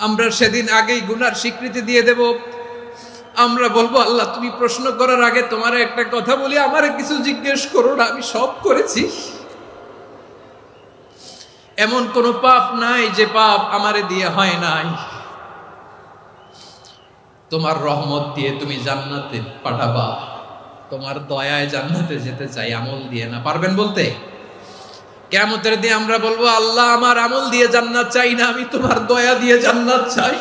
আমরা সেদিন আগেই গুনার স্বীকৃতি দিয়ে দেব। আমরা বলবো, আল্লাহ তুমি প্রশ্ন করার আগে তোমার একটা কথা বলি, আমারে কিছু জিজ্ঞেস করো না, আমি সব করেছি। এমন কোন পাপ নাই যে পাপ আমারে দিয়ে হয় নাই। তোমার রহমত দিয়ে তুমি জান্নাতে পাঠাবা, তোমার দয়ায় জান্নাতে যেতে চাই, আমল দিয়ে না। পারবেন বলতে? কিয়ামতের দিন আমরা বলবো, আল্লাহ আমার আমল দিয়ে জান্নাত চাই না, আমি তোমার দয়া দিয়ে জান্নাত চাই।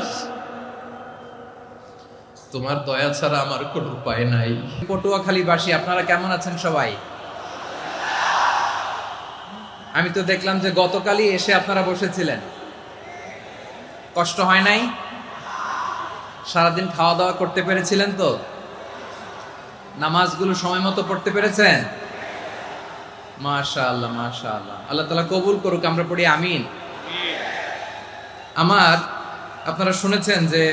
তোমার দয়া ছাড়া আমার কোনো উপায় নাই। পটুয়াখালীবাসী আপনারা কেমন আছেন সবাই? আমি তো দেখলাম যে গতকালই এসে আপনারা বসেছিলেন, কষ্ট হয় নাই? সারাদিন খাওয়া দাওয়া করতে পেরেছিলেন তো? নামাজগুলো সময় মতো পড়তে পেরেছেন? মাশাআল্লাহ মাশাআল্লাহ, আল্লাহ তাআলা কবুল করুক, আমরা পড়ি আমিন। আপনারা শুনেছেন যে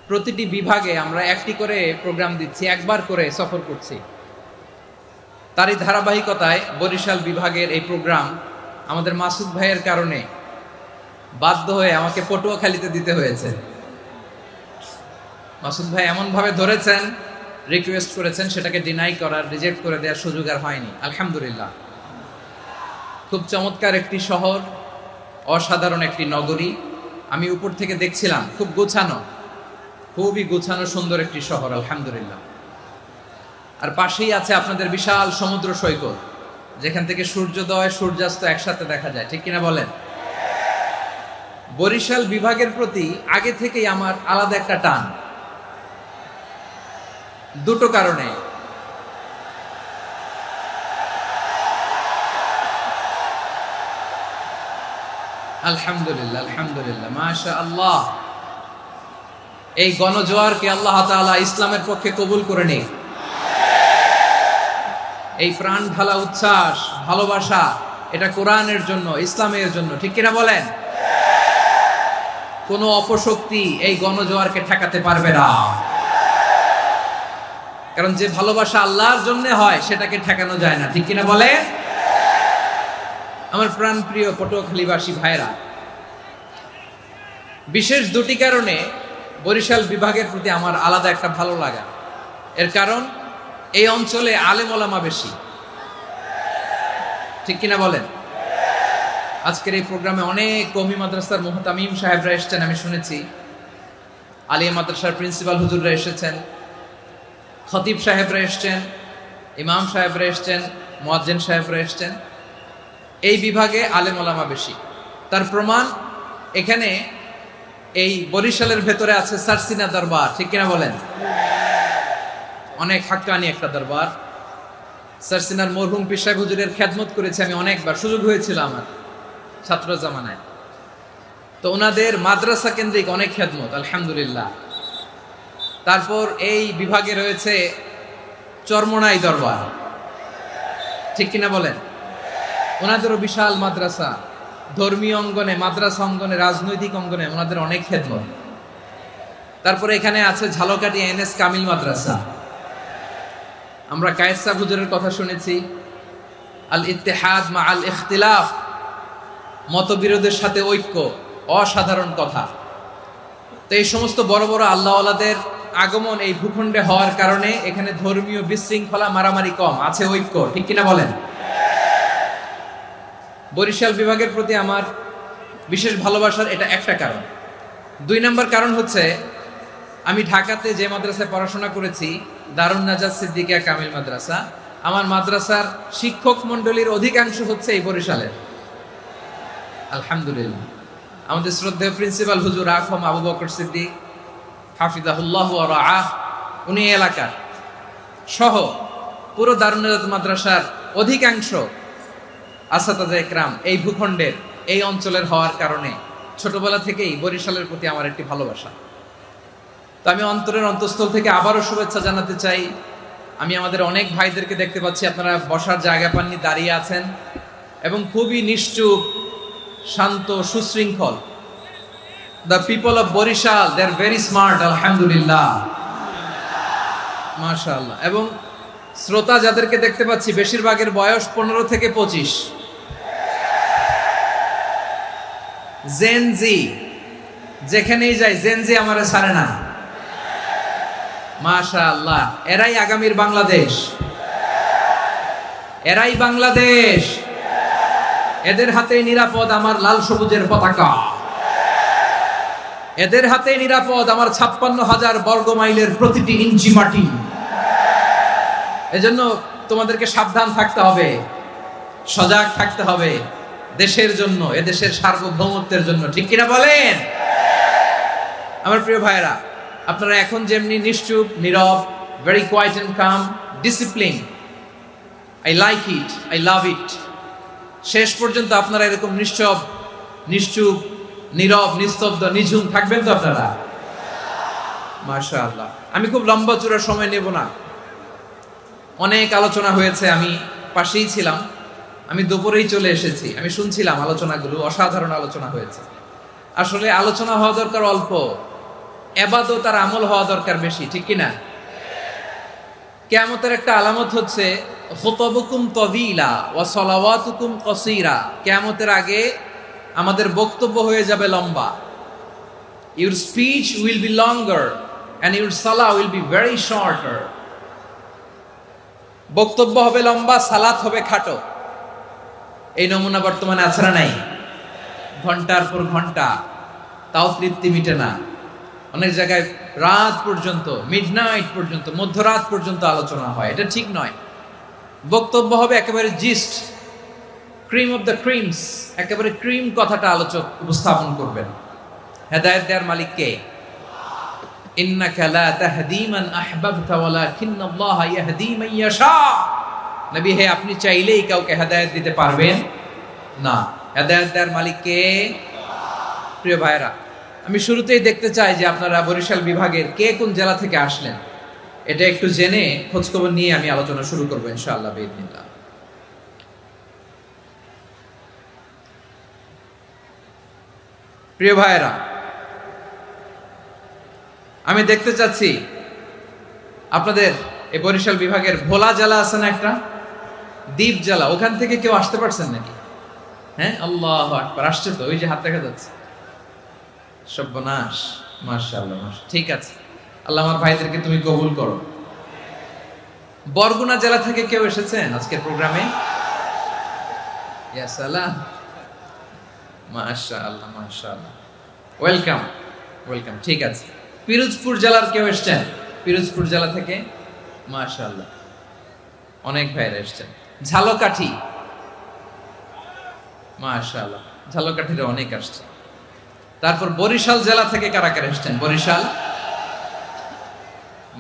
প্রতিটি বিভাগে আমরা একটি করে প্রোগ্রাম দিচ্ছি, একবার করে সফর করছি। তারই ধারাবাহিকতায় বরিশাল বিভাগের এই প্রোগ্রাম আমাদের মাসুদ ভাইয়ের কারণে বাধ্য হয়ে আমাকে পটুয়াখালীতে দিতে হয়েছে। মাসুদ ভাই এমন ভাবে ধরেছেন, রিকোয়েস্ট করেছেন, সেটাকে ডিনাই করার, রিজেক্ট করে দেওয়ার সুযোগ আর হয়নি। আলহামদুলিল্লাহ, খুব চমৎকার একটি শহর, অসাধারণ একটি নগরী। আমি উপর থেকে দেখছিলাম, খুব গোছানো, খুবই গোছানো সুন্দর একটি শহর, আলহামদুলিল্লাহ। আর পাশেই আছে আপনাদের বিশাল সমুদ্র সৈকত, যেখান থেকে সূর্যোদয় সূর্যাস্ত একসাথে দেখা যায়, ঠিক কিনা বলেন? বরিশাল বিভাগের প্রতি আগে থেকেই আমার আলাদা একটা টান, দুটো কারণে। আলহামদুলিল্লাহ আলহামদুলিল্লাহ, মাশাআল্লাহ। এই গণজোয়ারকে আল্লাহ তাআলা ইসলামের পক্ষে কবুল করে নিক। এই প্রাণ ঢালা উচ্ছ্বাস, ভালোবাসা, এটা কোরআনের জন্য, ইসলামের জন্য, ঠিক কিনা বলেন? কোনো অপশক্তি এই গণজোয়ারকে ঠেকাতে পারবে না, কারণ যে ভালোবাসা আল্লাহর জন্য হয় সেটাকে ঠেকানো যায় না, ঠিক কিনা বলে? আমার প্রাণ প্রিয় পটুয়াখালীবাসী ভাইরা, বিশেষ দুটি কারণে বরিশাল বিভাগের প্রতি আমার আলাদা একটা ভালো লাগা। এর কারণ, এই অঞ্চলে আলেম ওলামা বেশি, ঠিক কিনা বলেন? আজকের এই প্রোগ্রামে অনেক কওমি মাদ্রাসার মুহতামিম সাহেবরা এসেছেন, আমি শুনেছি। আলিয়া মাদ্রাসার প্রিন্সিপাল হুজুররা এসেছেন, খতিব সাহেবরা এসেছেন, ইমাম সাহেবরা এসেছেন, মুয়াজ্জিন সাহেবরা এসেছেন। এই বিভাগে আলেম ওলামা বেশি। তার প্রমাণ, এখানে এই বরিশালের ভেতরে আছে সারসিনা দরবার, ঠিক কিনা বলেন? অনেক হাক্কানি একটা দরবার। সারসিনার মরহুম পীর সাহেব হুজুরের খেদমত করেছি আমি অনেকবার, সুযোগ হয়েছিল আমার ছাত্র জামানায়। তো ওনাদের মাদ্রাসা কেন্দ্রিক অনেক খেদমত, আলহামদুলিল্লাহ। তারপর এই বিভাগে রয়েছে চরমোনাই দরবার, ঠিক কিনা বলেন? ওনাদেরও বিশাল মাদ্রাসা, ধর্মীয় অঙ্গনে, মাদ্রাসা অঙ্গনে, রাজনৈতিক অঙ্গনে ওনাদের অনেক খেদমত। তারপরে এখানে আছে ঝালকাঠি এনএস কামিল মাদ্রাসা। আমরা কায়েস সাহেব হুজুরের কথা শুনেছি, আল ইত্তেহাদ মা আল ইখতিলাফ, মতবিরোধের সাথে ঐক্য, অসাধারণ কথা। তো এই সমস্ত বড় বড় আল্লাহওয়ালাদের আগমন এই ভূখণ্ডে হওয়ার কারণে এখানে ধর্মীয় বিশৃঙ্খলা, মারামারি কম, আছে ঐক্য, ঠিক কিনা বলেন? বরিশাল বিভাগের প্রতি আমার বিশেষ ভালোবাসার এটা একটা কারণ। দুই নম্বর কারণ হচ্ছে, আমি ঢাকাতে যে মাদ্রাসায় পড়াশোনা করেছি, দারুন নাজাত সিদ্দিকিয়া কামিল মাদ্রাসা, আমার মাদ্রাসার শিক্ষক মন্ডলীর অধিকাংশ হচ্ছে এই বরিশালের, আলহামদুলিল্লাহ। আমাদের শ্রদ্ধেয় প্রিন্সিপাল হুজুর আখম আবু বকর সিদ্দিক হাফিজাহুল্লাহ ওয়া রাআহ, উনি এলাকার সহ পুরো দারুন নাজাত মাদ্রাসার অধিকাংশ আসাতাজা ইকরাম এই ভূখণ্ডের, এই অঞ্চলের হওয়ার কারণে ছোটবেলা থেকেই বরিশালের প্রতি আমার একটি ভালোবাসা। তো আমি অন্তরের অন্তঃস্থল থেকে আবারও শুভেচ্ছা জানাতে চাই। আমি আমাদের অনেক ভাইদেরকে দেখতে পাচ্ছি, আপনারা বসার জায়গা পাননি, দাঁড়িয়ে আছেন এবং খুবই নিশ্চুপ, শান্ত, সুশৃঙ্খল। The people of Barishal, they are very smart, আলহামদুলিল্লাহ, মাশাআল্লাহ। এবং শ্রোতা যাদেরকে দেখতে পাচ্ছি, বেশিরভাগের বয়স 15 থেকে 25। জেনজি, যেখানেই যাই জেনজি আমারে ছাড়ে না। মাশাআল্লাহ, এরাই আগামীর বাংলাদেশ, এরাই বাংলাদেশ। এদের হাতে নিরাপদ আমার লাল সবুজের পতাকা, এদের হাতে নিরাপদ আমার 56,000 বর্গ মাইলের প্রতিটি ইঞ্চি মাটি। এজন্য তোমাদেরকে সাবধান থাকতে হবে, সজাগ থাকতে হবে দেশের জন্য, এদেশের সার্বভৌমত্বের জন্য। ঠিক কিনা বলেন? আমার প্রিয় ভাইরা, আপনারা এখন যেমনি নিশ্চুপ, নীরব, very quiet and calm, discipline, I like it, I love it. শেষ পর্যন্ত আপনারা এরকম নিশ্চুপ, নীরব, নিস্তব্ধ, নিঝুম থাকবেন তো আপনারা? মাশাআল্লাহ। আমি খুব লম্বা চূড়া সময় নেব না, অনেক আলোচনা হয়েছে, আমি পাশেই ছিলাম, আমি দুপুরেই চলে এসেছি, আমি শুনছিলাম আলোচনাগুলো, অসাধারণ আলোচনা হয়েছে। আসলে আলোচনা হওয়া দরকার অল্প, ইবাদত আর আমল হওয়া দরকার বেশি। ঠিক কিনা? কিয়ামতের একটা আলামত হচ্ছে খুতবুকুম তাওয়িলা ওয়া সালাওয়াতুকুম কাসীরা। কিয়ামতের আগে আমাদের বক্তব্য হয়ে যাবে লম্বা। Your speech will be longer and your salah will be very shorter. বক্তব্য হবে লম্বা, সালাত হবে খাটো। এই নমুনা বর্তমানে আছে না নাই? ঘন্টার পর ঘন্টা, তাও তৃপ্তি মিটে না। অনেক জায়গায় রাত পর্যন্ত, মিডনাইট পর্যন্ত, মধ্যরাত পর্যন্ত আলোচনা হয়। এটা ঠিক নয়। বক্তব্য হবে একেবারে gist, cream of the creams, একেবারে ক্রিম কথাটা আলোচক উপস্থাপন করবেন। হেদায়েত দেওয়ার মালিক কে? ইন্নাকা লা তাহদি মান আহবাবতা ওয়ালাকিন্নাল্লাহা ইয়াহদি মান ইয়াশা। নবী হে, আপনি চাইলেই কাউকে হেদায়েত দিতে পারবেন না। হেদায়েত দেওয়ার মালিক কে? প্রিয় ভাইরা, আমি শুরুতেই দেখতে চাই যে আপনারা বরিশাল বিভাগের কে কোন জেলা থেকে আসলেন, এটা একটু জেনে খোঁজখবর নিয়ে আমি আলোচনা শুরু করবো ইনশাআল্লাহ বিইذنিল্লাহ। প্রিয় ভাইরা, আমি দেখতে চাচ্ছি আপনাদের এই বরিশাল বিভাগের ভোলা জেলা আছে না একটা, দ্বীপ জেলা, ওখান থেকে কেউ আসতে পারছেন নাকি? হ্যাঁ, আল্লাহু আকবার, আসছে তো, ওই যে হাত দেখা যাচ্ছে। সর্বনাশ, মাশাআল্লাহ, ঠিক আছে, আল্লাহ আমার ভাইদেরকে তুমি কবুল করো। বরগুনা জেলা থেকে কেউ এসেছেন আজকের প্রোগ্রামে? ইয়া সালাম, মাশাআল্লাহ, মাশাআল্লাহ, ওয়েলকাম, ওয়েলকাম, ঠিক আছে। পিরোজপুর জেলার কেউ এসেছেন? পিরোজপুর জেলা থেকে মাশাআল্লাহ অনেক ভাইরা এসেছেন। ঝালকাঠি, মাশাআল্লাহ, ঝালকাঠির অনেক আসছে। তারপর বরিশাল জেলা থেকে কারা কারা এসেছেন? বরিশাল,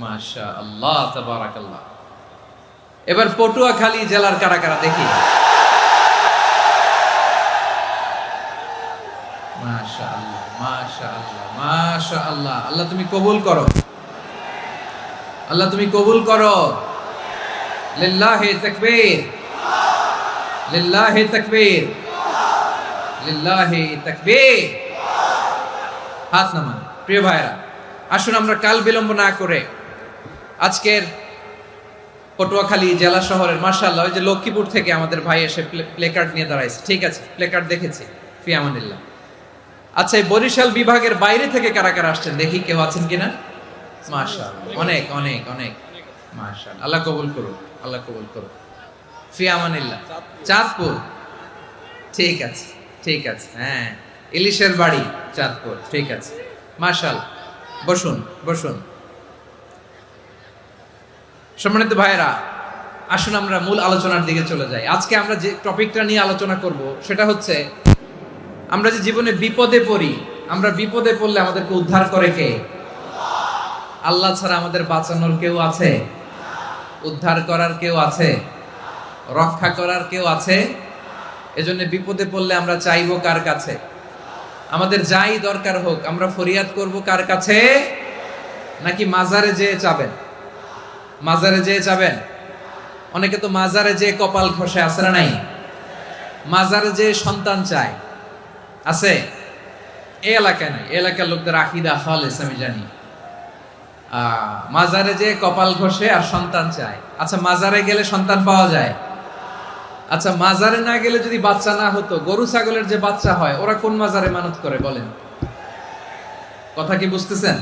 মাশাআল্লাহ, তাবারাকাল্লাহ। এবার পটুয়াখালী জেলার কারা কারা দেখি? মাশাআল্লাহ, মাশাআল্লাহ, মাশাআল্লাহ। আল্লাহ তুমি কবুল করো, আল্লাহ তুমি কবুল করো। লিল্লাহি তাকবীর, লিল্লাহি তাকবীর, লিল্লাহি তাকবীর। হাত নামান। প্রিয় ভাইরা, আসুন আমরা কাল বিলম্ব না করে আজকের পটুয়াখালী জেলা শহরের, মাশাআল্লাহ, ওই যে লক্ষ্মীপুর থেকে আমাদের ভাই এসে প্লেকার্ড নিয়ে দাঁড়াইছে। ঠিক আছে, প্লেকার্ড দেখেছি, ফি আমানিল্লাহ। আচ্ছা, এই বরিশাল বিভাগের বাইরে থেকে কারা কারা আসছেন দেখি, কেউ আছেন কিনা? মাশাআল্লাহ, অনেক অনেক অনেক, মাশাআল্লাহ, আল্লাহ কবুল করুন, আল্লাহ কবুল করুন, ফি আমানিল্লাহ। চাঁদপুর, ঠিক আছে, ঠিক আছে, হ্যাঁ, ইলিশের বাড়ি, চাঁদপুর, ঠিক আছে, মাশাআল্লাহ। বসুন, বসুন। সম্মানিত ভাইরা, আসুন আমরা মূল আলোচনার দিকে চলে যাই। আজকে আমরা যে টপিকটা নিয়ে আলোচনা করব সেটা হচ্ছে, আমরা যে জীবনে বিপদে পড়ি, আমরা বিপদে পড়লে আমাদেরকে উদ্ধার করে কে? আল্লাহ ছাড়া আমাদের বাঁচানোর কেউ আছে? উদ্ধার করার কেউ আছে? রক্ষা করার কেউ আছে? এজন্য বিপদে পড়লে আমরা চাইবো কার কাছে? আমাদের যাই দরকার হোক আমরা ফরিয়াদ করব কার কাছে? নাকি মাজারে যেয়ে চাবেন? মাজারে যেয়ে চাবেন? অনেকে তো মাজারে যেয়ে কপাল ঘষে, আছে না নাই? মাজারে যেয়ে সন্তান চায়, আছে? এই এলাকায় নাই, এলাকার লোকদের আকীদা খালেস, আমি জানি। মাজারে যেয়ে কপাল ঘষে আর সন্তান চায়। আচ্ছা, মাজারে গেলে সন্তান পাওয়া যায়? আচ্ছা, মাজারে না গেলে যদি বাচ্চা না হতো, গরু ছাগলের যে বাচ্চা হয় ওরা কোন মাজারে মানত করে বলেন? কথা কি বুঝতেছেন?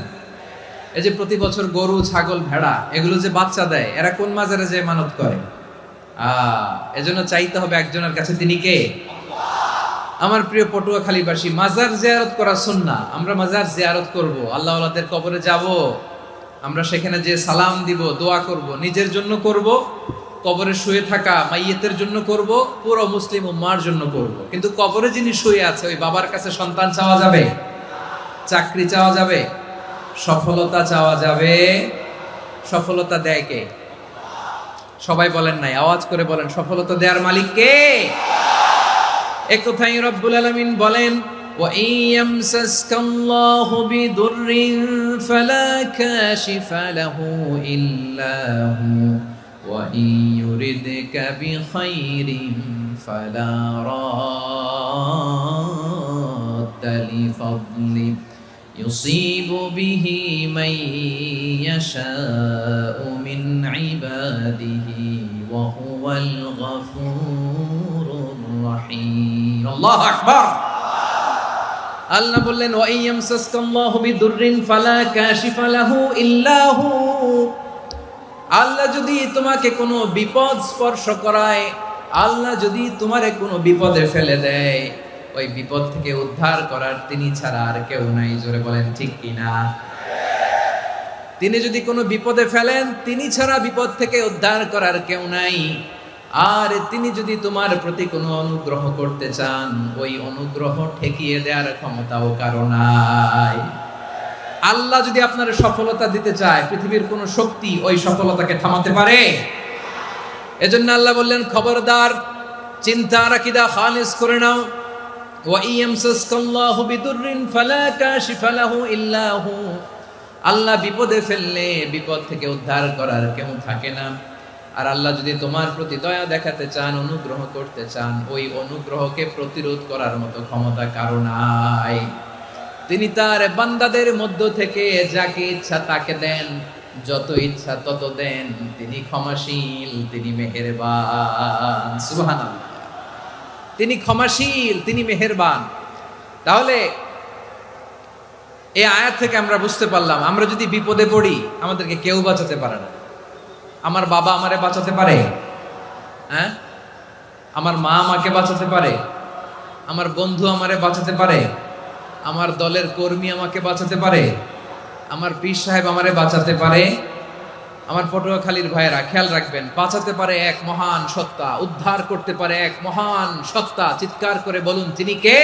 এই যে প্রতি বছর গরু ছাগল ভেড়া এগুলো যে বাচ্চা দেয়, এরা কোন মাজারে যে মানত করে? এজন্য চাইতে হবে একজনের কাছে, তিনি কে? আমার প্রিয় পটুয়াখালীবাসী, মাজার জিয়ারত করা সুন্নাহ। আমরা মাজার জিয়ারত করব, আল্লাহ ওয়ালাদের কবরে যাব, আমরা সেখানে যে সালাম দিব, দোয়া করব, নিজের জন্য করব, কবরে শুয়ে থাকা মাইয়েতের জন্য করব, পুরো মুসলিম উম্মার জন্য করব। কিন্তু কবরে যিনি শুয়ে আছে ওই বাবার কাছে সন্তান চাওয়া যাবে, চাকরি চাওয়া যাবে, সফলতা চাওয়া যাবে? সফলতা দেয় কে? সবাই বলেন নাই, আওয়াজ করে বলেন, সফলতা দেওয়ার মালিক কে? এক কথাই রব্বুল আলামিন বলেন, ওয়া ইয়ামসাসকাল্লাহু বিদুররিন ফালা কাশিফা লাহু ইল্লা হু ওয়া ইয়ুরিদকা বিখাইরিন ফালা রাদ্দা লিফাদলি ইউসিবু বিহি মান ইয়াশাউ মিন ইবাদিহি ওয়া হুয়াল গফুরুর রহিম। আল্লাহু আকবার। আল্লাহ বললেন, ওয়া ইয়ামসাসকাল্লাহু বিদুররিন ফালা কাশিফা লাহু ইল্লা হু। আল্লাহ যদি তোমাকে কোনো বিপদ স্পর্শ করায়, আল্লাহ যদি তোমারে কোনো বিপদে ফেলে দেয়, ওই বিপদ থেকে উদ্ধার করার তিনি ছাড়া আর কেউ নাই। জোরে বলেন ঠিক কিনা? তিনি যদি কোনো বিপদে ফেলেন, তিনি ছাড়া বিপদ থেকে উদ্ধার করার কেউ নাই। আর তিনি যদি তোমার প্রতি কোনো অনুগ্রহ করতে চান, ওই অনুগ্রহ ঠেকিয়ে দেওয়ার ক্ষমতাও কারো নাই। আল্লাহ যদি আপনার সফলতা দিতে চায়, পৃথিবীর কোনো শক্তি ওই সফলতাকে থামাতে পারে? এজন্য আল্লাহ বললেন, খবরদার, চিন্তা রাখিদা খালিস করে নাও। ওয়া ইয়ামসাসকাল্লাহু বিদুররিন ফালা কাশিফা লাহু ইল্লা হু। আল্লাহ বিপদে ফেললে বিপদ থেকে উদ্ধার করার কেউ থাকে না। আর আল্লাহ যদি তোমার প্রতি দয়া দেখাতে চান, অনুগ্রহ করতে চান, ওই অনুগ্রহকে প্রতিরোধ করার মতো ক্ষমতা কারো নাই। তিনি তার বান্দাদের মধ্য থেকে যাকে ইচ্ছা তাকে দেন, যত ইচ্ছা তত দেন। তিনি ক্ষমাশীল, তিনি মেহেরবান। সুবহানাল্লাহ। তিনি ক্ষমাশীল, তিনি মেহেরবান। তাহলে এই আয়াত থেকে আমরা বুঝতে পারলাম, আমরা যদি বিপদে পড়ি আমাদেরকে কেউ বাঁচাতে পারে না। আমার বাবা আমারে বাঁচাতে পারে? হ্যাঁ? আমার মা আমাকে বাঁচাতে পারে? আমার বন্ধু আমারে বাঁচাতে পারে? আমার দলের কর্মী আমাকে বাঁচাতে পারে? আমার পীর সাহেব আমারে বাঁচাতে পারে? আমার পটুয়াখালীর ভাইয়েরা খেয়াল রাখবেন, বাঁচাতে পারে এক মহান সত্তা, উদ্ধার করতে পারে এক মহান সত্তা। চিৎকার করে বলুন, তিনি কে?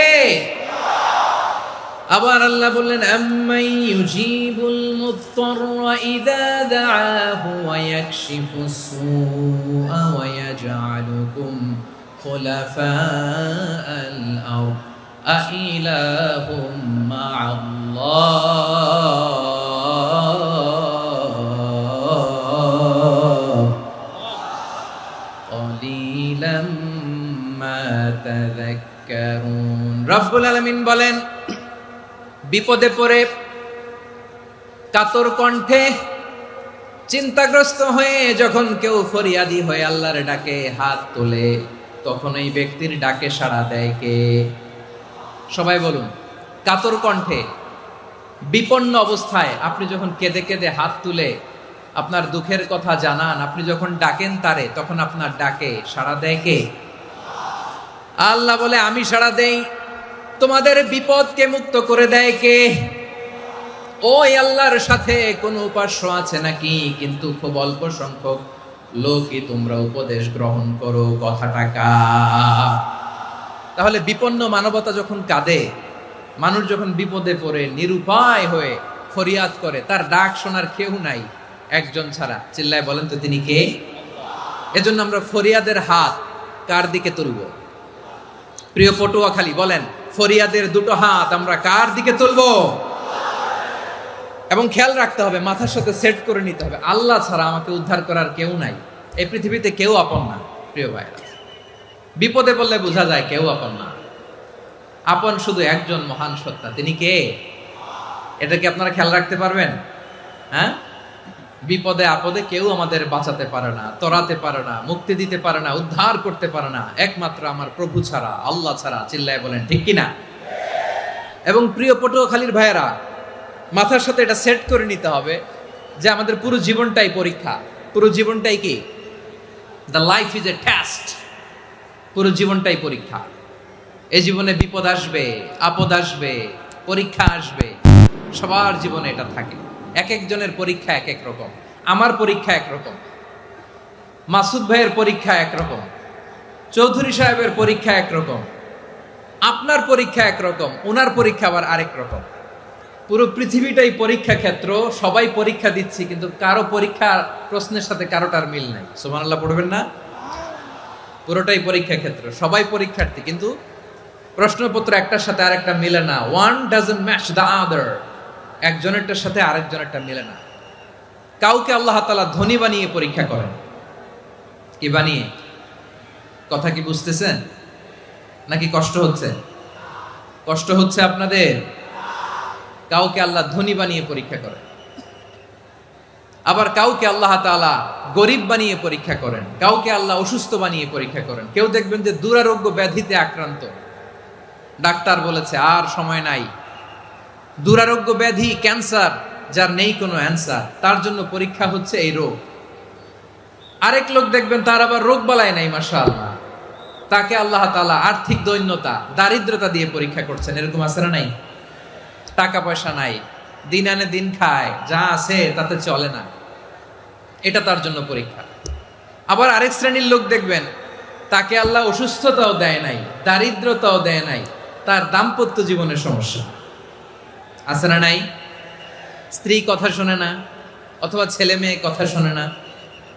আবার আল্লাহ বললেন, আম্মাই ইউজিবুল মুত্তাররা ইযা দাআহু ওয়া ইয়াকশিফুস সুআ ওয়া ইয়াজআলুকুম খুলাফাআল আরদ আইলাহুম মা'আল্লাহ ক্বালিলাম মা তাযাক্কারুন। রব্বুল আলামিন বলেন, বিপদে পড়ে কাতর কণ্ঠে চিন্তাগ্রস্ত হয়ে যখন কেউ ফরিয়াদি হয়ে আল্লাহর ডাকে হাত তোলে, তখন এই ব্যক্তির ডাকে সাড়া দেয় কে? সবাই বলুন। কাতর কণ্ঠে, বিপন্ন অবস্থায় আপনি যখন কেঁদে কেঁদে হাত তুলে আপনার দুঃখের কথা জানান, আপনি যখন ডাকেন তারে, তখন আপনার ডাকে সাড়া দেয় কে? আল্লাহ বলে, আমি সাড়া দেই। তোমাদের বিপদকে মুক্ত করে দেয় কে? ওই আল্লাহর সাথে কোন উপাস্য আছে নাকি? কিন্তু খুব অল্প সংখ্যক লোকই তোমরা উপদেশ গ্রহণ করো। কথাটা কার? তাহলে বিপন্ন মানবতা যখন কাঁদে, মানুষ যখন বিপদে পড়ে নিরুপায় হয়ে ফরিয়াদ করে, তার ডাক শোনার কেউ নাই একজন ছাড়া। চিল্লায় বলেন তো, তিনি কে? এজন্য আমরা ফরিয়াদের হাত কার দিকে তুলব? প্রিয় পটুয়াখালী বলেন, ফরিয়াদের দুটো হাত আমরা কার দিকে তুলবো? এবং খেয়াল রাখতে হবে, মাথার সাথে সেট করে নিতে হবে, আল্লাহ ছাড়া আমাকে উদ্ধার করার কেউ নাই। এই পৃথিবীতে কেউ আপন না। প্রিয় ভাইরা, বিপদে পড়লে বোঝা যায় কেউ আপন না। আপন শুধু একজন মহান সত্তা, তিনি কে? এটা কি আপনারা খেয়াল রাখতে পারবেন? হ্যাঁ, বিপদে আপদে কেউ আমাদের বাঁচাতে পারে না, তরাতে পারে না, মুক্তি দিতে পারে না, উদ্ধার করতে পারে না একমাত্র আমার প্রভু ছাড়া, আল্লাহ ছাড়া। চিল্লায় বলেন ঠিক কিনা? এবং প্রিয় পটুয়াখালীর ভাইয়েরা, মাথার সাথে এটা সেট করে নিতে হবে যে আমাদের পুরো জীবনটাই পরীক্ষা। পুরো জীবনটাই কি? The life is a test. পুরো জীবনটাই পরীক্ষা। এই জীবনে বিপদ আসবে, আপদ আসবে, পরীক্ষা আসবে, সবার জীবনে এটা থাকে। এক একজনের পরীক্ষা এক এক রকম। আমার পরীক্ষা একরকম, মাসুদ ভাইয়ের পরীক্ষা একরকম, চৌধুরী সাহেবের পরীক্ষা একরকম, আপনার পরীক্ষা একরকম, ওনার পরীক্ষা আবার আরেক রকম। পুরো পৃথিবীটাই পরীক্ষা ক্ষেত্র, সবাই পরীক্ষা দিচ্ছি, কিন্তু কারো পরীক্ষা প্রশ্নের সাথে কারোটার মিল নাই। সুবহানাল্লাহ পড়বেন না? পুরোটাই পরীক্ষা ক্ষেত্র, সবাই পরীক্ষার্থী, কিন্তু প্রশ্নপত্র একটার সাথে আরেকটা মিলে না। One doesn't match the other. একজনেরটার সাথে আরেকজনেরটা মিলে না। কাউকে আল্লাহ তাআলা ধনী বানিয়ে পরীক্ষা করেন। কি বানিয়ে? কথা কি বুঝতেছেন নাকি কষ্ট হচ্ছে? কষ্ট হচ্ছে আপনাদের? কাউকে আল্লাহ ধনী বানিয়ে পরীক্ষা করেন, আবার কাউকে আল্লাহ তাআলা গরিব বানিয়ে পরীক্ষা করেন, কাউকে আল্লাহ অসুস্থ বানিয়ে পরীক্ষা করেন। কেউ দেখবেন যে দুরারোগ্য ব্যাধিতে আক্রান্ত, ডাক্তার বলেছে আর সময় নাই, দুরারোগ্য ব্যাধি, ক্যান্সার, যার নেই কোনো অ্যান্সার, তার জন্য পরীক্ষা হচ্ছে এই রোগ। আরেক লোক দেখবেন তার আবার রোগ বালাই নাই, মাশাআল্লাহ, তাকে আল্লাহ তাআলা আর্থিক দৈন্যতা, দারিদ্রতা দিয়ে পরীক্ষা করছেন। এরকম আছে না নাই? টাকা পয়সা নাই, দিন আনে দিন খায়, যা আছে তাতে চলে না, এটা তার জন্য পরীক্ষা। আবার আরেক শ্রেণীর লোক দেখবেন তাকে আল্লাহ অসুস্থতাও দেয় নাই, দারিদ্রতাও দেয় নাই, তার দাম্পত্য জীবনের সমস্যা আছে না নাই? স্ত্রী কথা শোনে না, অথবা ছেলে মেয়ে কথা শোনে না।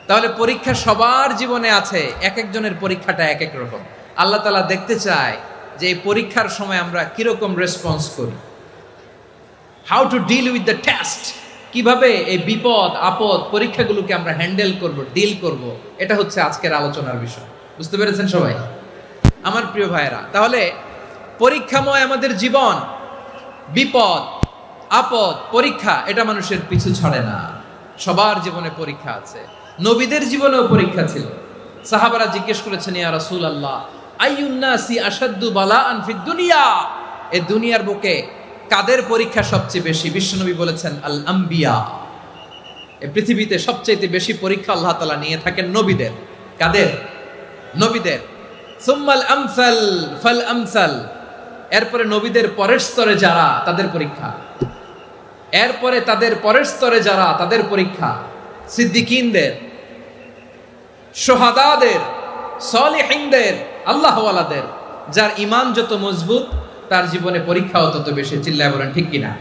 তাহলে পরীক্ষা সবার জীবনে আছে, এক একজনের পরীক্ষাটা এক এক রকম। আল্লাহ তাআলা দেখতে চায় যে এই পরীক্ষার সময় আমরা কিরকম রেসপন্স করি, how to deal with the test, কিভাবে এই বিপদ আপদ পরীক্ষাগুলোকে আমরা হ্যান্ডেল করব, ডিল করব। এটা হচ্ছে আজকের আলোচনার বিষয়। বুঝতে পেরেছেন সবাই আমার প্রিয় ভাইয়েরা? তাহলে পরীক্ষাময় আমাদের জীবন, বিপদ আপদ পরীক্ষা, এটা মানুষের পিছু ছাড়ে না। সবার জীবনে পরীক্ষা আছে। নবীদের জীবনেও পরীক্ষা ছিল। সাহাবারা জিজ্ঞেস করেছেন, ইয়া রাসূলুল্লাহ, আইয়ুন নাসি আশাদ্দু বালাআন ফিদ দুনিয়া, এই দুনিয়ার বুকে কাদের পরীক্ষা সবচেয়ে বেশি? বিশ্বনবী বলেছেন, আল আম্বিয়া। এই পৃথিবীতে সবচেয়ে বেশি পরীক্ষা আল্লাহ তাআলা নিয়ে থাকেন নবীদের। কাদের? নবীদের। সুম্মাল আমসাল ফাল আমসাল, এরপরে নবীদের পরের স্তরে যারা, তাদের পরীক্ষা। এরপরে তাদের পরের স্তরে যারা, তাদের পরীক্ষা। সিদ্দিকিনদের, শুহাদাদের, সলিহিনদের, আল্লাহওয়ালাদের। যার ঈমান যত মজবুত, তার জীবনে পরীক্ষাও তত বেশি। চিল্লায় বলেন ঠিক কিনা?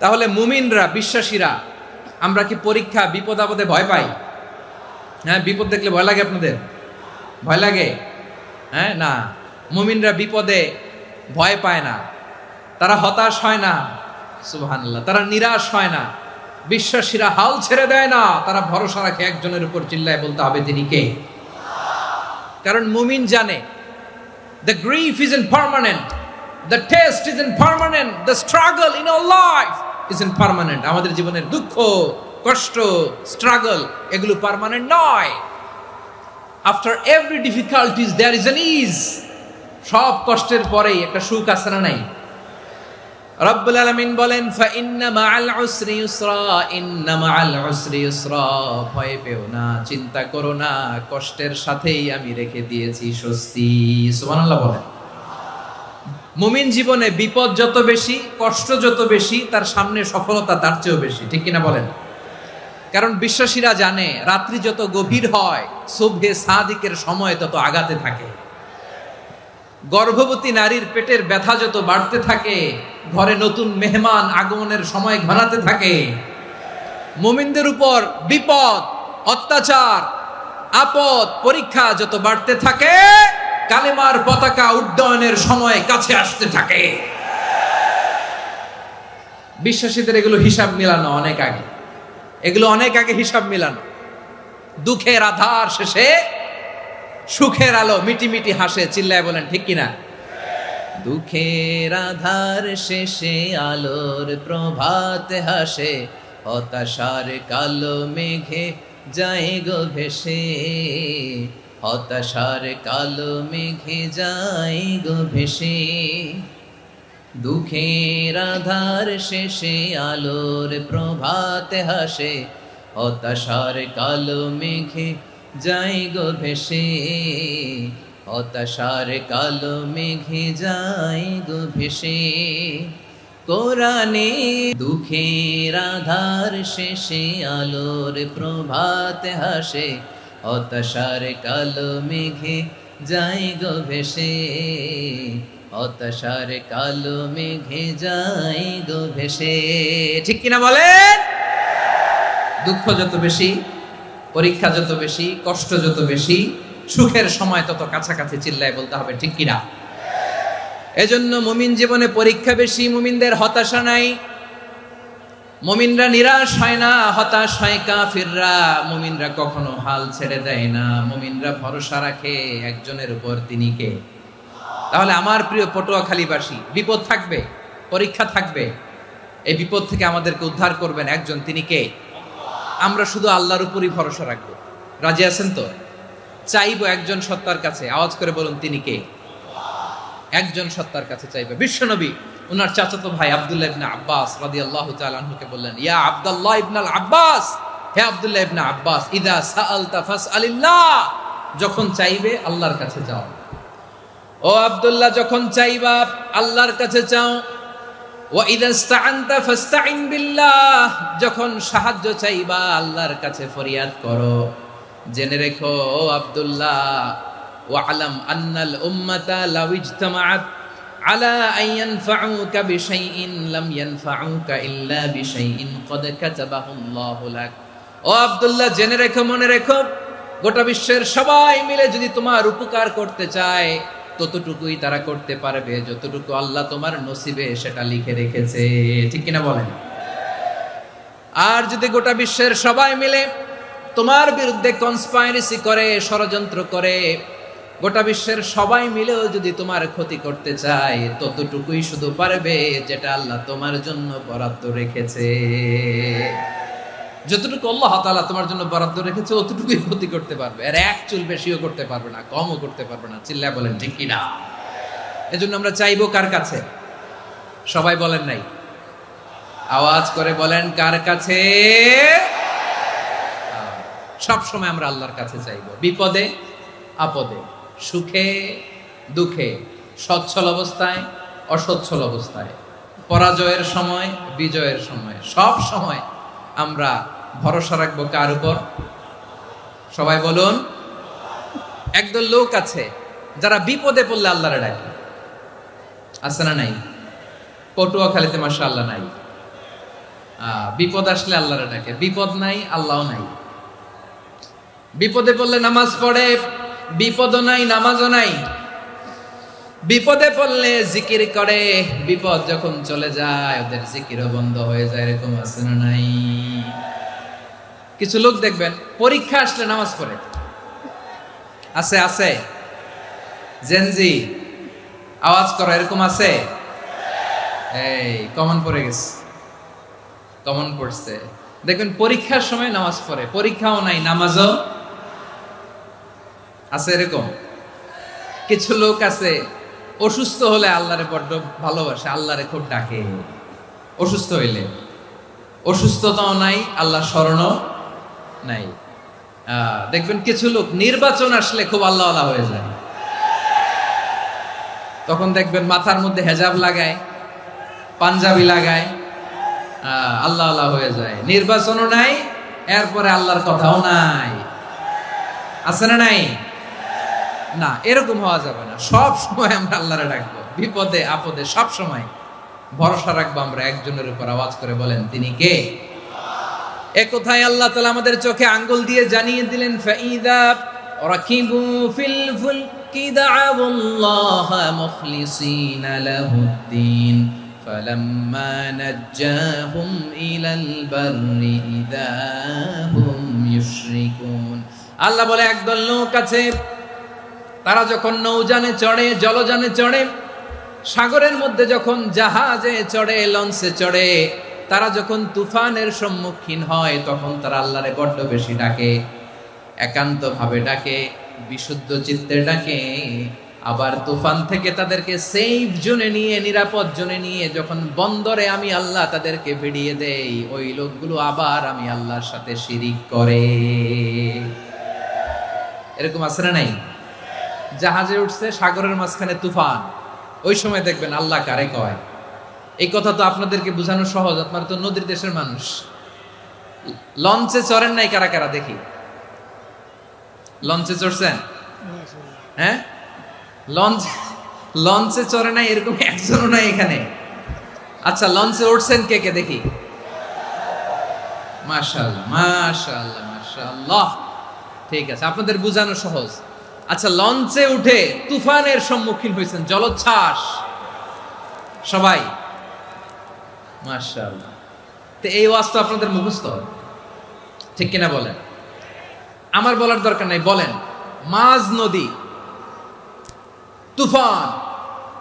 তাহলে মুমিনরা, বিশ্বাসীরা, আমরা কি পরীক্ষা বিপদ আপদে ভয় পাই? হ্যাঁ, বিপদ দেখলে ভয় লাগে আপনাদের? ভয় লাগে? হ্যাঁ, না, মুমিনরা বিপদে ভয় পায় না, তারা হতাশ হয় না, সুবহানাল্লাহ, তারা নিরাশ হয় না। বিশ্বাসীরা হাল ছেড়ে দেয় না, তারা ভরসা রাখে একজনের উপর। চিল্লায় বলতে হবে তিনি কে? কারণ মুমিন জানে the grief isn't permanent, the test isn't permanent, the struggle in our life isn't permanent. আমাদের জীবনের দুঃখ, কষ্ট, স্ট্রাগল, এগুলো পার্মানেন্ট নয়। After every difficulties there is an ease. সব কষ্টের পরেই একটা সুখ আছে না নাই? রব্বুল আলামিন বলেন, ফা ইন্না মাআল উসরি ইউসরা, ইন্না মাআল উসরি ইউসরা, ভয় পেও না, চিন্তা করো না, কষ্টের সাথেই আমি রেখে দিয়েছি স্বস্তি। সুবহানাল্লাহ বলেন। মুমিন জীবনে বিপদ যত বেশি, কষ্ট যত বেশি, তার সামনে সফলতা তার চেয়েও বেশি। ঠিক কিনা বলেন? কারণ বিশ্বাসীরা জানে রাত্রি যত গভীর হয়, সুবহে সাদিকের সময় তত আগাতে থাকে। গর্ভবতী নারীর পেটের ব্যথা যত বাড়তে থাকে, ঘরে নতুন মেহমান আগমনের সময় ঘনাতে থাকে। মুমিনদের উপর বিপদ, অত্যাচার, আপদ, পরীক্ষা যত বাড়তে থাকে, কালেমার পতাকা উড্ডয়নের সময় কাছে আসতে থাকে। বিশ্বাসীদের এগুলো হিসাব মিলানো অনেক আগে, এগুলো অনেক আগে হিসাব মিলানো। দুঃখের আধার শেষে সুখের আলো মিটিমিটি হাসে। চিল্লায় বলেন ঠিক কিনা? দুঃখের আধার শেষে আলোর প্রভাত হাসে, হতাশার কালো মেঘে যায় গো ভেসে, হতাশার কালো মেঘে যায় গো ভেসে, দুঃখের আধার শেষে আলোর প্রভাতে হাসে, হতাশার কালো মেঘে যায় গো ভেসে, হতাশার কালো মেঘে যায় গো ভেসে। কোরআনে দুঃখের আধার শেষে আলোর প্রভাতে হাসে, হতাশার কালো মেঘে যায় গো ভেসে, হতাশার কালো মেঘে যায় গো ভেসে। ঠিক কিনা বলেন? দুঃখ যত বেশি, পরীক্ষা যত বেশি, কষ্ট যত বেশি, সুখের সময় তত কাছাকাছি চিল্লায় বলতে হবে ঠিক কিনা। এজন্য মুমিন জীবনে পরীক্ষা বেশি, মুমিনদের হতাশা নাই, মুমিনরা নিরাশ হয় না, হতাশ হয় কাফিররা। মুমিনরা কখনো হাল ছেড়ে দেয় না, মুমিনরা ভরসা রাখে একজনের উপর, তিনি কে? তাহলে আমার প্রিয় পটুয়াখালীবাসী, বিপদ থাকবে, পরীক্ষা থাকবে, এই বিপদ থেকে আমাদেরকে উদ্ধার করবেন একজন, তিনি কে? আমরা শুধু আল্লাহর উপরই ভরসা রাখবো। রাজি আছেন তো? চাইবো একজন সত্তার কাছে, আওয়াজ করে বলুন তিনি কে? একজন সত্তার কাছে চাইবে। বিশ্বনবী ওনার চাচাতো ভাই আব্দুল্লাহ ইবনে আব্বাস রাদিয়াল্লাহু তাআলা আনহুকে বললেন, ইয়া আব্দুল্লাহ ইবনুল আব্বাস, হে আব্দুল্লাহ ইবনে আব্বাস, ইদা সাআলতা ফাসআলিল্লাহ, যখন চাইবে আল্লাহর কাছে যাও। ও আব্দুল্লাহ, যখন চাইবা আল্লাহর কাছে চাও। ওয়া ইদা ইসতাআনতা ফাসতাইন বিল্লাহ, যখন সাহায্য চাইবা আল্লাহর কাছে ফরিয়াদ করো। জেনে রেখো ও আব্দুল্লাহ, ওয়া'লাম আন্নাল উম্মাতা লাউ ইজতামাআত আলা আন ইয়ানফাউকা বিশাইইন লাম ইয়ানফাউকা ইল্লা বিশাইইন ক্বাদ কাতাবাহু আল্লাহু লাক। ও আব্দুল্লাহ, জেনে রেখো, মনে রেখো, গোটা বিশ্বের সবাই মিলে যদি তোমার উপকার করতে চায় ততটুকুই তারা করতে পারবে যতটুকু আল্লাহ তোমার নসিবে সেটা লিখে রেখেছে। ঠিক কিনা বলেন? আর যদি গোটা বিশ্বের সবাই মিলে তোমার বিরুদ্ধে কনস্পাইরেসি করে, ষড়যন্ত্র করে, গোটা বিশ্বের সবাই মিলেও যদি তোমার ক্ষতি করতে চায় ততটুকুই শুধু পারবে যেটা আল্লাহ তোমার জন্য বরাদ্দ রেখেছে। যতটুকু আল্লাহ তাআলা তোমার জন্য বরাদ্দ রেখেছে অতটুকুই ক্ষতি করতে পারবে, আর এক চুল বেশিও করতে পারবে না, কমও করতে পারবে না। চিল্লায় বলেন ঠিক কিনা। এজন্য আমরা চাইবো কার কাছে? সবাই বলেন নাই, আওয়াজ করে বলেন কার কাছে? সব সময় আমরা আল্লাহর কাছে চাইবো, বিপদে আপদে, সুখে দুঃখে, সচ্ছল অবস্থায় অসচ্ছল অবস্থায়, পরাজয়ের সময় বিজয়ের সময়, সব সময় আমরা ভরসা রাখবো কার উপর? সবাই বলুন। একদল লোক আছে যারা বিপদে পড়লে আল্লাহরে ডাকে, আছে না নাই? পটুয়াখালীতে মাশাআল্লাহ নাই। বিপদ আসলে আল্লাহরে ডাকে, বিপদ নাই আল্লাহও নাই। বিপদে পড়লে নামাজ পড়ে, বিপদও নাই নামাজও নাই। বিপদে পড়লে জিকির করে, বিপদ যখন চলে যায় ওদের জিকিরও বন্ধ হয়ে যায়। এরকম আছে না নাই? কিছু লোক দেখবেন পরীক্ষা আসলে নামাজ পড়ে, আছে আছে। জেনজি আওয়াজ করো, এরকম আছে? এই কমন পড়ে গেছে, কমন পড়ছে। দেখবেন পরীক্ষার সময় নামাজ পড়ে, পরীক্ষাও নাই নামাজও আছে। এরকম কিছু লোক আছে অসুস্থ হলে আল্লাহরে বড্ড ভালোবাসে, আল্লাহরে খুব ডাকে। অসুস্থ হইলে অসুস্থতাও নাই, আল্লাহ স্মরণও নাই। দেখবেন কিছু লোক নির্বাচন আসলে খুব আল্লাহ আল্লাহ হয়ে যায়, তখন দেখবেন মাথার মধ্যে হেজাব লাগায়, পাঞ্জাবি লাগায়, আল্লাহ আল্লাহ হয়ে যায়। নির্বাচনও নাই, এরপরে আল্লাহর কথাও নাই। আছে না নাই? না, এরকম হওয়া যাবে না। সব সময় আমরা আল্লাহরে ডাকবো, বিপদে আপদে সব সময় ভরসা রাখবো আমরা একজনের উপর। আওয়াজ করে বলেন তিনি কে? এ কথায় আল্লাহ তাআলা আমাদের চোখে আঙ্গুল দিয়ে জানিয়ে দিলেন, ফাইদা রাকিবু ফিল ফুলকি দা'আউল্লাহা মুখলিসিনা লাহুদ্দিন ফালাম্মা নাজ্জাহুম ইলাল বাররি ইযা হুম ইউশরিকুন। আল্লাহ বলে একদল লোক আছে, তারা যখন নৌযানে চড়ে, জলযানে চড়ে, সাগরের মধ্যে যখন জাহাজে চড়ে, লঞ্চে চড়ে, তারা যখন তুফানের সম্মুখীন হয় তখন তারা আল্লাহরে বড্ড বেশি ডাকে, একান্ত ভাবে ডাকে, বিশুদ্ধ চিত্তে ডাকে। আবার তুফান থেকে তাদেরকে সেফ জোনে নিয়ে, নিরাপদ জোনে নিয়ে যখন বন্দরে আমি আল্লাহ তাদেরকে ভিড়িয়ে দেই, ওই লোকগুলো আবার আমি আল্লাহর সাথে শিরিক করে। এরকম আছে না নাই? জাহাজে উঠছে, সাগরের মাঝখানে তুফান, ওই সময় দেখবেন আল্লাহ কারে কয়। এই কথা তো আপনাদেরকে বোঝানো সহজ, আপনারা তো নদীর দেশের মানুষ। লঞ্চে চড়েন নাই কারা কারা দেখি? লঞ্চে চড়ছেন? হ্যাঁ, লঞ্চে চড়ে নাই এরকম একজনও নাই এখানে। আচ্ছা, লঞ্চে উঠছেন কে কে দেখি? মাশাআল্লাহ, মাশাআল্লাহ, মাশাআল্লাহ। ঠিক আছে, আপনাদের বোঝানো সহজ। আচ্ছা, লঞ্চে উঠে তুফানের সম্মুখীন হয়েছেন, জলোচ্ছ্বাস সবাই, মাশাআল্লাহ। তো এই ওয়াজ তো আপনাদের মুখস্থ, ঠিক কিনা বলেন? আমার বলার দরকার নাই, বলেন। মাঝ নদী, তুফান,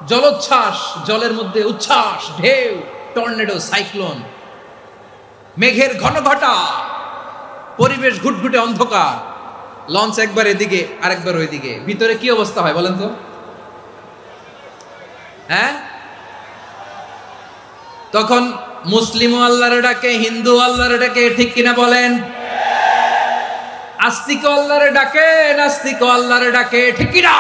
জলোচ্ছ্বাস, জলের মধ্যে উচ্ছ্বাস, ঢেউ, টর্নেডো, সাইক্লোন, মেঘের ঘনঘটা, পরিবেশ ঘুটঘুটে অন্ধকার, লঞ্চ একবার এদিকে আরেকবার ওইদিকে, ভিতরে কি অবস্থা হয় বলেন তো? হ্যাঁ, তখন মুসলিম আল্লাহর ডাকে, হিন্দু আল্লাহর ডাকে, ঠিক কিনা বলেন? আস্তিক আল্লাহর ডাকে, নাস্তিক আল্লাহর ডাকে, ঠিক কিনা?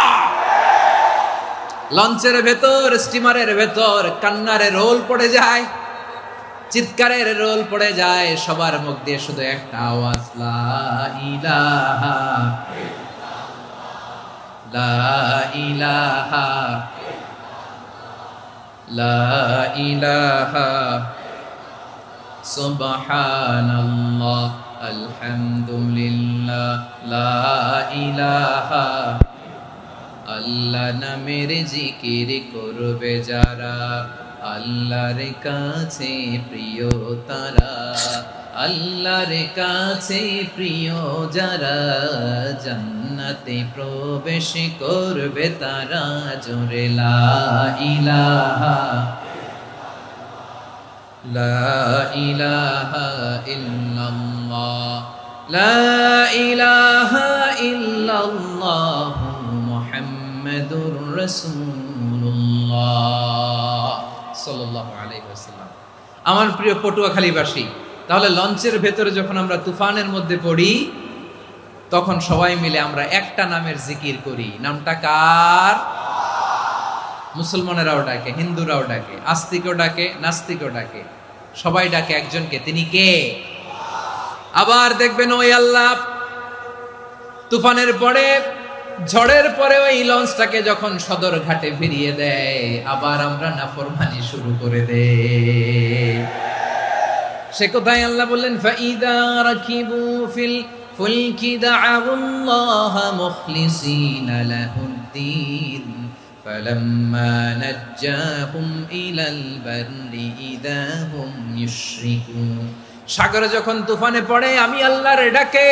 লঞ্চের ভেতর, স্টিমারের ভেতর কান্নারে রোল পড়ে যায়, চিৎকারের রোল পড়ে যায়, সবার মুখ দিয়ে শুধু একটা আওয়াজ, লা ইলাহা লা ইলাহা লা ইলাহা সুবহানাল্লাহ আলহামদুলিল্লাহ লা ইলাহা। আল্লাহ নামের জিকির করবে যারা, আল্লাহর কাছে প্রিয় তারা, আল্লাহর কাছে প্রিয় যারা, জান্নাতে প্রবেশ করবে তারা, জোরে লা ইলাহা লা ইলাহা ইল্লাল্লাহ লা ইলাহা ইল্লাল্লাহ মুহাম্মাদুর রাসূলুল্লাহ সাল্লাল্লাহু আলাইহি ওয়াসাল্লাম। আমার প্রিয় পটুয়াখালীবাসী, তাহলে লঞ্চের ভেতরে যখন আমরা তুফানের মধ্যে পড়ি, তখন সবাই মিলে আমরা একটা নামের জিকির করি। নামটা কার? মুসলমানেরাও ডাকে, হিন্দুরাও ডাকে, আস্তিকও ডাকে, নাস্তিকও ডাকে, সবাই ডাকে একজনকে, তিনি কে? আবার দেখবেন ওই আল্লাহ তুফানের পরে, ঝড়ের পরে ওই লঞ্চটাকে যখন সদর ঘাটে ফিরিয়ে দেয়, আবার আমরা নাফরমানি শুরু করে দেই। সে কোথায় আল্লাহ বললেন, ফাইদা রাকিবু ফিল ফুলকি দা'আউল্লাহা মুখলিসিনা লাহুদ্দিন ফালাম্মা নাজ্জাহুম ইলাল বাররি ইযা হুম ইউশরিকুন। সাগরে যখন তুফানে পড়ে আমি আল্লাহর ডাকে,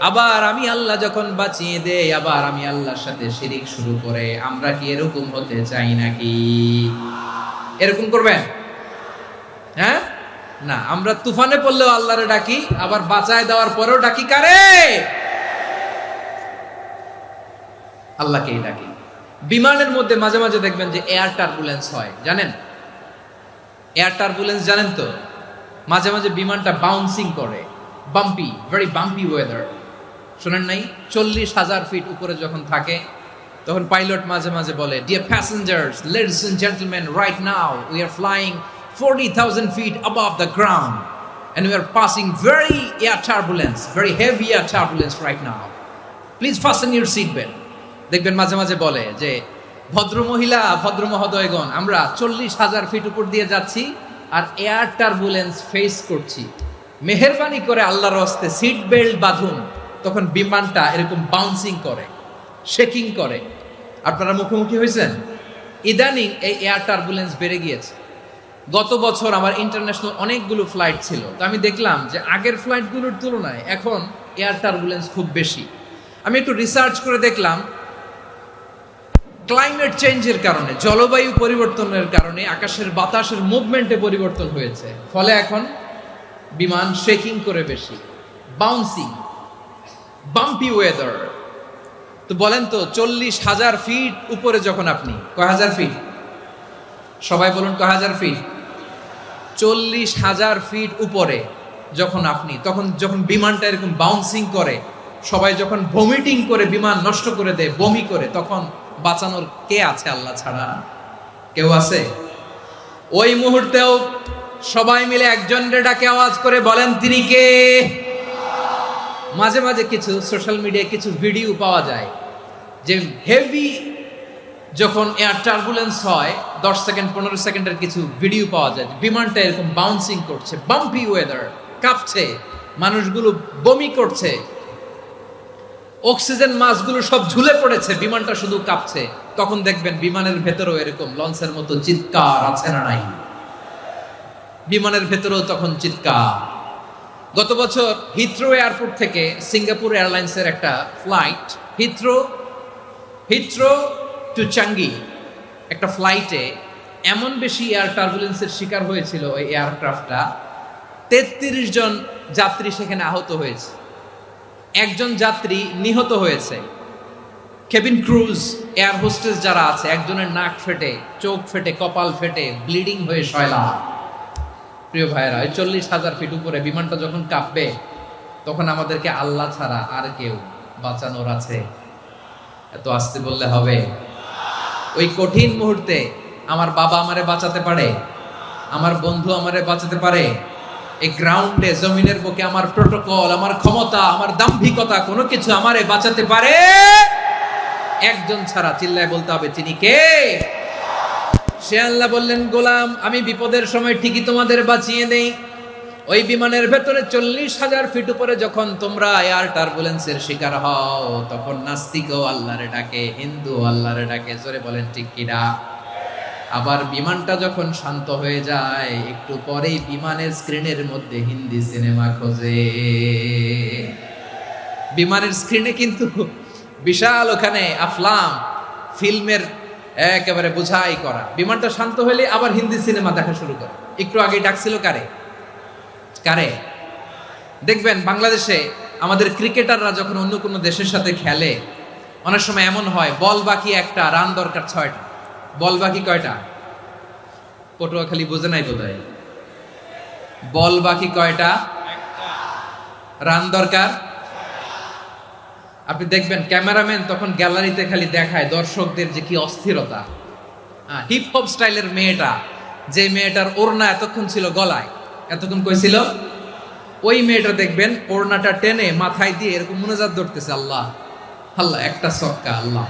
আবার আমি আল্লাহ যখন বাঁচিয়ে দেই, আবার আমি আল্লাহর সাথে শিরিক শুরু করে। আমরা কি এরকম হতে চাই নাকি? এরকম করবেন? হ্যাঁ না, আমরা তুফানে পড়লেও আল্লাহরে ডাকি, আবার বাঁচায় দেওয়ার পরেও ডাকি কারে? আল্লাহকেই ডাকি। বিমানের মধ্যে মাঝে মাঝে দেখবেন যে এয়ার টার্বুলেন্স হয়, জানেন? এয়ার টার্বুলেন্স জানেন তো? মাঝে মাঝে বিমানটা বাউন্সিং করে, বাম্পি, ভেরি বাম্পি ওয়েদার। শোনেন নাই? 40,000 ফিট উপরে যখন থাকে, তখন পাইলট মাঝে মাঝে বলে, dear passengers, ladies and gentleman, right now we are flying 40,000 feet above the ground and we are passing very air turbulence, very heavy air turbulence right now. Please fasten your seat belt. দেখবেন মাঝে মাঝে বলে যে, ভদ্র মহিলা, ভদ্র মহোদয়গণ, আমরা 40,000 ফিট উপর দিয়ে যাচ্ছি আর এয়ার টার্বুলেন্স ফেস করছি, মেহেরবানি করে আল্লাহর হস্তে সিট বেল্ট বাঁধুন। তখন বিমানটা এরকম বাউন্সিং করে, শেকিং করে। আপনারা মুখোমুখি হয়েছেন? ইদানিং এই এয়ার টার্বুলেন্স বেড়ে গিয়েছে। গত বছর আমার ইন্টারন্যাশনাল অনেকগুলো ফ্লাইট ছিল, তো আমি দেখলাম যে আগের ফ্লাইটগুলোর তুলনায় এখন এয়ার টার্বুলেন্স খুব বেশি। আমি একটু রিসার্চ করে দেখলাম, ক্লাইমেট চেঞ্জের কারণে, জলবায়ু পরিবর্তনের কারণে আকাশের বাতাসের মুভমেন্টে পরিবর্তন হয়েছে, ফলে এখন বিমান শেকিং করে বেশি, বাউন্সিং, বাম্পি ওয়েদার। তো বলেন তো 40,000 ফিট উপরে যখন আপনি, কয় হাজার ফিট, সবাই বলুন কয় হাজার ফিট, 40,000 ফিট উপরে যখন আপনি, তখন যখন বিমানটা এরকম বাউন্সিং করে, সবাই যখন ভমিটিং করে বিমান নষ্ট করে দেয়, বমি করে, তখন বাঁচানোর কে আছে আল্লাহ ছাড়া? কেউ আছে? ওই মুহূর্তেও সবাই মিলে একজনের ডাকে আওয়াজ করে বলেন তিনি কে? মাঝে মাঝে কিছু সোশ্যাল মিডিয়ায় কিছু ভিডিও পাওয়া যায় যে হেভি যখন এয়ার টার্বুলেন্স হয়, 10 সেকেন্ড 15 সেকেন্ডের কিছু ভিডিও পাওয়া যায়, বিমানটা এরকম বাউন্সিং করছে, বাম্পি ওয়েদার, কাঁপছে, মানুষগুলো বমি করছে, অক্সিজেন মাসগুলো সব ঝুলে পড়েছে, বিমানটা শুধু কাঁপছে। তখন দেখবেন বিমানের ভেতরেও এরকম লঞ্চের মতো চিৎকার আছে না নাই? বিমানের ভেতরেও তখন চিৎকার। গত বছর হিথ্রো এয়ারপোর্ট থেকে সিঙ্গাপুর এয়ারলাইন্সের একটা ফ্লাইট, হিথ্রো টু চাঙ্গি, একটা ফ্লাইটে এমন বেশি এয়ার টার্বুলেন্সের শিকার হয়েছিল ওই এয়ারক্রাফটটা, 33 জন যাত্রী সেখানে আহত হয়েছে, একজন যাত্রী নিহত হয়েছে। কেবিন ক্রুজ, এয়ার হোস্টেস যারা আছে, একজনের নাক ফেটে, চোখ ফেটে, কপাল ফেটে, ব্লিডিং হয়ে শয়লা। প্রিয় ভাইরা, 40,000 ফিট উপরে বিমানটা যখন কাঁপবে, তখন আমাদেরকে আল্লাহ ছাড়া আর কেউ বাঁচানোর আছে? এত আসতে বললে হবে? ওই কঠিন মুহূর্তে আমার বাবা আমারে বাঁচাতে পারে, আমার বন্ধু আমারে বাঁচাতে পারে? এই গ্রাউন্ডে, জমিনের বুকে আমার প্রোটোকল, আমার ক্ষমতা, আমার দাম্ভিকতা, কোনো কিছু আমারে বাঁচাতে পারে? একজন ছাড়া, চিল্লায় বলতে হবে তিনি কে? সে আল্লাহ বললেন, গোলাম আমি বিপদের সময় ঠিকই তোমাদের বাঁচিয়ে দেই। ওই বিমানের ভেতরে 40,000 ফিট উপরে যখন তোমরা এয়ার টার্বুলেন্সের শিকার হও, তখন নাস্তিকও আল্লাহরে ডাকে, হিন্দু আল্লাহরে ডাকে, জোরে বলেন ঠিক কিনা? আবার বিমানটা যখন শান্ত হয়ে যায়, একটু পরেই বিমানের স্ক্রিনের মধ্যে হিন্দি সিনেমা খোঁজে। বিমানের স্ক্রিনে কিন্তু বিশাল ওখানে আফলাম, ফিল্মের একেবারে বোঝাই করা। বিমানটা শান্ত হলে আবার হিন্দি সিনেমা দেখা শুরু করে। একটু আগে ডাকছিল কারে? দেখবেন বাংলাদেশে আমাদের ক্রিকেটাররা যখন অন্য কোনো দেশের সাথে খেলে, অনেক সময় এমন হয় বল বাকি একটা, রান দরকার 6টা। বল বাকি কয়টা? পটুয়াখালী বোঝে নাই বোধহয়। বল বাকি কয়টা? রান দরকার। আপনি দেখবেন ক্যামেরাম্যান তখন গ্যালারিতে খালি দেখায় দর্শকদের যে কি অস্থিরতা। হিপ হপ স্টাইলের মেয়েটা, যে মেয়েটার ওড়না এতক্ষণ ছিল গলায়, এতক্ষণ কই ছিল, ওই মেয়েটা দেখবেন ওড়নাটা টেনে মাথায় দিয়ে এরকম মুনাজাত ধরতেছে, আল্লাহ আল্লাহ, একটা ছক্কা, আল্লাহ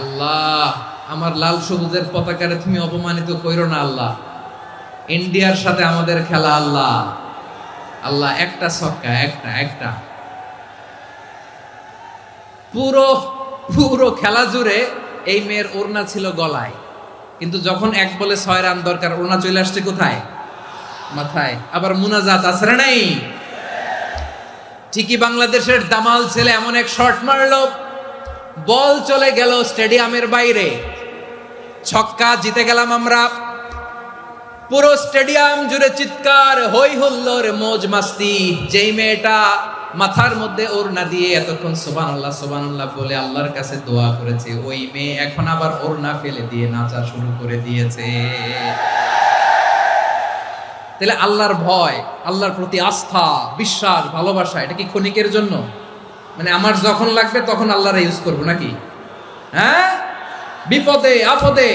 আল্লাহ, আমার লাল সবুজের পতাকারে তুমি অপমানিত কইরো না আল্লাহ, ইন্ডিয়ার সাথে আমাদের খেলা, আল্লাহ আল্লাহ, একটা ছক্কা, একটা। পুরো খেলা জুড়ে এই মেয়ের ওড়না ছিল গলায়, কিন্তু যখন 1 বলে 6 রান দরকার, ওড়না চলে আসছে কোথায়? মাথায়। আবার মুনাজাত আছে না নাই? ঠিকই বাংলাদেশের দামাল ছেলে এমন এক শট মারলো, বল চলে গেল স্টেডিয়ামের বাইরে, ছক্কা, জিতে গেলাম আমরা। পুরো স্টেডিয়াম জুড়ে চিৎকার, হই হুল্লোড়, মৌজ মাস্তি। যেই মেয়েটা মাথার মধ্যে ওড়না দিয়ে এতক্ষণ সুবহানাল্লাহ সুবহানাল্লাহ বলে আল্লাহর কাছে দোয়া করেছে, ওই মেয়ে এখন আবার ওড়না ফেলে দিয়ে নাচা শুরু করে দিয়েছে। তাহলে আল্লাহর ভয়, আল্লাহর প্রতি আস্থা, বিশ্বাস, ভালোবাসা, এটা কি ক্ষণিকের জন্য? মানে আমার যখন লাগবে তখন আল্লাহরে ইউজ করবো নাকি? হ্যাঁ, বিপদে আপদে,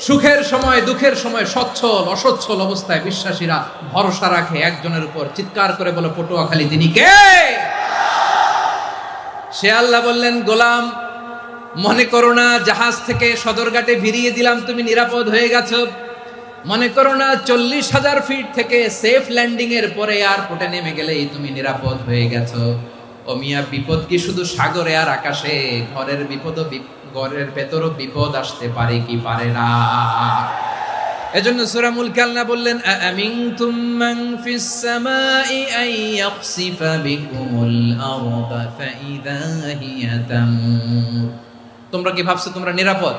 সুখের সময় দুঃখের সময়, সচ্ছল অসচ্ছল অবস্থায় বিশ্বাসীরা ভরসা রাখে একজনের উপর। চিৎকার করে বলো পটুয়াখালী তিনি কে? সে আল্লাহ বললেন, গোলাম মনে করো না জাহাজ থেকে সদরঘাটে ভিড়িয়ে দিলাম, তুমি নিরাপদ হয়ে গেছো। মনে করো না 40,000 ফিট থেকে সেফ ল্যান্ডিং এর পরে এয়ারপোর্টে নেমে গেলেই তুমি নিরাপদ হয়ে গেছো। ও মিয়া, বিপদ কি শুধু সাগরে আর আকাশে? ঘরের ভেতরও বিপদ আসতে পারে কি পারে না? এজন্য সূরা মুলক আল্লাহ বললেন আমিনতুম মান ফিস সামাই আন ইয়াখসিফা বিকুমুল আরদা ফাইযা হিয়া তামুর। তোমরা কি ভাবছো তোমরা নিরাপদ?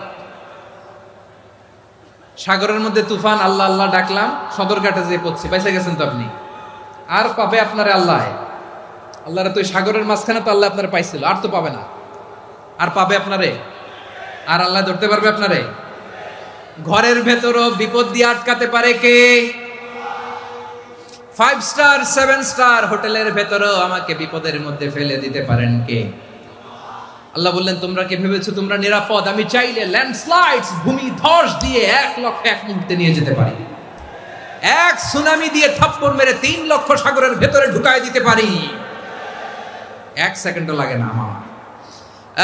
সাগরের মধ্যে তুফান, আল্লাহ আল্লাহ ডাকলাম, সদরঘাটে যেয়ে পড়ছি, পয়সা গেছেন তো আপনি। আর পাবে আপনারে আল্লাহ? আল্লাহরে তো সাগরের মাঝখানে তো আল্লাহ আপনারে পাইছিল, আর তো পাবে না। আর পাবে আপনারে? আর আল্লাহ ধরতে পারবে আপনারে? ঘরের ভেতরও বিপদ দিয়ে আটকাতে পারে কে? 5 স্টার 7 স্টার হোটেলের ভেতরও আমাকে বিপদের মধ্যে ফেলে দিতে পারেন কে? আল্লাহ বললেন তোমরা কি ভেবেছো তোমরা নিরাপদ? আমি চাইলে ল্যান্ডস্লাইডস, ভূমি ধস দিয়ে 1 লক্ষ এক মুহূর্তে নিয়ে যেতে পারি। এক সুনামি দিয়ে থাপ্পড় মেরে 3 লক্ষ সাগরের ভেতরে ঢুকায় দিতে পারি। 1 সেকেন্ডও লাগে না আমার।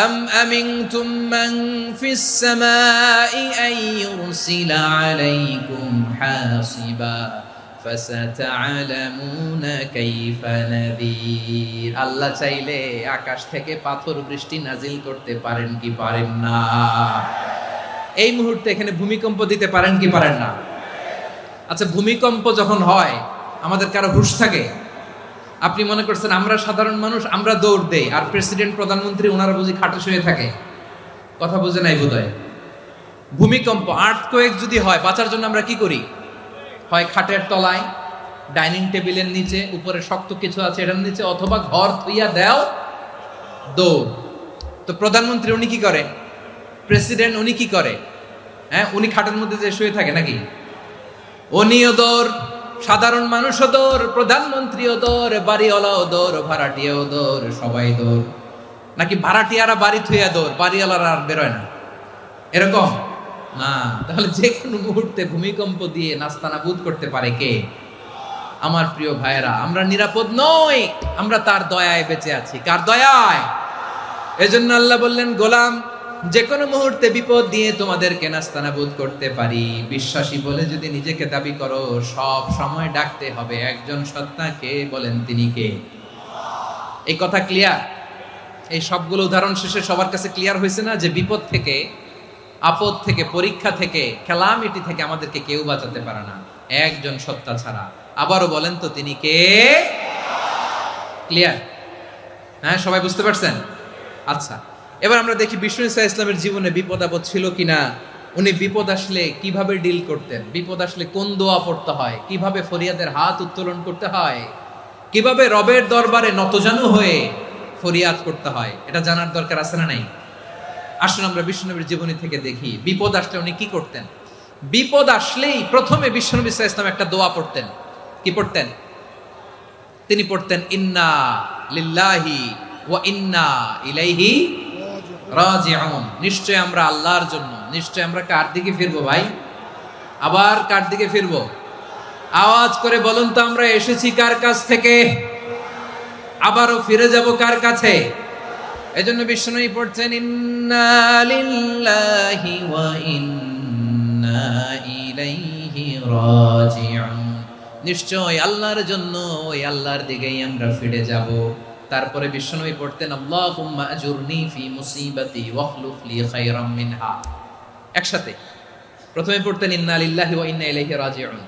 أم أمنتم من في السماء أن يرسل عليكم حاصبا فستعلمون كيف نذير। আল্লাহ চাইলে আকাশ থেকে পাথর বৃষ্টি নাজিল করতে পারেন কি পারেন না? এই মুহূর্তে এখানে ভূমিকম্প দিতে পারেন কি পারেন না? আচ্ছা, ভূমিকম্প যখন হয় আমাদের কারো হুঁশ থাকে? আপনি মনে করছেন আমরা সাধারণ মানুষ, আমরা দৌড় দেই, আর প্রেসিডেন্ট প্রধানমন্ত্রী ওনারা বুঝি খাটে শুয়ে থাকে? কথা বুঝে নাই বোধহয়। ভূমিকম্প, আর্থকোয়েক যদি হয়, বাঁচার জন্য আমরা কি করি? হয় খাটের তলায়, ডাইনিং টেবিলের নিচে, উপরে শক্ত কিছু আছে এটার নিচে, অথবা ঘর থুইয়া দেও দৌড়। তো প্রধানমন্ত্রী উনি কি করে? প্রেসিডেন্ট উনি কি করে? হ্যাঁ, উনি খাটের মধ্যে যে শুয়ে থাকে নাকি? উনিও দৌড়, সাধারণ মানুষও দৌড়, প্রধানমন্ত্রীও দৌড়, বাড়িওয়ালাও দৌড়, ভাড়াটিয়াও দৌড়, সবাই দৌড়। নাকি ভাড়াটিয়ারা বাড়ি থুইয়া দৌড়, বাড়িওয়ালারা আর বেরোয় না? এরকম না। তাহলে যে কোনো মুহূর্তে ভূমিকম্প দিয়ে নাস্তানাবুদ করতে পারে কে? আমার প্রিয় ভাইয়েরা, আমরা নিরাপদ নই, আমরা তার দয়ায় বেঁচে আছি। কার দয়ায়? এজন্য আল্লাহ বললেন গোলাম, যে কোনো মুহূর্তে বিপদ দিয়ে তোমাদেরকে নাস্তানাবুদ করতে পারি। বিশ্বাসী বলে যদি নিজেকে দাবি করো, সব সময় ডাকতে হবে একজন সত্তাকে। বলেন তিনি কে? এই কথা ক্লিয়ার? এই সবগুলো উদাহরণ শেষে সবার কাছে ক্লিয়ার হয়েছে না যে বিপদ থেকে, আপদ থেকে, পরীক্ষা থেকে, ক্যালামিটি থেকে আমাদেরকে কেউ বাঁচাতে পারে না একজন সত্তা ছাড়া। আবারও বলেন তো তিনি কে? ক্লিয়ার? হ্যাঁ, সবাই বুঝতে পারছেন? আচ্ছা, এবার আমরা দেখি বিষ্ণু ঈসা ইসলামের জীবনে বিপদ আপদ ছিল কিনা। উনি বিপদ আসলে কিভাবে ডিল করতেন, বিপদ আসলে কোন দোয়া পড়তে হয়, কিভাবে ফরিয়াদের হাত উত্তোলন করতে হয়, কিভাবে রবের দরবারে নতজানু হয়ে ফরিয়াদ করতে হয়, এটা জানার দরকার আছে না নাই? আসুন আমরা বিশ্বনবীর জীবনী থেকে দেখি বিপদ আসলে উনি কি করতেন। বিপদ আসলেই প্রথমে বিশ্বনবী ঈসা ইসলাম একটা দোয়া পড়তেন। কি পড়তেন? তিনি পড়তেন ইন্না লিল্লাহি ওয়া ইন্না ইলাইহি রাজিউন। নিশ্চয় আমরা আল্লাহর জন্য, নিশ্চয় আমরা কার দিকে ফিরবো ভাই? আবার কার দিকে ফিরবো? আওয়াজ করে বলুন তো, আমরা এসেছি কার কাছ থেকে, আবারও ফিরে যাব কার কাছে? এজন্য বিষ্ণু পড়ছেন ইন্না লিল্লাহি ওয়া ইন্না ইলাইহি রাজিউন। নিশ্চয় আল্লাহর জন্য, ওই আল্লাহর দিকেই আমরা ফিরে যাব। তারপরে বিশ্বনবী পড়তেন আল্লাহুম্মা আজুরনি ফি মুসিবাতি ওয়াখলুফ লি খায়রাম মিনহা। একসাথে প্রথমে পড়তেন ইন্না লিল্লাহি ওয়া ইন্না ইলাইহি রাজিউন,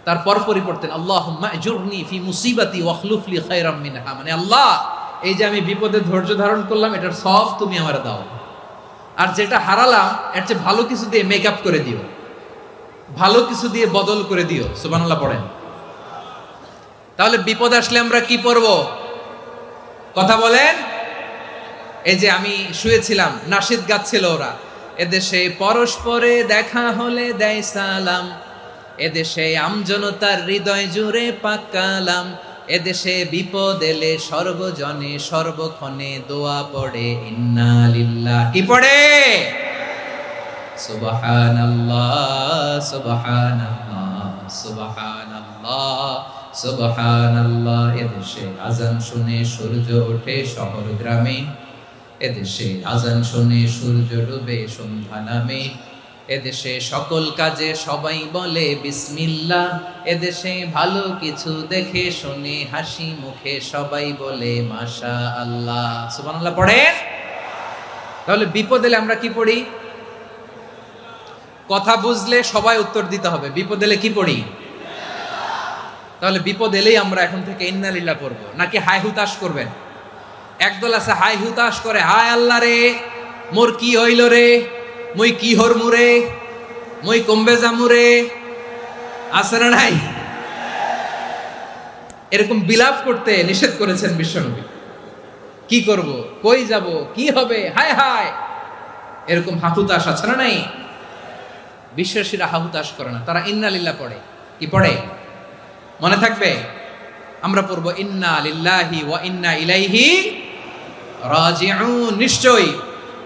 তারপর পড়তেন আল্লাহুম্মা আজুরনি ফি মুসিবাতি ওয়াখলুফ লি খায়রাম মিনহা। মানে আল্লাহ, এই যে আমি বিপদে ধৈর্য ধারণ করলাম, এটার সব তুমি আমারে দাও, আর যেটা হারালাম এর চেয়ে ভালো কিছু দিয়ে মেকআপ করে দিও, ভালো কিছু দিয়ে বদল করে দিও। সুবহানাল্লাহ পড়েন। তাহলে বিপদ আসলে আমরা কি পড়ব? কথা বলেন। এই যে আমি শুয়েছিলাম, নাশিদ গাচ্ছিল ওরা, এদেশে পরস্পরে দেখা হলে দেয় সালাম, এদেশে আমজনতার হৃদয় জুড়ে পাকালাম, এদেশে বিপদ এলে সর্বজনে সর্বক্ষণে দোয়া পড়ে ইন্না লিল্লাহ। কি পড়ে? সুবহানাল্লাহ সুবহানাল্লাহ সুবহানাল্লাহ সুবহানাল্লাহ। এদেশে আজান শুনে সূর্য ওঠে শহর গ্রামে, এদেশে আজান শুনে সূর্য ডুবে সন্ধ্যা নামে, এদেশে সকল কাজে সবাই বলে বিসমিল্লাহ, এদেশে ভালো কিছু দেখে শুনে হাসি মুখে সবাই বলে মাশাআল্লাহ। সুবহানাল্লাহ পড়েন। তাহলে বিপদ এলে আমরা কি পড়ি? কথা বুঝলে সবাই উত্তর দিতে হবে। বিপদ এলে কি পড়ি? তাহলে বিপদ এলেই আমরা এখন থেকে ইন্না লিল্লাহ পড়বো, নাকি হাই হুতাশ করবেন? একদল আছে হাই হুতাশ করে, হায় আল্লাহ রে মোর কি হইল রে, মুই কি হরমু রে, মুই কমবে জামু রে, আছে না নাই? এরকম বিলাপ করতে নিষেধ করেছেন বিশ্বনবী। কি করব, কই যাব, কি হবে, হায় হায়, এরকম হাহুতাশ আছে না নাই? বিশ্বাসীরা হাহুতাশ করে না, তারা ইন্না লিল্লাহ পড়ে। কি পড়ে মনে থাকবে? আমরা পড়বো ইন্না লিল্লাহি ওয়া ইন্না ইলাইহি রাজিউন। নিশ্চয়ই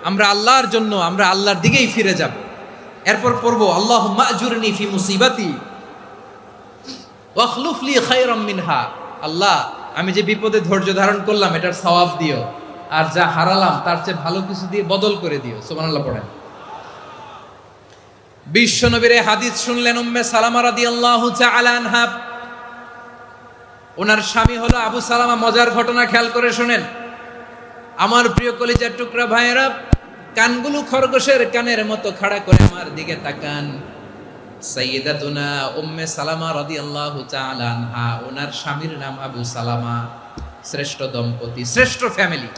আমরা আল্লাহর জন্য, আমরা আল্লাহর দিকেই ফিরে যাব। এরপর পড়বো আল্লাহুম্মা আজুরনি ফি মুসিবাতি ওয়াখলুফ লি খায়রাম মিনহা। আল্লাহ, আমি যে বিপদে ধৈর্য ধারণ করলাম এটার সওয়াব দিও, আর যা হারালাম তার চেয়ে ভালো কিছু দিয়ে বদল করে দিও। সুবহানাল্লাহ পড়েন। বিশ্বনবীর হাদিস শুনলেন উম্মে সালামা রাদিয়াল্লাহু তাআলা আনহা। ওনার স্বামী হলো আবু সালামা। মজার ঘটনা খেয়াল করে শুনেন আমার প্রিয় কলিজার টুকরা ভাইয়েরা। কানগুলো খরগোশের কানের মতো খাড়া করে আমার দিকে তাকান। সাইয়্যিদাতুনা উম্মে সালামা রাদিয়াল্লাহু তাআলা আনহা, ওনার স্বামীর নাম আবু সালামা। শ্রেষ্ঠ দম্পতি, শ্রেষ্ঠ ফ্যামিলি।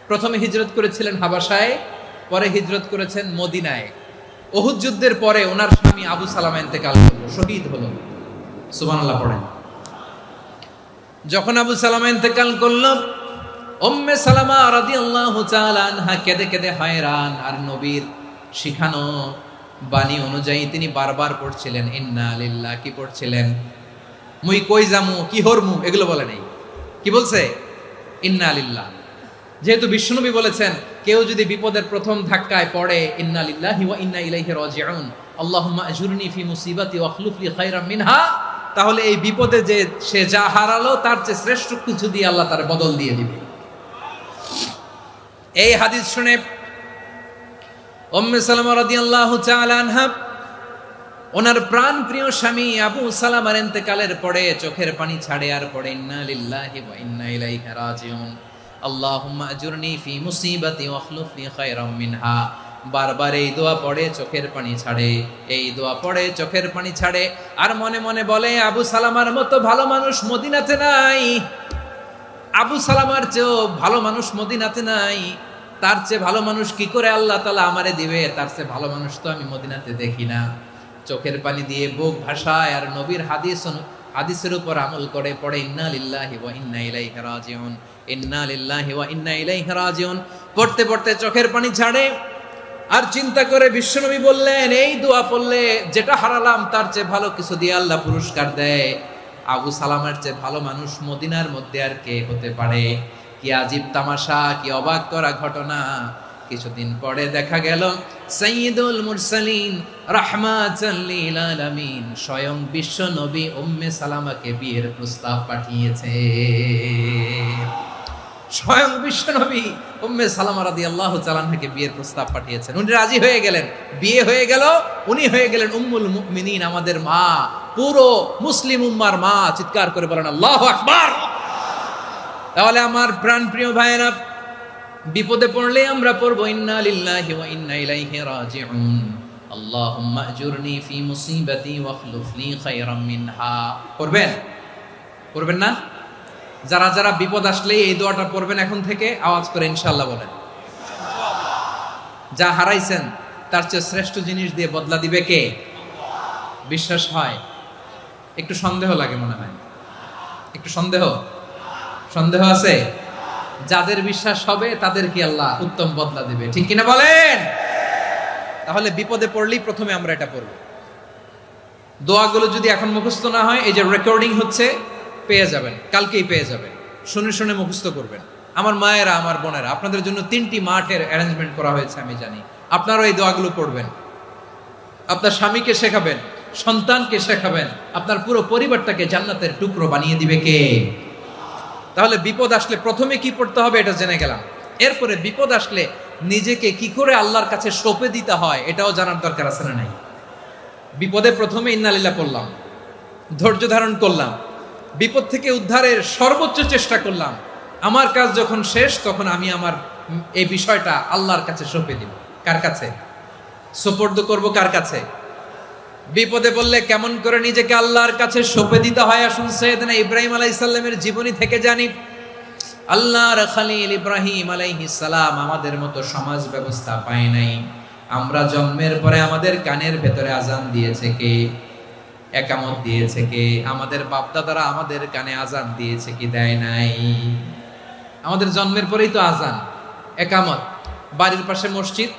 প্রথমে হিজরত করেছিলেন হাবাসায়, পরে হিজরত করেছেন মদিনায়। উহুদ যুদ্ধের পরে ওনার স্বামী আবু সালামা ইন্তেকাল করলো, শহীদ হলো। সুবহানাল্লাহ পড়েন। যখন আবু সালামা ইন্তেকাল করলো, উম্মে সালামা রাদিয়াল্লাহু তাআলা আনহা কেঁদে কেঁদে হয়রান। আর নবীর শিখানো বাণী অনুযায়ী তিনি বারবার পড়ছিলেন ইন্না লিল্লাহ। কি পড়ছিলেন? মুই কই জামু, কি হরমু, এগুলো বলে নাই। কি বলছে? ইন্না লিল্লাহ। যেহেতু বিশ্বনবী বলেছেন কেউ যদি বিপদের প্রথম ধাক্কায় পড়ে ইন্না লিল্লাহি ওয়া ইন্না ইলাইহি রাজিউন, আল্লাহুম্মা আজুরনি ফি মুসিবাতি ওয়াখলুফ লি খায়রাম মিনহা, তাহলে এই বিপদে যে সে যা হারালো তার চেয়ে শ্রেষ্ঠ কিছু দিয়ে আল্লাহ তার বদল দিয়ে দিবে। এই হাদিস শুনে উম্মে সালামা রাদিয়াল্লাহু তাআলা আনহা ওনার প্রাণ প্রিয় স্বামী আবু সালামার ইন্তেকালের পরে চোখের পানি ছাড়ে আর পড়ে ইন্না লিল্লাহি ওয়া ইন্না ইলাইহি রাজিউন, আল্লাহুম্মা আজুরনি ফি মুসিবাতি ওয়াখলুফ লি খায়রাম মিনহা। বারবার এই দোয়া পড়ে চোখের পানি ছাড়ে, এই দোয়া পড়ে চোখের পানি ছাড়ে। আর মনে মনে বলে আবু সালামার মতো ভালো মানুষ মদিনাতে নাই, আবু সালামার চেয়েও ভালো মানুষ মদিনাতে নাই। তার চেয়ে ভালো মানুষ কি করে আল্লাহ তাআলা আমারে দিবে? তার চেয়ে ভালো মানুষ তো আমি মদিনাতে দেখি না। চোখের পানি দিয়ে বুক ভাসায় আর নবীর হাদিসের উপর আমল করে পড়ে ইন্না লিল্লাহি ওয়া ইন্না ইলাইহি রাজিউন, ইন্না লিল্লাহি ওয়া ইন্না ইলাইহি রাজিউন। পড়তে পড়তে চোখের পানি ছাড়ে আর চিন্তা করে বিশ্বনবী বললেন এই দোয়া পড়লে যেটা হারালাম তার চেয়ে ভালো কিছু দিয়ে আল্লাহ পুরস্কার দেয়। আবু সালামার চেয়ে ভালো মানুষ মদিনার মধ্যে আর কে হতে পারে? কি আজীব তামাশা, কি অবাক করা ঘটনা। কিছুদিন পরে দেখা গেল সাইয়্যিদুল মুরসালিন রাহমাতাল লিল আলামিন স্বয়ং বিশ্ব নবী উম্মে সালামাকে বিয়ের প্রস্তাব পাঠিয়েছে। স্বয়ং বিশ্ব নবী উম্মে সালামা রাদিয়াল্লাহু তাআলা আনহাকে বিয়ের প্রস্তাব পাঠিয়েছেন। উনি রাজি হয়ে গেলেন, বিয়ে হয়ে গেল। উনি হয়ে গেলেন উম্মুল মুমিনিন, আমাদের মা, পুরো মুসলিম উম্মার মা। চিৎকার করে বলেন আল্লাহু আকবার। তাহলে আমার প্রাণ প্রিয় ভাইয়েরা, বিপদে পড়লে আমরা পড়বো ইন্না লিল্লাহি ওয়া ইন্না ইলাইহি রাজিউন, আল্লাহুম্মা আজুরনি ফি মুসিবাতি ওয়াখলুফ লি খায়রাম মিনহা। পড়বেন? পড়বেন না? যারা যারা বিপদ আসলে এই দোয়াটা পড়বেন এখন থেকে আওয়াজ করে ইনশাআল্লাহ বলেন। যা হারাইছেন তার চেয়ে শ্রেষ্ঠ জিনিস দিয়ে বদলা দিবে কে? বিশ্বাস হয়? একটু সন্দেহ লাগে মনে হয়, একটু সন্দেহ আছে? যাদের বিশ্বাস হবে তাদের কি আল্লাহ উত্তম বদলা দিবে, ঠিক কিনা বলেন? তাহলে বিপদে পড়লেই প্রথমে আমরা এটা পড়ব। দোয়াগুলো যদি এখন মুখস্থ না হয়, এই যে রেকর্ডিং হচ্ছে পেয়ে যাবেন, কালকেই পেয়ে যাবেন। শুনে শুনে মুখস্থ করবেন। আমার মায়েরা, আমার বোনেরা, আপনাদের জন্য 3টি মাঠের অ্যারেঞ্জমেন্ট করা হয়েছে, আমি জানি। আপনারাও এই দোয়াগুলো পড়বেন, আপনার স্বামীকে শেখাবেন, সন্তানকে শেখাবেন, আপনার পুরো পরিবারটাকে জান্নাতের টুকরো বানিয়ে দিবে কে? তাহলে বিপদ আসলে প্রথমে কি পড়তে হবে এটা জেনে গেলাম। এরপরে বিপদ আসলে নিজেকে কি করে আল্লাহর কাছে সঁপে দিতে হয় এটাও জানার দরকার আছে না নাই? বিপদে প্রথমে ইন্না লিল্লাহ পড়লাম, ধৈর্য ধারণ করলাম, বিপদ থেকে উদ্ধারের সর্বোচ্চ চেষ্টা করলাম। আমার কাজ যখন শেষ তখন আমি আমার এই বিষয়টা আল্লাহর কাছে সঁপে দিব। কার কাছে? সুপর্দ করব কার কাছে? বিপদে বললে কেমন করে নিজেকে আল্লাহর কাছে সঁপে দিতে হয়, আসুন সাইয়েদনা ইব্রাহিম আলাইহিস সালামের জীবনী থেকে জানি। আল্লাহর খলিল ইব্রাহিম আলাইহিস সালাম আমাদের মতো সমাজ ব্যবস্থা পায় নাই। আমরা জন্মের পরে আমাদের কানের ভেতরে আজান দিয়েছে কে? একামত দিয়েছে কে? আমাদের বাপদাদারা আমাদের কানে আজান দিয়েছে কি? দেয় নাই। আমাদের জন্মের পরেই তো আজান, একামত, বাড়ির পাশে মসজিদ,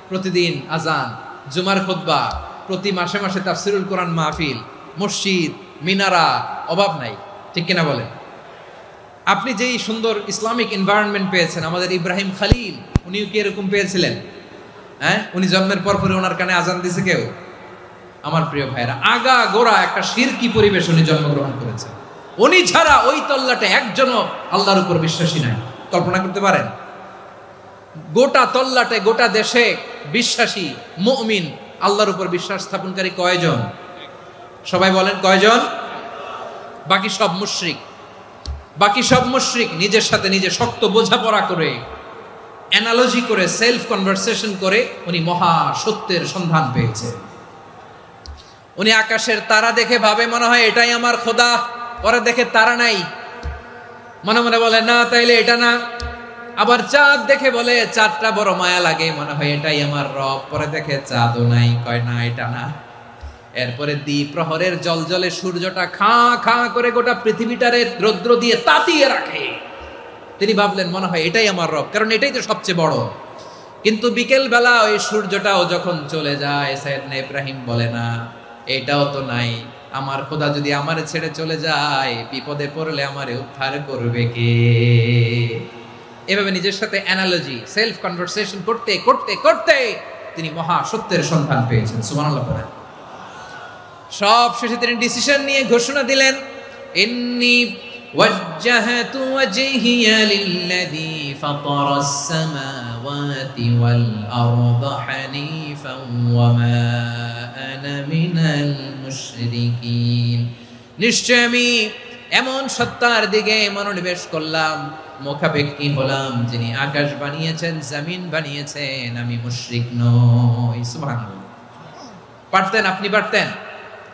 প্রতিদিন আজান, জুমার খুতবা, প্রতি মাসে মাসে তাফসিরুল কোরআন মাহফিল, মসজিদ, মিনারা, অভাব নাই। ঠিক কিনা বলেন? আপনি যেই সুন্দর ইসলামিক এনভায়রনমেন্ট পেয়েছেন, আমাদের ইব্রাহিম খলিল উনিও কি এরকম পেয়েছিলেন? হ্যাঁ, উনি জন্মের পর পরে ওনার কানে আজান দিছে কেউ? আমার প্রিয় ভাইরা, আগা গোড়া একটা শিরকি পরিবেশ উনি জন্মগ্রহণ করেছেন। উনি ছাড়া ওই তল্লাটে একজনও আল্লাহর উপর বিশ্বাসী নাই। কল্পনা করতে পারেন? গোটা তল্লাটে, গোটা দেশে বিশ্বাসী মুমিন, আল্লাহর উপর বিশ্বাস স্থাপনকারী কয়জন? সবাই বলেন কয়জন? বাকি সব মুশরিক। বাকি সব মুশরিক নিজের সাথে নিজে শক্ত বোঝাপড়া করে, অ্যানালজি করে, সেলফ কনভারসেশন করে উনি মহা সত্যের সন্ধান পেয়েছে। উনি আকাশের তারা দেখে ভাবে মনে হয় এটাই আমার খোদা, পরে দেখে তারা নাই, মনে মনে বলে না তাইলে এটা না। আবার চাঁদ দেখে বলে চাঁদটা বড় মায়া লাগে, মনে হয় এটাই আমার রব, পরে দেখে চাঁদও নাই, কয় না এটা না। এরপরে দ্বীপ প্রহরের জলজলে সূর্যটা খাঁ খাঁ করে গোটা পৃথিবীটারে রৌদ্র দিয়ে তাতিয়ে রাখে। তিনি ভাবলেন মনে হয় এটাই আমার রব, কারণ এটাই তো সবচেয়ে বড়। কিন্তু বিকেল বেলা ওই সূর্যটাও যখন চলে যায়, সাইয়েদনা ইব্রাহিম বলে না এটাও তো নাই, আমার খোদা যদি আমারে ছেড়ে চলে যায়, বিপদে পড়লে আমারে উদ্ধার করবে কে? এভাবে নিজের সাথে অ্যানালজি, সেলফ কনভারসেশন করতে করতে করতে তিনি মহা সত্যের সন্ধান পেয়েছেন। সুবহানাল্লাহ পড়েন। সব শেষে তিনি ডিসিশন নিয়ে ঘোষণা দিলেন, ইন্নী ওয়াজ্জাহাতু ওয়াজহিয়া লিল্লাযী ফাতারাস সামাওয়াতি ওয়াল আরদা হানিফান ওয়া মা আনা মিনাল মুশরিকিন। নিশ্চয় আমি এমন সত্তার দিকে মনোনিবেশ করলাম, মুখাপেক্ষী হলাম, যিনি আকাশ বানিয়েছেন, জমিন বানিয়েছেন, আমি মুশরিক নই। সুবহানাল্লাহ। পারতেন? আপনি পারতেন?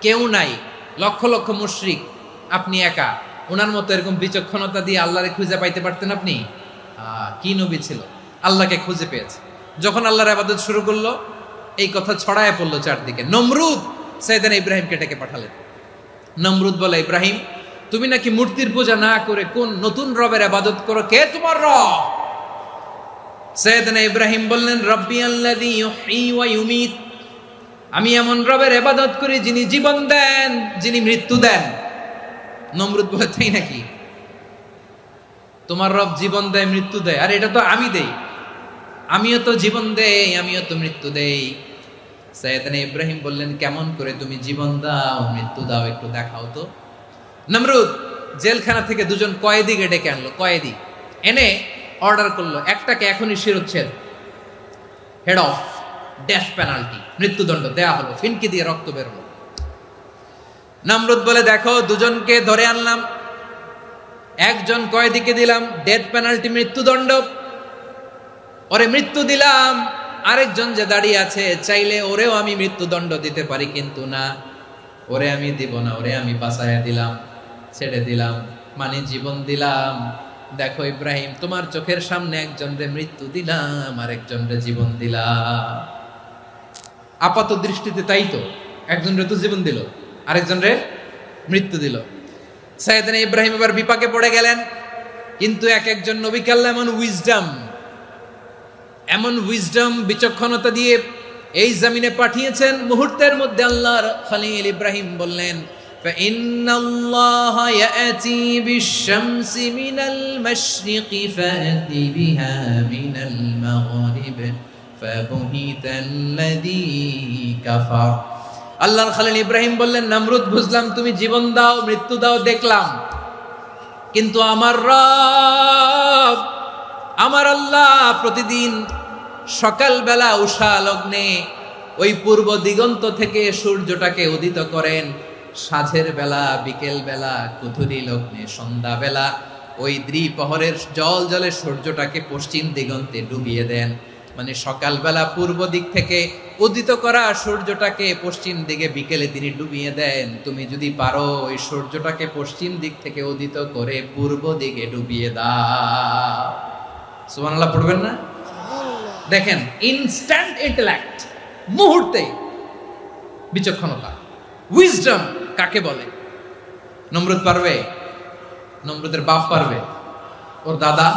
কেউ নাই, লক্ষ লক্ষ মুশরিক, আপনি একা। ওনার মতো এরকম বিচক্ষণতা দিয়ে আল্লাহরে খুঁজে পাইতে পারতেন আপনি? কি নবী ছিল, আল্লাহকে খুঁজে পেয়েছে। যখন আল্লাহর ইবাদত শুরু করলো, এই কথা ছড়ায় পড়লো চারদিকে। নমরুদ সাইয়েদনা ইব্রাহিমকে ডেকে পাঠালেন। নমরুদ বলে, ইব্রাহিম তুমি নাকি মূর্তির পূজা না করে কোন নতুন রবের ইবাদত করো, কে তোমার রব? সাইয়েদনা ইব্রাহিম বললেন, রব্বি আল্লাযী ইউহয়ী ওয়া ইউমীত, আমি এমন রবের ইবাদত করি যিনি জীবন দেন, যিনি মৃত্যু দেন। নমরুদ বলে, তাই নাকি? তোমার রব জীবন দেয়, মৃত্যু দেয়? আর এটা তো আমি দেই, আমিও তো জীবন দেই, আমিও তো মৃত্যু দেই। সাইয়েদনা ইব্রাহিম বললেন, কেমন করে তুমি জীবন দাও, মৃত্যু দাও, একটু দেখাও তো। নমরুদ জেলখানা থেকে দুজন কয়েদিকে ডেকে আনলো। কয়েদি এনে অর্ডার করলো, একটাকে এখনই শিরোচ্ছেদ, হেড অফ, ডেথ পেনাল্টি, মৃত্যুদণ্ড দেয়া হলো, ফিনকি দিয়ে রক্ত বের হলো। নমরুদ বলে, দেখো দুজনকে ধরে আনলাম, একজন কয়েদিকে দিলাম ডেথ পেনাল্টি, মৃত্যুদণ্ড, ওরে মৃত্যু দিলাম। আরেকজন যে দাঁড়িয়ে আছে, চাইলে ওরেও আমি মৃত্যুদণ্ড দিতে পারি, কিন্তু না, ওরে আমি দিব না, ওরে আমি বাঁচাইয়া দিলাম, ছেড়ে দিলাম, মানে জীবন দিলাম। দেখো ইব্রাহিম, তোমার চোখের সামনে একজনরে মৃত্যু দিলাম, আর একজনরে জীবন দিলাম। আপাত দৃষ্টিতে তাই তো, একজনরে তো জীবন দিল, আরেকজনরে মৃত্যু দিল। সাইয়েদনা ইব্রাহিম এবার বিপাকে পড়ে গেলেন। কিন্তু এক একজন নবীকে আল্লাহ এমন উইজডম, বিচক্ষণতা দিয়ে এই জমিনে পাঠিয়েছেন। মুহূর্তের মধ্যে আল্লাহর খলিল ইব্রাহিম বললেন, فإن الله يأتي بالشمس من المشرق فأت بها من المغرب فبهت الذي كفر। আল্লাহর খলিল ইব্রাহিম বললেন, নমরুদ বুঝলাম তুমি জীবন দাও, মৃত্যু দাও, দেখলাম, কিন্তু আমার রব, আমার আল্লাহ প্রতিদিন সকালবেলা উষা লগ্নে ওই পূর্ব দিগন্ত থেকে সূর্যটাকে উদিত করেন, সাঁঝের বেলা, বিকেল বেলা, কুথুরি লগ্নে, সন্ধ্যা বেলা ওই দ্বিপ্রহরের জল জলে সূর্যটাকে পশ্চিম দিগন্তে ডুবিয়ে দেন। মানে সকালবেলা পূর্ব দিক থেকে উদিত করা সূর্যটাকে পশ্চিম দিকে বিকেলে তিনি ডুবিয়ে দেন। তুমি যদি পারো ওই সূর্যটাকে পশ্চিম দিক থেকে উদিত করে পূর্ব দিকে ডুবিয়ে দাও। সুবহানাল্লাহ পড়বেন না? দেখেন, ইনস্ট্যান্ট ইন্টেলেক্ট, মুহূর্তে বিচক্ষণতা, উইজডম কাকে বলে? নমরুদ পারবে? নমরুদের বাপ পারবে? ওর দাদা,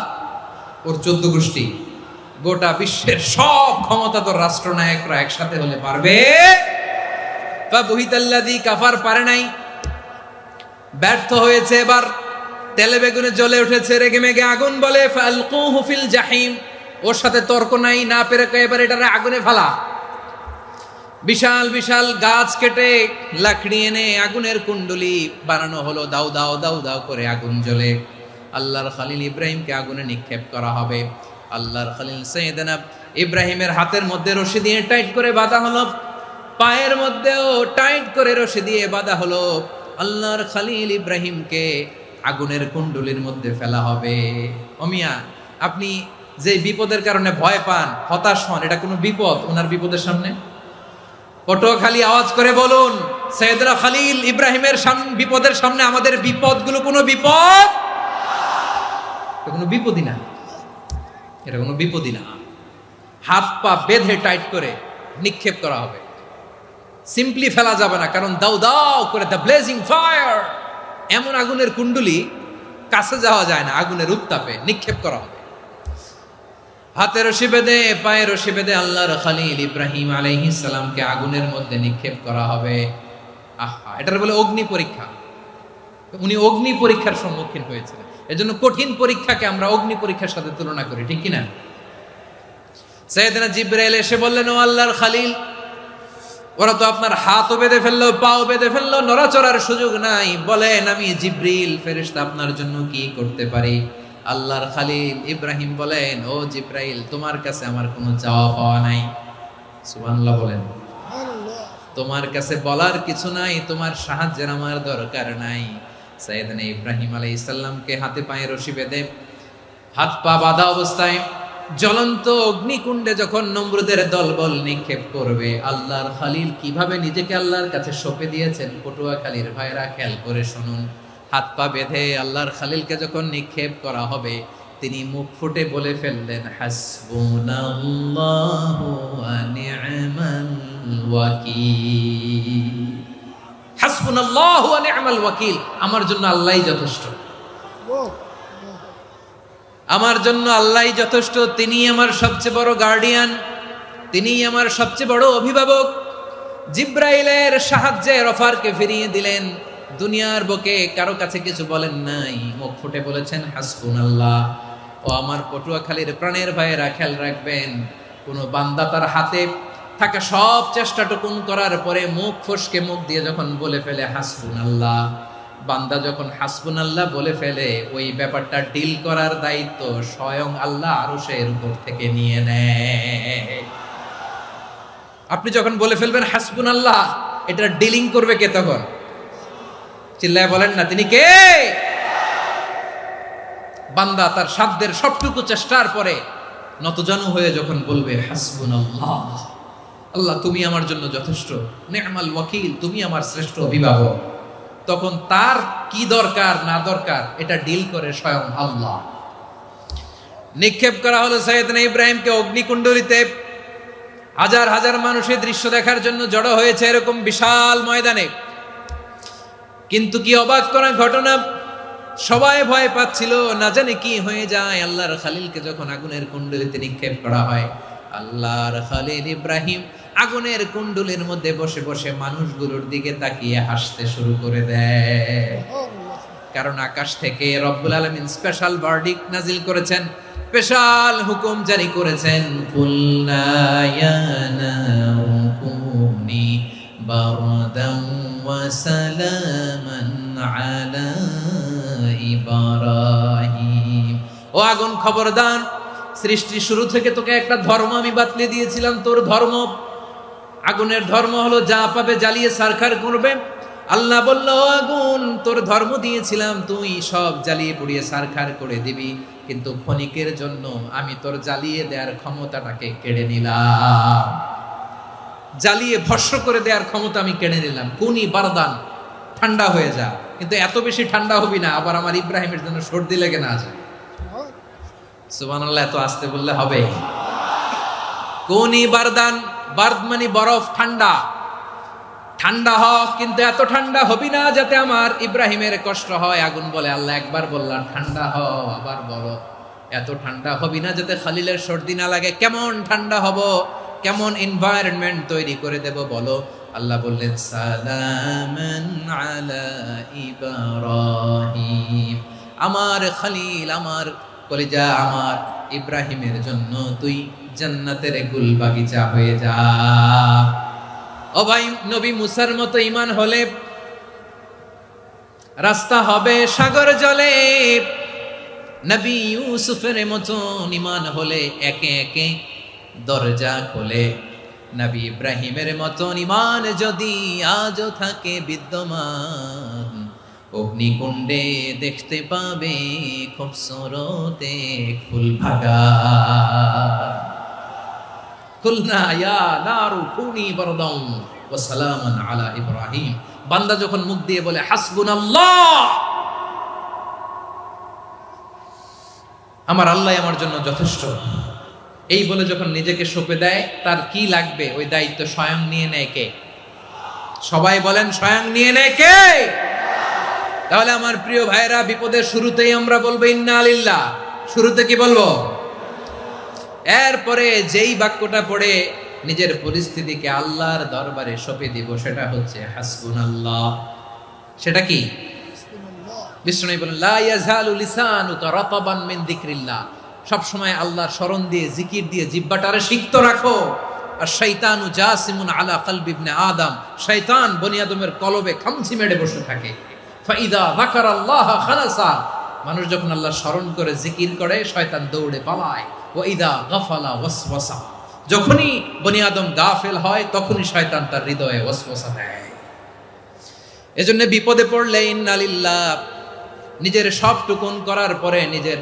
ওর 14 গোষ্ঠী, গোটা বিশ্বের সব ক্ষমতাধর রাষ্ট্রনায়করা একসাথে হলে পারবে? ফাবুহিতাল্লাযী কাফার পারে নাই, ব্যর্থ হয়েছে। এবার তেলে বেগুনে জ্বলে উঠেছে, রেগে মেগে আগুন বলে ফালকুহু ফিল জাহিম। ওর সাথে তর্ক নাই, না পেরে এবার এটারে আগুনে ফেলা। বিশাল বিশাল গাছ কেটে লাকড়ি এনে আগুনের কুণ্ডলি বানানো হলো, দাউ দাউ দাউ দাউ করে আগুন জ্বলে। আল্লাহর খলিল ইব্রাহিমকে আগুনে নিক্ষেপ করা হবে। আল্লাহর খলিল সাইয়েদনা ইব্রাহিমের হাতের মধ্যে রশি দিয়ে টাইট করে বাঁধা হলো, পায়ের মধ্যেও টাইট করে রশি দিয়ে বাঁধা হলো। আল্লাহর খলিল ইব্রাহিমকে আগুনের কুণ্ডলির মধ্যে ফেলা হবে। ওমিয়া, আপনি যে বিপদের কারণে ভয় পান, হতাশ হন, এটা কোনো বিপদ ওনার বিপদের সামনে? পটুয়াখালী আওয়াজ করে বলুন, সাইয়েদনা খলিল ইব্রাহিমের বিপদের সামনে আমাদের বিপদগুলো কোনো বিপদ? এটা কোনো বিপদই না, এটা কোনো বিপদই না। হাত পা বেঁধে টাইট করে নিক্ষেপ করা হবে, সিম্পলি ফেলা যাবে না, কারণ দাউ দাউ করে দ্য ব্লেজিং ফায়ার, এমন আগুনের কুণ্ডলি, কাছে যাওয়া যায় না, আগুনের উত্তাপে নিক্ষেপ করা হবে। হাতে রশি বেঁধে, পায়ে রশি বেঁধে আল্লাহর খলিল ইব্রাহিম আলাইহিস সালামকে আগুনের মধ্যে নিক্ষেপ করা হবে। আহা, এটার বলে অগ্নি পরীক্ষা। উনি অগ্নি পরীক্ষার সম্মুখীন হয়েছিলেন। এজন্য কঠিন পরীক্ষাকে আমরা অগ্নি পরীক্ষার সাথে তুলনা করি, ঠিক কিনা? সাইয়েদনা জিবরাইল এসে বললেন, ও আল্লাহর খলিল, ওরা তো আপনার হাতও বেঁধে ফেললো, পাও বেঁধে ফেললো, নড়াচড়ার সুযোগ নাই, বলেন আমি জিবরিল ফেরেশতা আপনার জন্য কি করতে পারি? আল্লাহর খলিল ইব্রাহিম বলেন, ও জিবরাইল, তোমার কাছে আমার কোনো চাওয়া পাওয়া নাই। সুবহানাল্লাহ বলেন। তোমার কাছে বলার কিছু নাই, তোমার সাহায্যের আমার দরকার নাই। সাইয়েদনা ইব্রাহিম আলাইহিস সালামকে হাতে পায়ে রশি বেঁধে, হাত পা বাঁধা অবস্থায় জ্বলন্ত অগ্নিকুণ্ডে যখন নমরুদের দলবল নিক্ষেপ করবে, আল্লাহর খলিল কিভাবে নিজেকে আল্লাহর কাছে সঁপে দিয়েছেন, পটুয়াখালীর ভাইরা খেয়াল করে শুনুন। হাত পা বেঁধে আল্লাহর খলিলকে যখন নিক্ষেপ করা হবে, তিনি মুখ ফুটে বলে ফেললেন, হাসবুনাল্লাহু ওয়া নি'মাল ওয়াকিল। হাসবুনাল্লাহু ওয়া নি'মাল ওয়াকিল, আমার জন্য আল্লাহই যথেষ্ট, আমার জন্য আল্লাহই যথেষ্ট। তিনি আমার সবচেয়ে বড় গার্ডিয়ান, তিনি আমার সবচেয়ে বড় অভিভাবক। জিব্রাইলের সাহায্যে অফারকে ফিরিয়ে দিলেন, দুনিয়ার বুকে কারো কাছে কিছু বলেন নাই, মুখ ফুটে বলেছেন হাসবুনাল্লাহ। ও আমার পটুয়াখালীর প্রাণের ভাইয়েরা, খেয়াল রাখবেন, কোন বান্দা তার হাতে থাকা সব চেষ্টাটুকুন করার পরে মুখ ফসকে মুখ দিয়ে যখন বলে ফেলে হাসবুনাল্লাহ, বান্দা যখন হাসবুনাল্লাহ বলে ফেলে, ওই ব্যাপারটা ডিল করার দায়িত্ব স্বয়ং আল্লাহ আরশের উপর থেকে নিয়ে নেয়। আপনি যখন বলে ফেলবেন হাসবুনাল্লাহ, এটা ডিলিং করবে কে তখন? চিল্লায় বলেন না, তিনি কে? বান্দা তার সাধ্যের সবটুকু চেষ্টার পরে নতজানু হয়ে যখন বলবে হাসবুনাল্লাহ, আল্লাহ তুমি আমার জন্য যথেষ্ট, নি'মাল ওয়াকিল, তুমি আমার শ্রেষ্ঠ অভিভাবক, তখন তার কি দরকার না দরকার এটা ডিল করে স্বয়ং আল্লাহ। নিক্ষেপ করা হলো সাইয়েদনা ইব্রাহিমকে অগ্নিকুণ্ডলিতে। হাজার হাজার মানুষের দৃশ্য দেখার জন্য জড়ো হয়েছে এরকম বিশাল ময়দানে। কিন্তু কি অবাক করা ঘটনা, সবাই ভয় পাচ্ছিল, না জানে কি হয়ে যায়। আল্লাহর খলিলকে যখন আগুনের কুণ্ডলিতে নিক্ষেপ করা হয়, আল্লাহর খলিল ইব্রাহিম আগুনের কুণ্ডলীর মধ্যে বসে বসে মানুষগুলোর দিকে তাকিয়ে হাসতে শুরু করে দেয়। কারণ আকাশ থেকে রব্বুল আলামিন স্পেশাল ভার্ডিক্ট নাজিল করেছেন, স্পেশাল হুকুম জারি করেছেন, কুলনা ইয়া নারু কুনি বারদান ওয়া সালামান আলা ইব্রাহিম। ও আগুন, খবরদার, সৃষ্টি শুরু থেকে তোকে একটা ধর্ম আমি বাতলে দিয়েছিলাম, তোর ধর্ম, আগুনের ধর্ম হলো যা পাবে জ্বালিয়ে সারখার করবে। আল্লাহ বলল, আগুন, তোর ধর্ম দিয়েছিলাম, তুই সব জ্বালিয়ে পুড়িয়ে সারখার করে দিবি। কিন্তু ক্ষণিকের জন্য আমি তোর জ্বালিয়ে দেওয়ার ক্ষমতাটাকে কেড়ে নিলাম, জ্বালিয়ে ভস্ম করে দেওয়ার ক্ষমতা আমি কেড়ে নিলাম। কুনি বারদান, ঠান্ডা হয়ে যা, কিন্তু এত বেশি ঠান্ডা হবি না আবার আমার ইব্রাহিমের জন্য সর্দি লেগে না যায়। সুবহানাল্লাহ, এত আসতে বললে হবে? কুনি বারদান, বারদ মানে বরফ, ঠান্ডা, ঠান্ডা হ, কিন্তু এত ঠান্ডা হবি না যাতে আমার ইব্রাহিমের কষ্ট হয়। আগুন বলে, আল্লাহ একবার বললাম ঠান্ডা হ, আবার বলো এত ঠান্ডা হবি না যাতে খলিলের সর্দি না লাগে। কেমন ঠান্ডা হব, কেমন এনভায়রনমেন্ট তৈরি করে দেব বলো? আল্লাহ বললেন সালামান আলা ইব্রাহিম, আমার খলিল, আমার কলিজা, আমার ইব্রাহিমের জন্য তুই জান্নাতের গুল বাগিচা হয়ে যা। ও ভাই, নবী মুসার মতো ঈমান হলে রাস্তা হবে সাগর জলে, নবী ইউসুফের মতো ঈমান হলে একে একে দরজা খোলে। নবী ইব্রাহিমের মতো ঈমান যদি আজও থাকে বিদ্যমান, অগ্নিকুণ্ডে দেখতে পাবে খুবসুরত এক ফুল বাগান। কুলনা ইয়া নারু কুনি বারদান ওয়া সালামান আলা ইব্রাহিম। বান্দা যখন মুখ দিয়ে বলে হাসবুনাল্লাহ, আমার আল্লাহ আমার জন্য যথেষ্ট, এই বলে যখন নিজেকে সঁপে দেয়, তার কি লাগবে ওই দায়িত্ব স্বয়ং নিয়ে নেয় কে? সবাই বলেন, স্বয়ং নিয়ে নেয় কে? তাহলে আমার প্রিয় ভাইরা, বিপদের শুরুতেই আমরা বলবো ইন্না লিল্লাহ। শুরুতে কি বলবো? এরপরে যেই বাক্যটা পড়ে নিজের পরিস্থিতিকে আল্লাহর দরবারে সঁপে দিব, সেটা হচ্ছে হাসবুনাল্লাহ। সেটা কি? বিষ্ণু বলেন লা ইয়াজালু লিসানুকা রাতাবান মিন যিকরিল্লাহ, সব সময় আল্লাহর স্মরণ দিয়ে, জিকির দিয়ে জিহ্বাটারে সিক্ত রাখো। আর শয়তানু জাসিমুন আলা কলবি ইবনে আদম, শয়তান বনি আদমের কলবে খামচি মেরে বসে থাকে। ফাইদা যাকারাল্লাহ খালাসা, মানুষ যখন আল্লাহর স্মরণ করে জিকির করে শয়তান দৌড়ে পালায়। ওয়া ইদা গাফালা ওয়াসওয়াসা, যখনই বনি আদম গাফেল হয় তখনই শয়তান তার হৃদয়ে ওয়াসওয়াসা দেয়। এজন্য বিপদে পড়লে ইন্না লিল্লাহ, নিজের সব টুকুন করার পরে, নিজের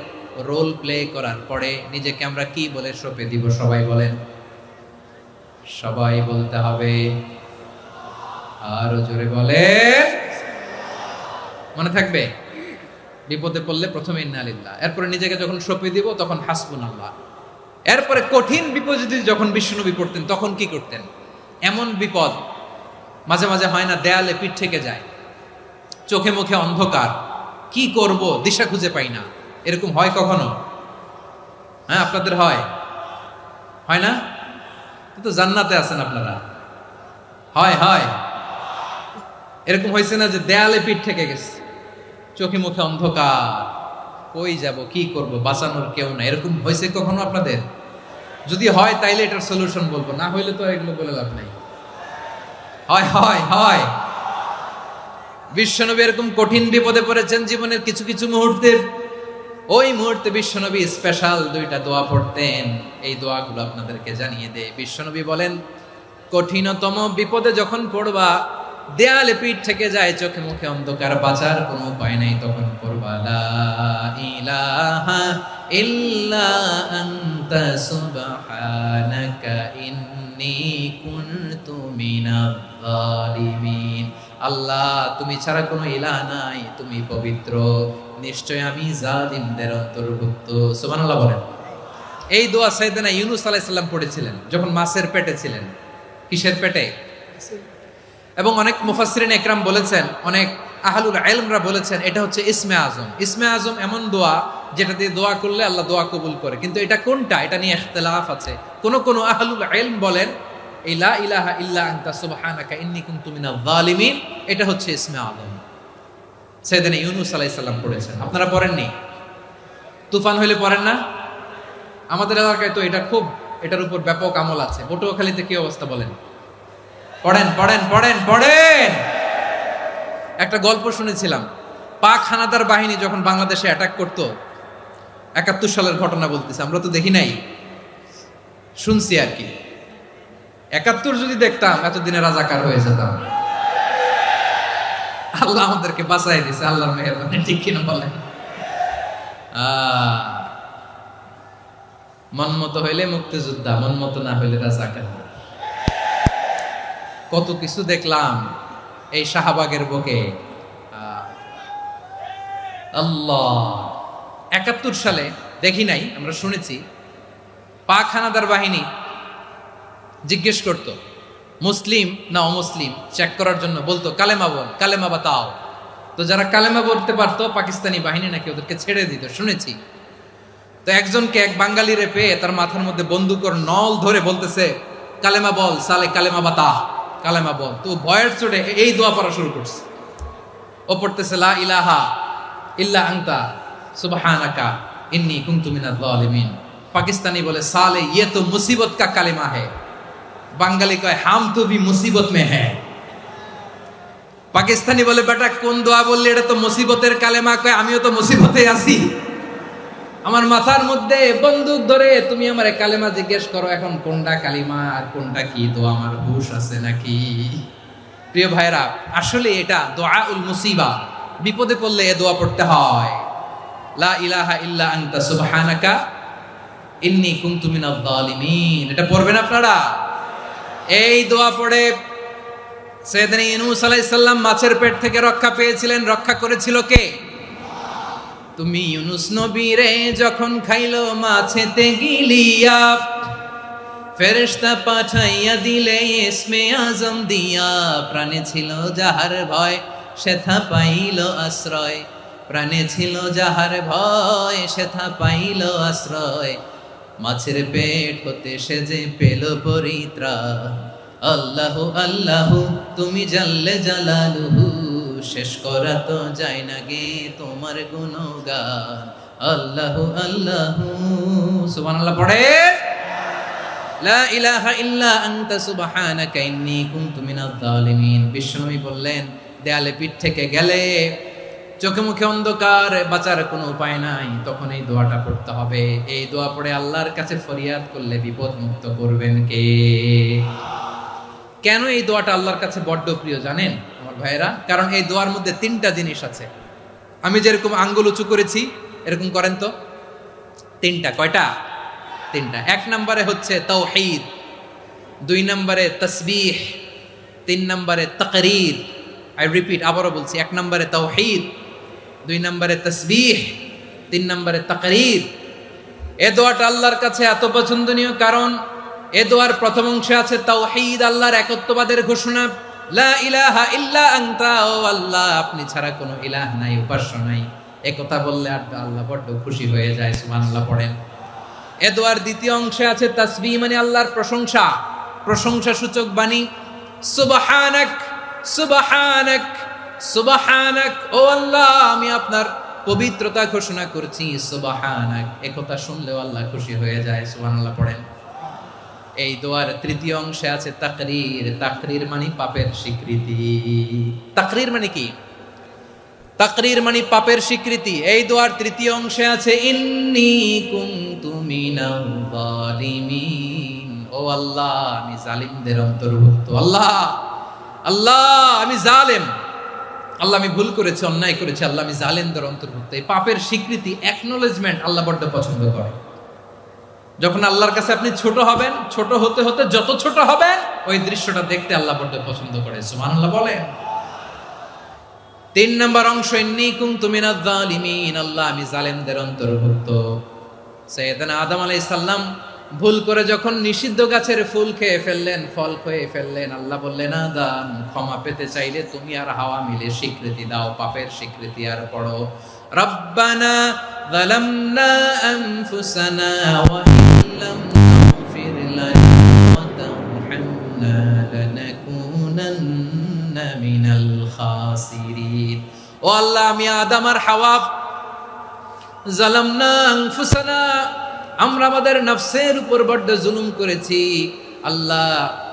রোল প্লে করার পরে নিজেকে আমরা কি বলে সঁপে দিব? সবাই বলেন, সবাই বলতে হবে। আরো জোরে বলে, মনে থাকবে? বিপদে পড়লে প্রথমে ইন্না লিল্লাহ, এরপরে নিজেকে যখন সঁপে দিব তখন হাসবুনাল্লাহ। এরপরে কঠিন বিপদে যখন বিশ্বনবী পড়তেন তখন কি করতেন? এমন বিপদ মাঝে মাঝে হয় না, দেয়ালে পিঠ থেকে যায়, চোখে মুখে অন্ধকার, কি করব দিশা খুঁজে পাই না, এরকম হয় কখনো? হ্যাঁ, আপনাদের হয়? হয় না? তো জান্নাতে আছেন আপনারা। হয় হয় এরকম হয়েছে না যে দেয়ালে পিঠ থেকে গেছে, চোখে মুখে অন্ধকার, কই যাব, কি করব, বাঁচানোর কেউ না, এরকম হয়েছে কখনো আপনাদের? যদি হয় তাইলে এটার সলিউশন বলবো, না হইলে তো এগুলো বলে লাভ নাই। হয় হয় হয় বিশ্বনবী এরকম কঠিন বিপদে পড়েছেন জীবনের কিছু কিছু মুহূর্তে। ওই মুহূর্তে বিশ্বনবী স্পেশাল দুইটা দোয়া পড়তেন। এই দোয়াগুলো আপনাদেরকে জানিয়ে দেয়। বিশ্বনবী বলেন, কঠিনতম বিপদে যখন পড়বা, দেয়ালে পিঠ থেকে যায়, চোখে মুখে অন্ধকার, বাঁচার কোনো উপায় নাই, তখন পড়বা লা ইলাহা ইল্লা আনতা সুবহানাকা ইন্নী কুনতু মিনাজ জালিমিন। আল্লাহ, তুমি ছাড়া কোনো ইলাহ নাই, তুমি পবিত্র, নিশ্চয় আমি জালিমদের অন্তর্ভুক্ত। সুবহানাল্লাহ বলেন। এই দোয়া সাইয়েদনা ইউনূস আলাইহিস সালাম পড়েছিলেন যখন মাছের পেটে ছিলেন। কিসের পেটে? এবং অনেক মুফাসসিরিন একরাম বলেছেন, অনেক আহলুল ইলমরা বলেছেন, এটা হচ্ছে ইসমে আজম। ইসমে আজম এমন দোয়া যেটা দিয়ে দোয়া করলে আল্লাহ দোয়া কবুল করে, কিন্তু এটা কোনটা, এটা নিয়ে ইখতিলাফ আছে। কোন কোন আহলুল ইলম বলেন এই লা ইলাহা ইল্লা আনতা সুবহানাকা ইন্নী কুনতু মিনাজ জালিমিন, এটা হচ্ছে ইসমে আজম। সাইয়েদনা ইউনূস আলাইহিস সালাম পড়েছেন। আপনারা পড়েননি? তুফান হইলে পড়েন না? আমাদের এলাকায় তো এটা খুব, এটার উপর ব্যাপক আমল আছে। পটুয়াখালীতে কি অবস্থা বলেন? পড়েন পড়েন পড়েন পড়েন। একটা গল্প শুনেছিলাম, পাক হানাদার বাহিনী যখন বাংলাদেশে অ্যাটাক করত, ৭১ সালের ঘটনা বলতেছে, আমরা তো দেখি নাই, শুনছি আর কি। ৭১ যদি দেখতাম এতদিনে রাজাকার হয়ে যেতাম। আল্লাহ আমাদেরকে বাঁচাই দিছে, আল্লাহর মেহেরবানি, ঠিক কিনা বলেন? মন মতো হইলে মুক্তিযোদ্ধা, মন মতো না হইলে রাজাকার। কত কিছু দেখলাম এই শাহবাগের বুকে। আল্লাহ, 71 সালে দেখি নাই, আমরা শুনেছি পাক হানাদার বাহিনী জিজ্ঞেস করত মুসলিম না অমুসলিম চেক করার জন্য, বলতো কালেমা বল, কালেমা বাতাও। তো যারা কালেমা বলতে পারতো পাকিস্তানি বাহিনী নাকি ওদেরকে ছেড়ে দিত, শুনেছি। তো একজনকে, এক বাঙালিরে পেয়ে তার মাথার মধ্যে বন্দুকের নল ধরে বলতেছে কালেমা বল সালে, কালেমা বাতা, কালেমা বল। তো ভয়ের চোটে এই দোয়া পড়া শুরু করছে। ও পড়তেছে লা ইলাহা ইল্লা আনতা সুবহানাকা ইন্নী কুনতু মিনাজ জালিমিন। পাকিস্তানি বলে সালে ইয়ে তো মুসিবত কা কালেমা है। বাঙালি কয় হাম তো ভি মুসিবত মে है। পাকিস্তানি বলে বেটা কোন দোয়া বললি, এটা তো মুসিবতের কালেমা। কয় আমিও তো মুসিবতে আছি, আমার মাথার মধ্যে বন্দুক ধরে তুমি আমার কালেমা জিজ্ঞেস করো, এখন কোনটা কালিমা আর কোনটা কি, তো আমার হুশ আছে নাকি? প্রিয় ভাইরা, আসলে এটা দোয়াউল মুসিবা, বিপদে পড়লে এ দোয়া পড়তে হয়। লা ইলাহা ইল্লা আনতা সুবহানাকা ইন্নী কুনতু মিনাজ জালিমিন। এটা পড়বেন আপনারা। এই দোয়া পড়ে সাইয়েদনা ইউনূস আলাইহিস সালাম মাছের পেট থেকে রক্ষা পেয়েছিলেন। রক্ষা করেছিল কে? তুমি ইউনূস নবীরে যখন খাইলো মাছেতে গিলিয়া, ফেরেশতা পাঠাইয়া দিলে ইসমে আজম দিয়া। প্রাণে ছিল যাহার ভয় সেথা পাইল আশ্রয়, প্রাণে ছিল যাহার ভয় সেথা পাইল আশ্রয়। মাছের পেট হতে সে যে পেল পরিত্রাণ। আল্লাহু আল্লাহু তুমি জাল্লে জালালুহু, শেষ করা তো যায় না গে তোমার গুণগান। আল্লাহু আল্লাহু সুবহানাল্লাহ পড়ে। লা ইলাহা ইল্লা আনতা সুবহানাকা ইন্নী কুনতু মিনাজ জালিমিন। বিশ্বনবী বললেন দেয়ালে পিঠ থেকে গেলে, চোখে মুখে অন্ধকার, বাঁচার কোনো উপায় নাই, তখন এই দোয়াটা পড়তে হবে। এই দোয়া পড়ে আল্লাহর কাছে ফরিয়াদ করলে বিপদ মুক্ত করবেন কে? কেন এই দোয়াটা আল্লাহর কাছে বড্ড প্রিয় জানেন আমার ভাইয়েরা? কারণ এই দোয়ার মধ্যে 3টা জিনিস আছে। আমি যেরকম আঙ্গুল উঁচু করেছি এরকম করেন তো। 3টা। কয়টা? 3টা। 1 নম্বরে হচ্ছে তাওহীদ, 2 নম্বরে তাসবিহ, 3 নম্বরে তাকরীর। আই রিপিট, আবারও বলছি, 1 নম্বরে তাওহীদ, 2 নম্বরে তাসবিহ, 3 নম্বরে তাকরীর। এ দোয়াটা আল্লাহর কাছে এত পছন্দনীয় কারণ এ দোয়ার প্রথম অংশে আছে তাওহীদ, আল্লাহর একত্ববাদের ঘোষণা। লা ইলাহা ইল্লা আনতা, ও আল্লাহ আপনি ছাড়া কোনো ইলাহ নাই, উপাস্য নাই। এ কথা বললে আল্লাহ বড্ড খুশি হয়ে যায়। সুবহানাল্লাহ পড়েন। এ দোয়ার দ্বিতীয় অংশে আছে তাসবিহ, মানে আল্লাহর প্রশংসা, প্রশংসা সূচক বাণী। সুবহানাক সুবহানাক সুবহানাক, ও আল্লাহ আমি আপনার পবিত্রতা ঘোষণা করছি। সুবহানাক, এ কথা শুনলেও আল্লাহ খুশি হয়ে যায়। সুবহানাল্লাহ পড়েন। এই দোয়ার তৃতীয় অংশে আছে তাকরীর। তাকরীর মানে পাপের স্বীকৃতি। তাকরীর মানে কি? তাকরীর মানে পাপের স্বীকৃতি। এই দোয়ার তৃতীয় অংশে আছে ইন্নী কুনতু মিনাল জালিমিন, ও আল্লাহ আমি জালিমদের অন্তর্ভুক্ত। আল্লাহ আল্লাহ আমি জালেম, আল্লাহ আমি ভুল করেছি, অন্যায় করেছি, আল্লাহ আমি জালেমদের অন্তর্ভুক্ত। এই পাপের স্বীকৃতি, অ্যাকনোলেজমেন্ট আল্লাহ বড্ড পছন্দ করে। যখন আল্লাহর কাছে আপনি ছোট হবেন, ছোট হতে হতে যত ছোট হবেন, ওই দৃশ্যটা দেখতে আল্লাহ বড্ড পছন্দ করে। সুবহানাল্লাহ বলেন। 3 নম্বর অংশ ইন্নী কুনতু মিনাজ জালিমিন, আল্লাহ আমি জালেমদের অন্তর্ভুক্ত। সাইয়েদনা আদম আলাইহিস সালাম ভুল করে যখন নিষিদ্ধ গাছের ফুল খেয়ে ফেললেন, ফল খেয়ে ফেললেন, আল্লাহ বললেন আদম ক্ষমা পেতে চাইলে তুমি আর হাওয়া মিলে স্বীকৃতি দাও, পাপের স্বীকৃতি আর পড়ো রব্বানা যালামনা আনফুসানা ওয়া ইল্লাম তাগফির লানা ওয়া তারহামনা লানাকুনান্না মিনাল খাসিরিন। ও আল্লাহ আমি আদম আর হাওয়া যালামনা আনফুসানা, আমরা আমাদের নফসের উপর বড্ড জুলুম করেছি। আল্লাহ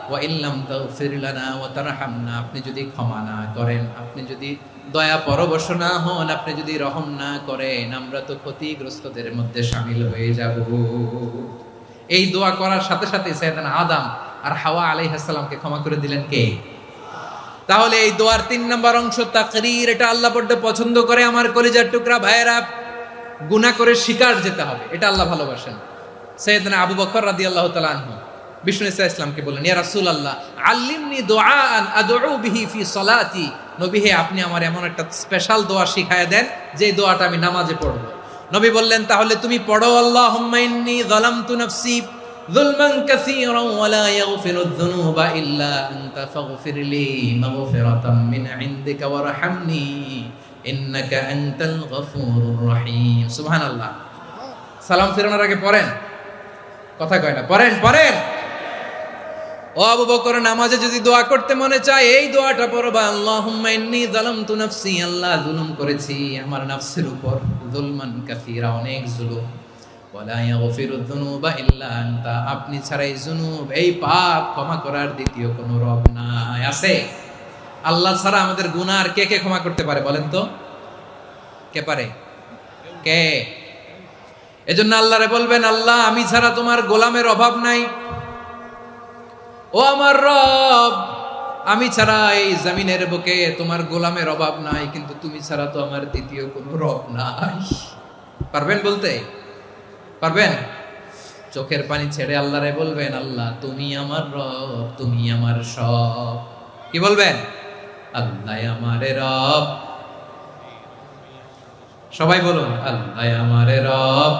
ওয়া ইল্লাম তাগফির লানা ওয়া তারহামনা, আপনি যদি ক্ষমা না করেন, আপনি যদি দয়া পরবশ না হন, আপনি যদি রহম না করেন, আমরা তো ক্ষতিগ্রস্তদের মধ্যে শামিল হয়ে যাব। এই দোয়া করার সাথে সাথে সাইয়েদনা আদম আর হাওয়া আলাইহিস সালামকে ক্ষমা করে দিলেন কে? তাহলে এই দোয়ার 3 নম্বর অংশ তাকরীর, এটা আল্লাহ বড্ড পছন্দ করে। আমার কলিজার টুকরা ভাইয়েরা, গুনাহ করে শিকার যেতে হবে, এটা আল্লাহ ভালোবাসেন। সাইয়েদনা আবু বকর রাদিয়াল্লাহু তাআলা আনহু বিষ্ণু ইসা ইসলামকে বললেন, ইয়া রাসূলুল্লাহ আল্লিমনি দুআআন আদউ বিহি ফি সলাতি। নবী হে, আপনি আমার এমন একটা স্পেশাল দোয়া শিখায়া দেন যে দোয়াটা আমি নামাজে পড়ব। নবী বললেন, তাহলে তুমি পড়ো, আল্লাহুম্মা ইন্নী যালামতু নাফসি যুলমান কাসীরান ওয়া লা ইয়াগফিরুয যুনুবা ইল্লা আনতা ফাগফিরলি মাগফিরাতাম মিন ইনদিকা ওয়ারহামনি ইন্নাকা আনতাল গফুরুর রহিম। সুবহানাল্লাহ। সালাম ফিরানোর আগে পড়েন, কথা কয় না, পড়েন পড়েন। ও আবু বকর, নামাজে যদি দোয়া করতে মনে চায় এই দোয়াটা পড়বা, আল্লাহুম্মা ইন্নী যালামতু নাফসি, আল্লাহ জুলুম করেছি আমার নফসের উপর, যুলমান কাসীরা, অনেক জুলুম, ওয়া লা ইয়াগফিরুয যুনুবা ইল্লা আনতা, আপনি ছাড়া এই জুনুব, এই পাপ ক্ষমা করার দ্বিতীয় কোনো রব নাই। আছে? আল্লাহ ছাড়া আমাদের গুনাহ আর কে কে ক্ষমা করতে পারে বলেন তো? কে পারে? কে? এজন্য আল্লাহরে বলবেন, আল্লাহ আমি ছাড়া তোমার গোলামের অভাব নাই, ও আমার রব আমি ছাড়া এই জমিনের বুকে তোমার গোলামের অভাব নাই, কিন্তু তুমি ছাড়া তো আমার দ্বিতীয় কোনো রব নাই। পারবেন বলতে? পারবেন? চোখের পানি ছেড়ে আল্লাহরে বলবেন, আল্লাহ তুমি আমার রব, তুমি আমার সব। কি বলবেন? আল্লাহ আমারে রব। সবাই বলুন, আল্লাহ আমারে রব,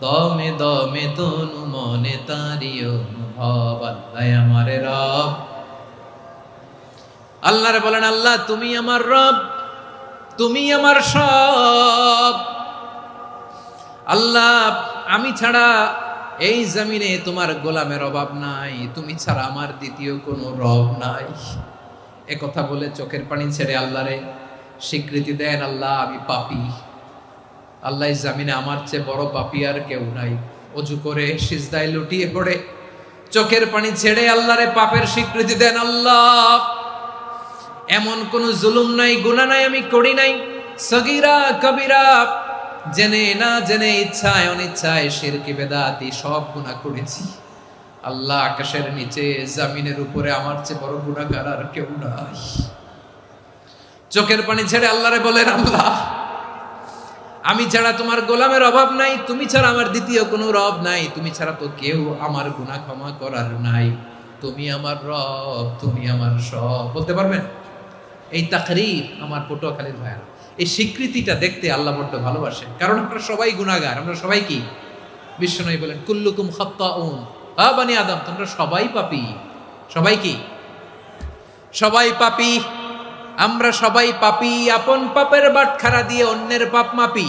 দমে দমে তনু মনে তারি অনুভব, আল্লাহ আমারে রব। আল্লাহরে বলেন, আল্লাহ তুমি আমার রব, তুমি আমার সব। আল্লাহ আমি ছাড়া এই জমিনে তোমার গোলামের অভাব নাই, তুমি ছাড়া আমার দ্বিতীয় কোনো রব নাই। এ কথা বলে চোখের পানি ছেড়ে আল্লাহরে স্বীকৃতি দেন, আল্লাহ আমি পাপী, আল্লাহ জামিনে আমার চেয়ে বড় পাপী আর কেউ নাই। অজু করে সিজদায় লুটিয়ে পড়ে চোখের পানি ছেড়ে আল্লাহরে পাপের স্বীকৃতি দেন, আল্লাহ এমন কোন জুলুম নাই, গুনাহ নাই আমি করি নাই, সগীরা কবিরা, জেনে না জেনে, ইচ্ছায় অনিচ্ছায়, শিরকি বেদাতি সব গুনাহ করেছি। আল্লাহ আকাশের নিচে জমিনের উপরে আমার চেয়ে বড় গুনাহগার আর কেউ নাই। চোখের পানি ছেড়ে আল্লাহরে বলেন, আল্লাহ আমি ছাড়া তোমার গোলামের অভাব নাই, তুমি ছাড়া আমার দ্বিতীয় কোনো রব নাই, তুমি ছাড়া তো কেউ আমার গুনাহ ক্ষমা করার নাই, তুমি আমার রব, তুমি আমার সব। বলতে পারবেন? এই তাকরীর আমার পটুয়াখালীর ভাইয়া, এই স্বীকৃতিটা দেখতে আল্লাহ বড্ড ভালোবাসেন, কারণ আমরা সবাই গুনাহগার, আমরা সবাই কি? বিশ্বনবী বলেন, কুল্লুকুম খাত্তাউন, আ বানি আদম, তোমরা সবাই পাপী। সবাই কি? সবাই পাপী। আমরা সবাই পাপী, আপন পাপের বাটখারা দিয়ে অন্যের পাপ মাপি।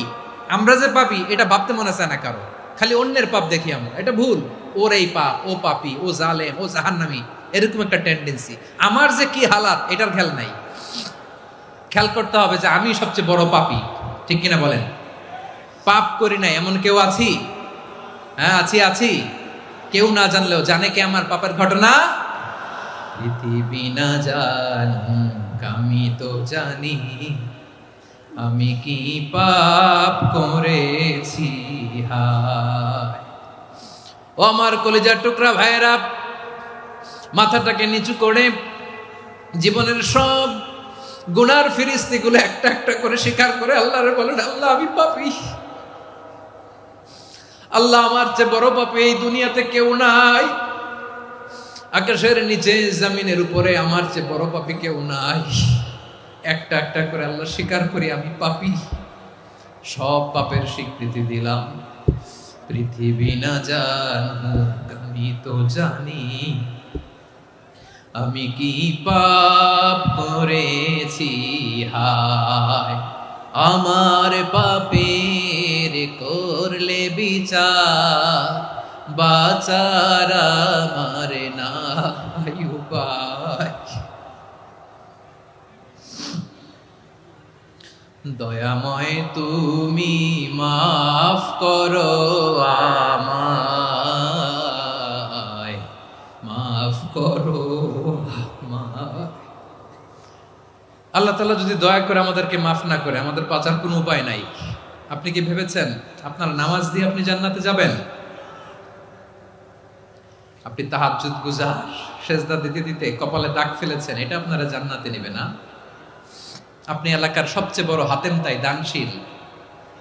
আমরা যে পাপী এটা ভাবতে মনে চায় না কারো, খালি অন্যের পাপ দেখি আমরা, এটা ভুল। ওর এই পাপ, ও পাপী, ও জালেম, ও জাহান্নামী, এরকম একটা টেন্ডেন্সি। আমার যে কি হালাত এটার খেয়াল নাই। খেয়াল করতে হবে যে আমি সবচেয়ে বড় পাপী, ঠিক কিনা বলেন? পাপ করি নাই এমন কেউ আছি? হ্যাঁ আছি, আছি। কেউ না জানলেও জানে কে আমার পাপের ঘটনা? পৃথিবী না জানুক আমি তো জানি, আমি কি পাপ করেছি হায়। ও আমার কলিজার টুকরা ভাইয়েরা, মাথাটাকে নিচু করে জীবনের সব গুনার ফিরিস্তিগুলো একটা একটা করে স্বীকার করে আল্লাহরে বলেন, আল্লাহ আমি পাপী, আল্লাহ আমার চেয়ে বড় পাপী এই দুনিয়াতে কেউ নাই, আকাশের নিচে জমিনের উপরে আমার চেয়ে বড় পাপী কেউ নাই। একটা একটা করে আল্লাহ স্বীকার করি আমি পাপী, সব পাপের স্বীকৃতি দিলাম। পৃথিবী না জানুক আমি তো জানি, আমি কি পাপ করেছি হায়। আমার পাপের করলে বিচার, বাঁচার আমার নাই উপায়। দয়াময় তুমি মাফ করো আমায়, মাফ করো আমায়। আল্লাহ তাআলা যদি দয়া করে আমাদেরকে মাফ না করে, আমাদের বাঁচার কোনো উপায় নাই। আপনি কি ভেবেছেন আপনার নামাজ দিয়ে আপনি জান্নাতে যাবেন? আপনি তাহাজ্জুদ গুজার, সেজদা দিতে দিতে কপালে দাগ ফেলেছেন, এটা আপনারা জান্নাতে নেবে না? আপনি এলাকার সবচেয়ে বড় হাতেম তাই দানশীল,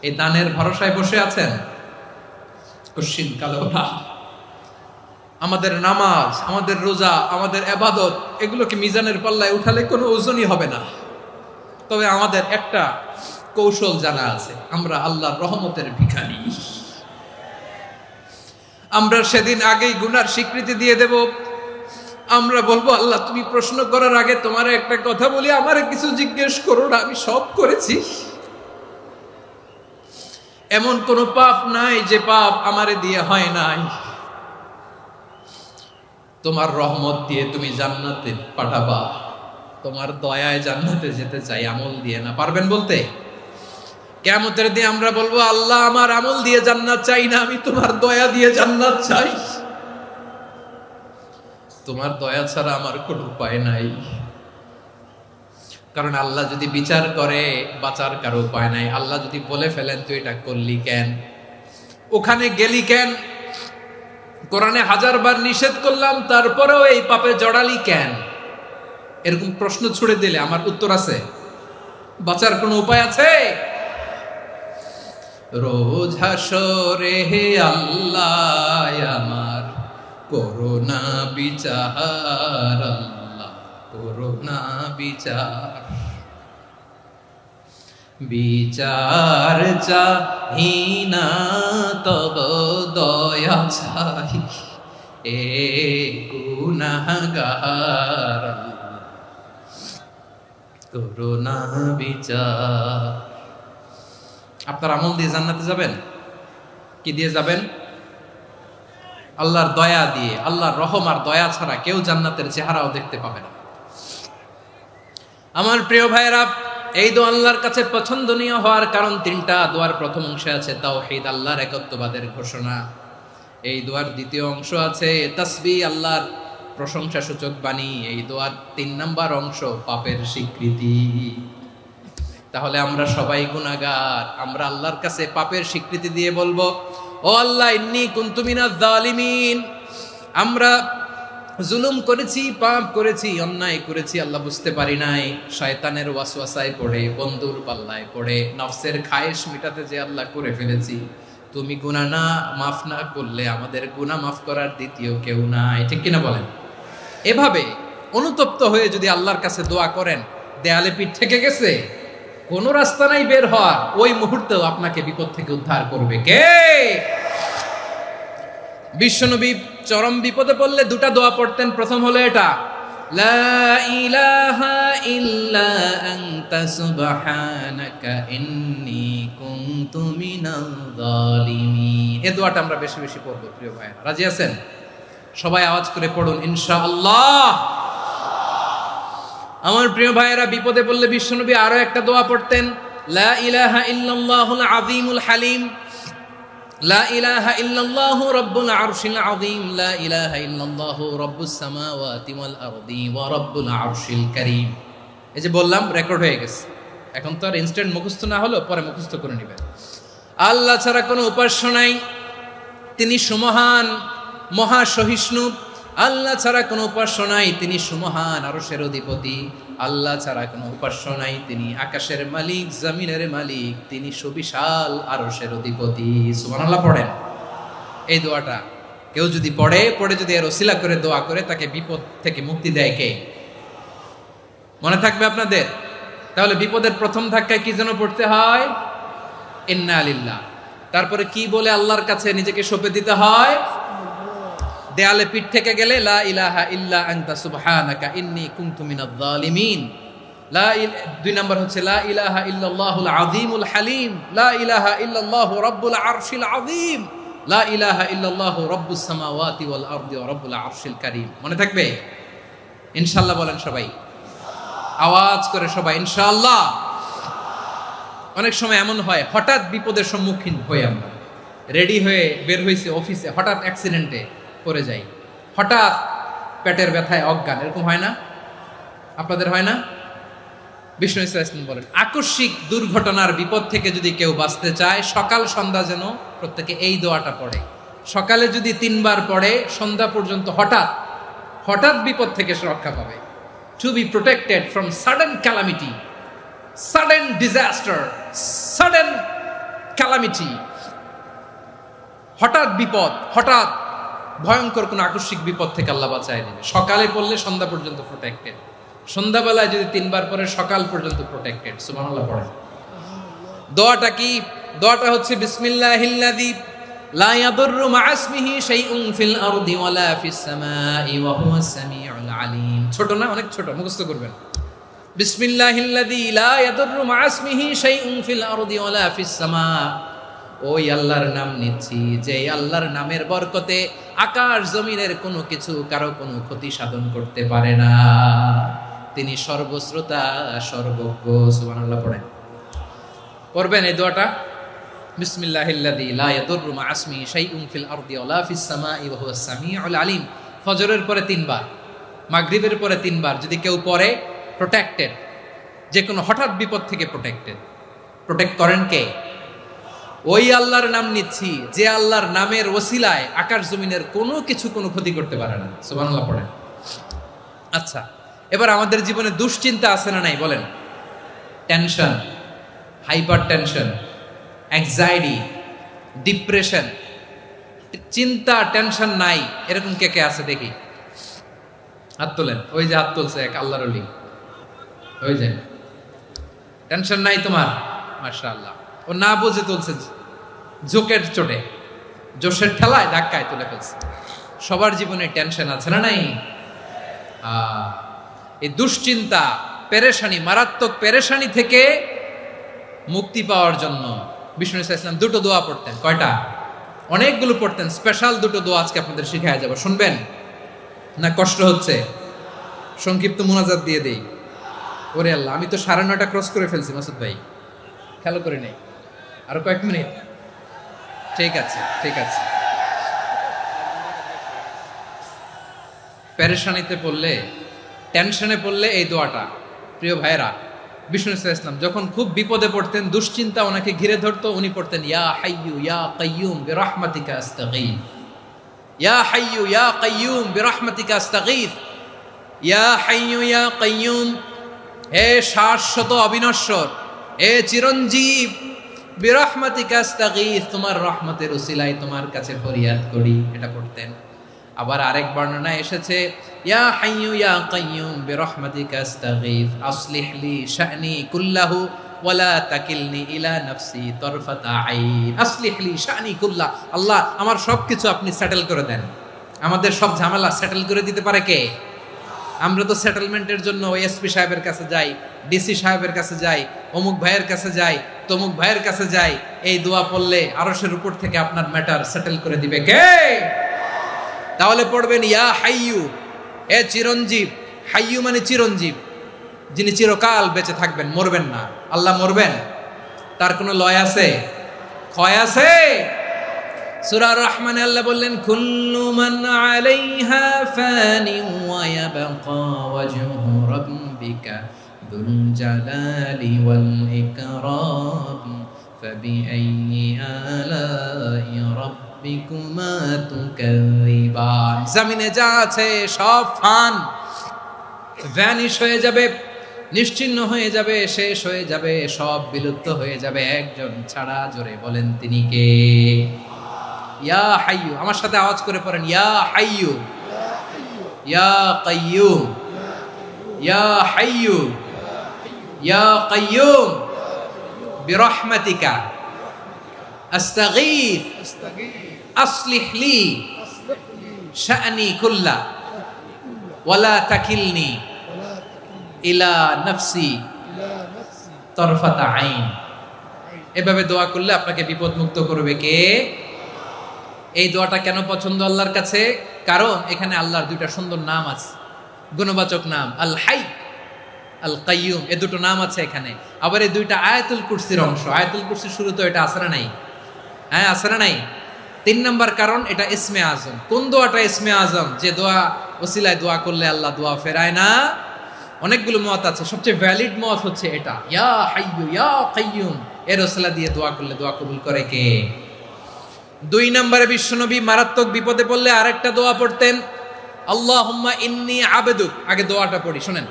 এই দানের ভরসায় বসে আছেন, কশিন কালো না। আমাদের নামাজ, আমাদের রোজা, আমাদের ইবাদত এগুলোকে মিজানের পাল্লায় উঠালে কোনো ওজনই হবে না। তবে আমাদের একটা কৌশল জানা আছে, আমরা আল্লাহর রহমতের ভিখারি। আমরা সেদিন আগেই গুনার স্বীকৃতি দিয়ে দেব। আমরা বলবো, আল্লাহ তুমি প্রশ্ন করার আগে তোমার একটা কথা বলি, আমারে কিছু জিজ্ঞেস করো না, আমি সব করেছি। এমন কোন পাপ নাই যে পাপ আমারে দিয়ে হয় নাই। তোমার রহমত দিয়ে তুমি জান্নাতে পাঠাবা, তোমার দয়ায় জান্নাতে যেতে চাই, আমল দিয়ে না। পারবেন বলতে? কিয়ামতের দিন আমরা বলবো, আল্লাহ আমার আমল দিয়ে জান্নাত চাই না, আমি তোমার দয়া দিয়ে জান্নাত চাই। তোমার দয়া ছাড়া আমার কোনো উপায় নাই। কারণ আল্লাহ যদি বিচার করে বাঁচার কারো উপায় নাই। আল্লাহ যদি বলে ফেলেন তুই এটা করলি কেন, ওখানে গেলি কেন, কোরআনে 1000 বার নিষেধ করলাম তারপরেও এই পাপে জড়ালি কেন, এরকম প্রশ্ন ছুড়ে দিলে আমার উত্তর আছে? বাঁচার কোনো উপায় আছে? রোজ হাসরে হে আল্লাহ আমার করোনা বিচার, আল্লাহ করোনা বিচার। বিচার চাহিনা তব দয়া চাই, এ গুনাহগার করোনা বিচার। আপনার আমল দিয়ে জান্নাতে যাবেন? কি দিয়ে যাবেন? আল্লাহর দয়া দিয়ে। আল্লাহর রহম আর দয়া ছাড়া কেউ জান্নাতের চেহারাও দেখতে পাবে না। আমার প্রিয় ভাইয়েরা, এই দোয়া আল্লাহর কাছে পছন্দনীয় হওয়ার কারণ 3টা। দোয়ার প্রথম অংশে আছে তাওহীদ, আল্লাহর একত্ববাদের ঘোষণা। এই দোয়ার দ্বিতীয় অংশ আছে তাসবিহ, আল্লাহর প্রশংসা সূচক বাণী। এই দোয়ার 3 নাম্বার অংশ পাপের স্বীকৃতি। তাহলে আমরা সবাই গুনাহগার। আমরা আল্লাহর কাছে পাপের স্বীকৃতি দিয়ে বলবো, ও আল্লাহ ইন্নী কুনতু মিনাজ জালিমিন, আমরা জুলুম করেছি, পাপ করেছি, অন্যায় করেছি, আল্লাহ বুঝতে পারি নাই। শয়তানের ওয়াসওয়াসায় পড়ে, বন্ধুর পাল্লায় পড়ে, নফসের খায়েশ মিটাতে যে আল্লাহ করে ফেলেছি। তুমি গুনাহ না মাফ না করলে আমাদের গুনাহ মাফ করার দ্বিতীয় কেউ নাই। ঠিক কিনা বলেন? এভাবে অনুতপ্ত হয়ে যদি আল্লাহর কাছে দোয়া করেন, দেয়ালে পিঠ থেকে গেছে, কোনো রাস্তা নাই বের হওয়ার, ওই মুহূর্তেও আপনাকে বিপদ থেকে উদ্ধার করবে কে? বিশ্বনবী চরম বিপদে পড়লে 2টা দোয়া পড়তেন। প্রথম হলো এটা, লা ইলাহা ইল্লা আনতা সুবহানাকা ইন্নী কুনতু মিনাল জালিমিন। এই দোয়াটা আমরা বেশি বেশি পড়ব প্রিয় ভাইরা। রাজি আছেন? সবাই আওয়াজ করে পড়ুন ইনশাআল্লাহ। আমার প্রিয় ভাইয়েরা, বিপদে পড়লে বিশ্বনবী আরো একটা দোয়া পড়তেন, লা ইলাহা ইল্লাল্লাহুল আযীমুল হালিম, লা ইলাহা ইল্লাল্লাহু রাব্বুল আরশিল আযীম, লা ইলাহা ইল্লাল্লাহু রাব্বুস সামাওয়াতি ওয়াল আরদি ওয়া রাব্বুল আরশিল কারীম। এই যে বললাম, রেকর্ড হয়ে গেছে। এখন তো আর ইনস্ট্যান্ট মুখস্থ না হলো, পরে মুখস্থ করে নেবেন। আল্লাহ ছাড়া কোনো উপাস্য নাই, তিনি সুমহান, মহা সহিষ্ণু। আল্লাহ ছাড়া কোনো উপাস্য নাই, তিনি সুমহান, আরশের অধিপতি। আল্লাহ ছাড়া কোনো উপাস্য নাই, তিনি আকাশের মালিক, জমিনের মালিক, তিনি সুবিশাল আরশের অধিপতি। সুবহানাল্লাহ পড়েন। এই দোয়াটা কেউ যদি পড়ে যদি এর ওসিলা করে দোয়া করে, তাকে বিপদ থেকে মুক্তি দেয় কে? মনে থাকবে আপনাদের? তাহলে বিপদের প্রথম ধাক্কায় কি যেন পড়তে হয়? ইন্না লিল্লাহ। তারপরে কি বলে আল্লাহর কাছে নিজেকে সঁপে দিতে হয়? দেয়ালে পিঠ থেকে গেলে লা ইলাহা ইল্লা আনতা সুবহানাকা ইন্নী কুনতু মিনাজ জালিমিন। 2 নম্বর হচ্ছে লা ইলাহা ইল্লাল্লাহুল আযীমুল হালিম, লা ইলাহা ইল্লাল্লাহু রাব্বুল আরশিল আযীম, লা ইলাহা ইল্লাল্লাহু রাব্বুস সামাওয়াতি ওয়াল আরদি ওয়া রাব্বুল আরশিল কারীম। মনে থাকবে? ইনশাআল্লাহ বলেন সবাই, আওয়াজ করে সবাই ইনশাআল্লাহ। অনেক সময় এমন হয়, হঠাৎ বিপদের সম্মুখীন হই আমরা, রেডি হয়ে বের হইছে অফিসে, হঠাৎ অ্যাক্সিডেন্টে পড়ে যাই, হঠাৎ পেটের ব্যথায় অজ্ঞান, এরকম হয় না? আপনাদের হয় না? বিষ্ণু ইসলাম বলেন, আকস্মিক দুর্ঘটনার বিপদ থেকে যদি কেউ বাঁচতে চায়, সকাল সন্ধ্যা যেন প্রত্যেকে এই দোয়াটা পড়ে। সকালে যদি 3 বার পড়ে, সন্ধ্যা পর্যন্ত হঠাৎ বিপদ থেকে সে রক্ষা পাবে। To be protected from sudden calamity, sudden disaster, sudden calamity. হঠাৎ বিপদ, হঠাৎ ভয়ঙ্কর কোনো আকস্মিক বিপদ থেকে আল্লাহ বাঁচায় দেবে। সকালে পড়লে সন্ধ্যা পর্যন্ত প্রোটেক্টেড, সন্ধ্যাবেলায় যদি 3 বার পরে সকাল পর্যন্ত প্রোটেক্টেড। সুবহানাল্লাহ পড়েন। দোয়াটা কি? দোয়াটা হচ্ছে বিসমিল্লাহিল্লাযী লা ইয়াদুররু মা ইসমিহি শাইউন ফিল আরদি ওয়ালা ফিস সামাই ওয়া হুয়াস সামিউল আলিম। ছোট না? অনেক ছোট, মুখস্থ করবেন। বিসমিল্লাহিল্লাযী লা ইয়াদুররু মা ইসমিহি শাইউন ফিল আরদি ওয়ালা ফিস সামা। ওই আল্লাহর নাম নিচ্ছি যে আল্লাহর নামের বরকতে আকাশ জমিনের কোনো কিছু কারো কোনো ক্ষতি সাধন করতে পারে না। তিনি সর্বশ্রোতা, সর্বজ্ঞ। সুবহানাল্লাহ পড়েন। পড়বেন এই দোয়াটা, বিসমিল্লাহিল্লাযী লা ইয়াদুররু মা ইসমিহি শাইউন ফিল আরদি ওয়ালা ফিস সামাই ওয়া হুয়াস সামিউল আলিম। ফজরের পরে 3 বার, মাগরিবের পরে 3 বার যদি কেউ পড়ে প্রোটেক্টেড, যে কোনো হঠাৎ বিপদ থেকে প্রোটেক্টেড। প্রোটেক্ট করেন কে? ওই আল্লাহর নাম নিচ্ছি যে আল্লাহর নামের ওসিলায় আকাশ জমিনের কোনো কিছু কোনো ক্ষতি করতে পারে না। সুবহানাল্লাহ পড়েন। আচ্ছা, এবার আমাদের জীবনে দুশ্চিন্তা আছে না নাই বলেন? Tension, hyper tension, anxiety, depression, চিন্তা টেনশন নাই এরকম কে কে আছে দেখি, হাত তোলেন। ওই যে হাত তুলছে এক আল্লাহর ওলি, ওই যে টেনশন নাই তোমার, মাশাআল্লাহ। ও না বুঝে তুলছে, ঝোঁকের চোটে, জোশের ঠেলায় ধাক্কায় তুলে ফেলছে। সবার জীবনে টেনশন আছে না নাই? এই দুশ্চিন্তা, পেরেশানি, মারাত্মক পেরেশানি থেকে মুক্তি পাওয়ার জন্য বিষ্ণু ইসলাম 2টো দোয়া পড়তেন। কয়টা? অনেকগুলো পড়তেন। স্পেশাল 2টো দোয়া আজকে আপনাদের শিখায়া যাব, শুনবেন না? কষ্ট হচ্ছে? সংক্ষিপ্ত মুনাজাত দিয়ে দেই। ওরে আল্লাহ, আমি তো 9:30 ক্রস করে ফেলছি মাসুদ ভাই, খেয়াল করে নেই। আরো কয়েক মিনিট? ঠিক আছে, ঠিক আছে। পেরেশানিতে পড়লে, টেনশনে পড়লে এই দোয়াটা, প্রিয় ভাইরা, বিষ্ণু ইসলাম যখন খুব বিপদে পড়তেন, দুশ্চিন্তা ওনাকে ঘিরে ধরতো, উনি পড়তেন ইয়া হাইয়ু ইয়া কাইয়ুম বিরহমাতিকা আস্তাগীথ, ইয়া হাইয়ু ইয়া কাইয়ুম বিরহমাতিকা আস্তাগীথ, ইয়া হাইয়ু ইয়া কাইয়ুম, হে শাশ্বত অবিনশ্বর, হে চিরঞ্জীব, বিরহমাতিকা আস্তাগীথ, তোমার রহমতের উসিলায় তোমার কাছে ফরিয়াদ করি। এটা পড়তেন। আবার আরেক বর্ণনায় এসেছে ইয়া হাইয়ু ইয়া কাইয়ুম বিরহমাতিকা আস্তাগীথ আসলিহ লি শা'নি কুল্লাহু ওয়ালা তাকিলনি ইলা নাফসি তারফাতা আইন। আসলিহ লি শা'নি কুল্লাহ, আল্লাহ আমার সবকিছু আপনি সেটেল করে দেন। আমাদের সব ঝামেলা সেটেল করে দিতে পারে কে? আমরা তো সেটেলমেন্টের জন্য এসপি সাহেবের কাছে যাই, ডিসি সাহেবের কাছে যাই, অমুক ভাইয়ের কাছে যাই, তমুক ভাইয়ের কাছে যাই। এই দোয়া পড়লে আরশের উপর থেকে আপনার ম্যাটার সেটেল করে দিবে কে? তাহলে পড়বেন ইয়া হাইয়ু, এ চিরঞ্জীব। হাইয়ু মানে চিরঞ্জীব, যিনি চিরকাল বেঁচে থাকবেন, মরবেন না। আল্লাহ মরবেন? তার কোনো লয় আছে? ক্ষয় আছে? সূরা রহমানে আল্লাহ বললেন কুল্লু মান আলাইহা ফানি ওয়া ইয়াবকা ওয়াজহু রাব্বিকা যুল জালালি ওয়াল ইকরাম ফাবিআইয়ি আলাই রাব্বিকুমা তুকাযিবান। জমিনে যা আছে সব ফান, ভ্যানিশ হয়ে যাবে, নিশ্চিহ্ন হয়ে যাবে, শেষ হয়ে যাবে, সব বিলুপ্ত হয়ে যাবে, একজন ছাড়া। জোরে বলেন তিনি কে? ইয়া হাইয়ু। আমার সাথে আওয়াজ করে পড়েন ইয়া হাইয়ু ইয়া কাইয়ুম ইয়া হাইয়ু ইয়া কাইয়ুম বিরহমাতিকা আস্তাগীথ আসলিহ লি শা'নি কুল্লা ওয়ালা তাকিলনি ইলা নাফসি তারফাতা আইন। এভাবে দোয়া করলে আপনাকে বিপদ মুক্ত করবে কে? এই দোয়াটা কেন পছন্দ আল্লাহর কাছে? কারণ এখানে আল্লাহর 2টা সুন্দর নাম আছে, গুণবাচক নাম, আল হাই, আল কাইয়ুম। এই 2টো নাম আছে এখানে। আবার এই 2টা আয়াতুল কুরসির অংশ। আয়াতুল কুরসির শুরু তো এটা আছে না নাই? হ্যাঁ, আছে না নাই? 3 নাম্বার কারণ এটা ইসমে আজম। কোন দোয়াটা ইসমে আজম? যে দোয়া ওসিলায় দোয়া করলে আল্লাহ দোয়া ফেরায় না। অনেকগুলো মত আছে, সবচেয়ে ভ্যালিড মত হচ্ছে এটা, ইয়া হাইয়ু ইয়া কাইয়ুম। এর ওসিলা দিয়ে দোয়া করলে দোয়া কবুল করে কে? 2 নম্বরে বিশ্বনবী মারাত্মক বিপদে পড়লে আরেকটা দোয়া পড়তেন, আল্লাহুম্মা ইন্নী আবদুক। আগে দোয়াটা পড়ি, শুনেন।